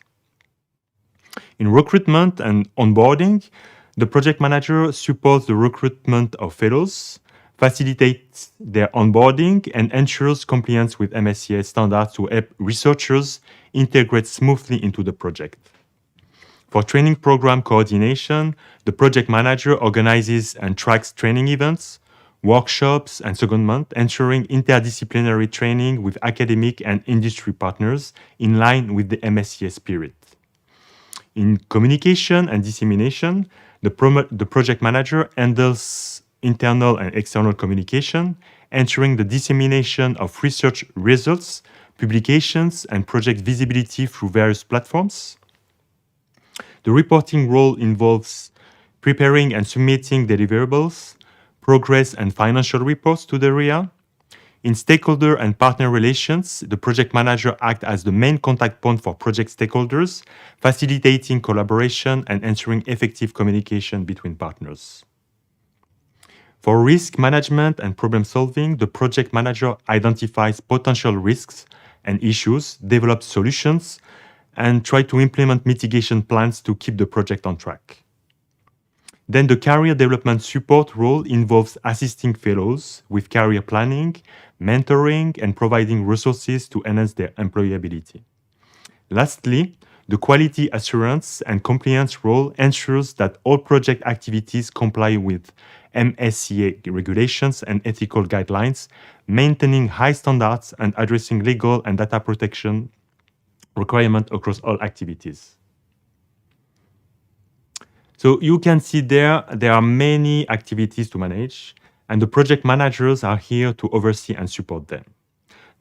In recruitment and onboarding, the project manager supports the recruitment of fellows, facilitates their onboarding, and ensures compliance with MSCA standards to help researchers integrate smoothly into the project. For training program coordination, the project manager organizes and tracks training events, workshops, and secondment, ensuring interdisciplinary training with academic and industry partners in line with the MSCA spirit. In communication and dissemination, the project manager handles internal and external communication, ensuring the dissemination of research results, publications, and project visibility through various platforms. The reporting role involves preparing and submitting deliverables, progress and financial reports to the RIA. In stakeholder and partner relations, the project manager acts as the main contact point for project stakeholders, facilitating collaboration and ensuring effective communication between partners. For risk management and problem solving, the project manager identifies potential risks and issues, develops solutions, and tries to implement mitigation plans to keep the project on track. Then the career development support role involves assisting fellows with career planning, mentoring, and providing resources to enhance their employability. Lastly, the quality assurance and compliance role ensures that all project activities comply with MSCA regulations and ethical guidelines, maintaining high standards and addressing legal and data protection requirements across all activities. So you can see there are many activities to manage, and the project managers are here to oversee and support them.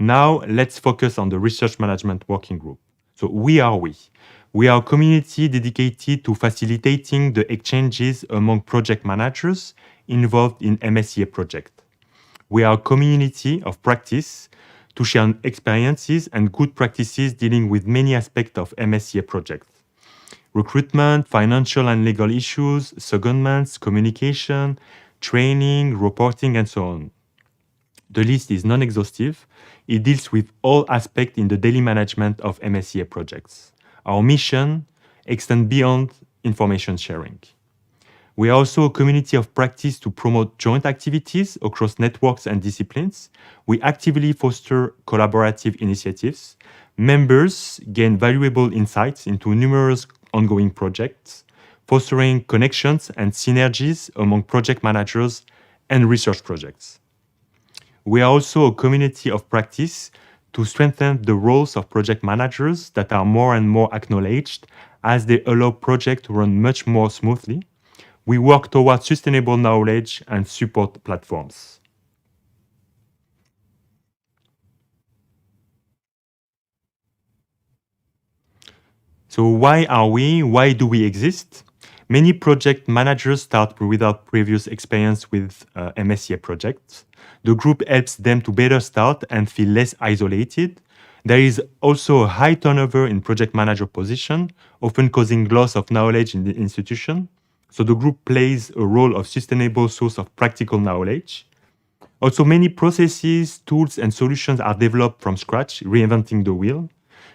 Now, let's focus on the research management working group. So we are a community dedicated to facilitating the exchanges among project managers involved in MSCA project. We are a community of practice to share experiences and good practices dealing with many aspects of MSCA projects. Recruitment, financial and legal issues, secondments, communication, training, reporting, and so on. The list is non-exhaustive. It deals with all aspects in the daily management of MSCA projects. Our mission extends beyond information sharing. We are also a community of practice to promote joint activities across networks and disciplines. We actively foster collaborative initiatives. Members gain valuable insights into numerous ongoing projects, fostering connections and synergies among project managers and research projects. We are also a community of practice to strengthen the roles of project managers that are more and more acknowledged as they allow projects to run much more smoothly. We work towards sustainable knowledge and support platforms. So why do we exist? Many project managers start without previous experience with MSCA projects. The group helps them to better start and feel less isolated. There is also a high turnover in project manager position, often causing loss of knowledge in the institution. So the group plays a role of sustainable source of practical knowledge. Also, many processes, tools, and solutions are developed from scratch, reinventing the wheel.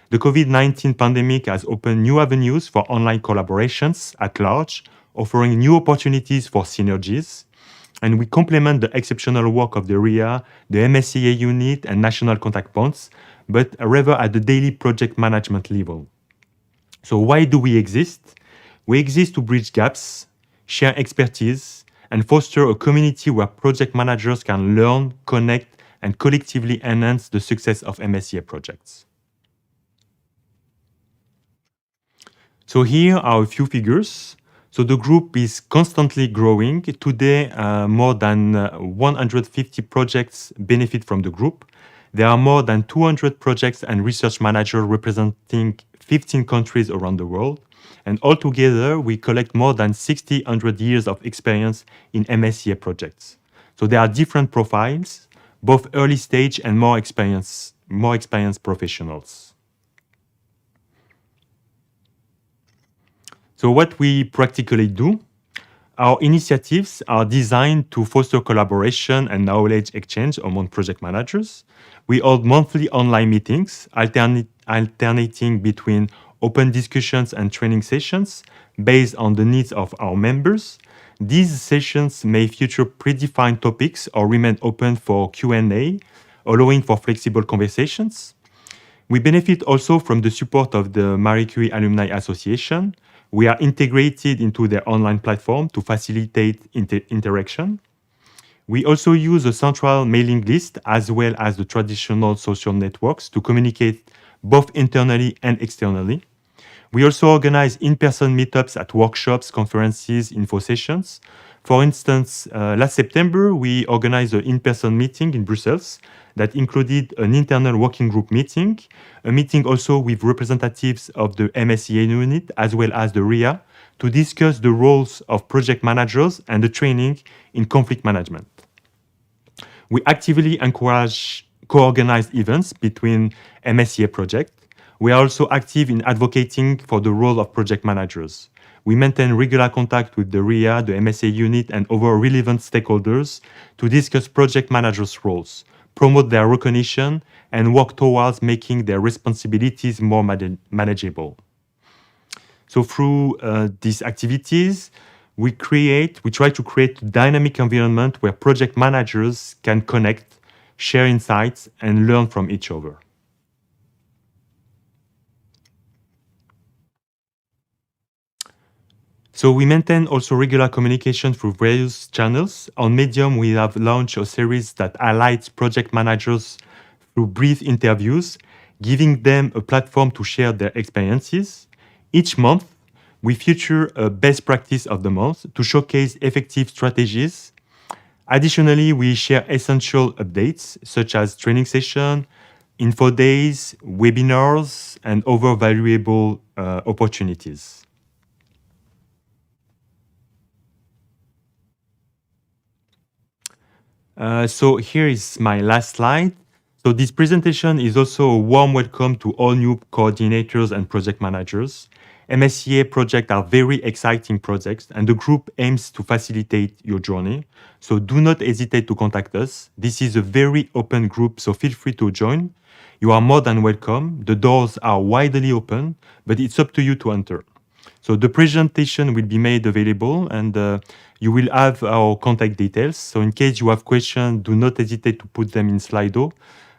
The COVID-19 pandemic has opened new avenues for online collaborations at large, offering new opportunities for synergies. And we complement the exceptional work of the RIA, the MSCA unit, and national contact points, but rather at the daily project management level. So why do we exist? We exist to bridge gaps, share expertise, and foster a community where project managers can learn, connect, and collectively enhance the success of MSCA projects. So here are a few figures. So the group is constantly growing. Today, more than 150 projects benefit from the group. There are more than 200 projects and research managers representing 15 countries around the world. And altogether, we collect more than 600 years of experience in MSCA projects. So there are different profiles, both early stage and more experienced professionals. So what we practically do, our initiatives are designed to foster collaboration and knowledge exchange among project managers. We hold monthly online meetings, alternating between open discussions and training sessions based on the needs of our members. These sessions may feature predefined topics or remain open for Q&A, allowing for flexible conversations. We benefit also from the support of the Marie Curie Alumni Association. We are integrated into their online platform to facilitate interaction. We also use a central mailing list as well as the traditional social networks to communicate both internally and externally. We also organize in-person meetups at workshops, conferences, info sessions. For instance, last September, we organized an in-person meeting in Brussels that included an internal working group meeting, a meeting also with representatives of the MSCA unit as well as the RIA to discuss the roles of project managers and the training in conflict management. We actively encourage co-organized events between MSCA projects. We are also active in advocating for the role of project managers. We maintain regular contact with the RIA, the MSCA unit, and other relevant stakeholders to discuss project managers' roles, promote their recognition, and work towards making their responsibilities more manageable. So through these activities, we try to create a dynamic environment where project managers can connect, share insights, and learn from each other. So we maintain also regular communication through various channels. On Medium, we have launched a series that highlights project managers through brief interviews, giving them a platform to share their experiences. Each month, we feature a best practice of the month to showcase effective strategies. Additionally, we share essential updates such as training sessions, info days, webinars, and other valuable opportunities. So here is my last slide. So this presentation is also a warm welcome to all new coordinators and project managers. MSCA projects are very exciting projects, and the group aims to facilitate your journey. So do not hesitate to contact us. This is a very open group, so feel free to join. You are more than welcome. The doors are widely open, but it's up to you to enter. So the presentation will be made available, and you will have our contact details. So in case you have questions, do not hesitate to put them in Slido.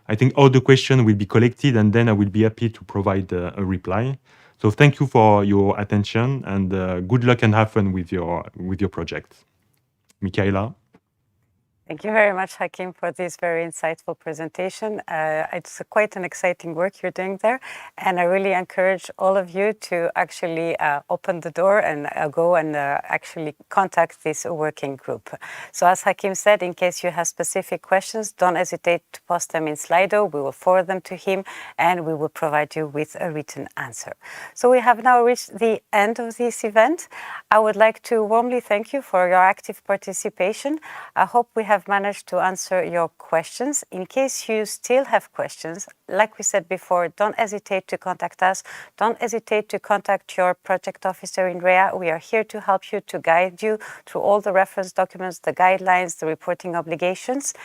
I think all the questions will be collected, and then I will be happy to provide a reply. So thank you for your attention, and good luck and have fun with your project. Michaela? Thank you very much, Hakim, for this very insightful presentation. It's quite an exciting work you're doing there, and I really encourage all of you to actually open the door and go and actually contact this working group. So as Hakim said, in case you have specific questions, don't hesitate to post them in Slido. We will forward them to him, and we will provide you with a written answer. So we have now reached the end of this event. I would like to warmly thank you for your active participation. I hope we have managed to answer your questions. In case you still have questions, like we said before, don't hesitate to contact us. Don't hesitate to contact your project officer in REA. We are here to help you, to guide you through all the reference documents, the guidelines, the reporting obligations.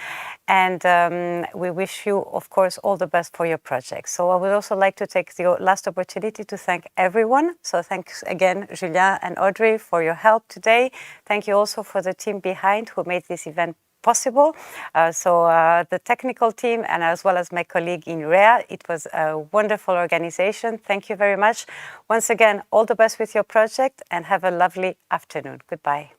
And we wish you, of course, all the best for your project. So I would also like to take the last opportunity to thank everyone. So thanks again, Julien and Audrey, for your help today. Thank you also for the team behind who made this event possible. The technical team, and as well as my colleague in REA, it was a wonderful organization. Thank you very much. Once again, all the best with your project, and have a lovely afternoon. Goodbye.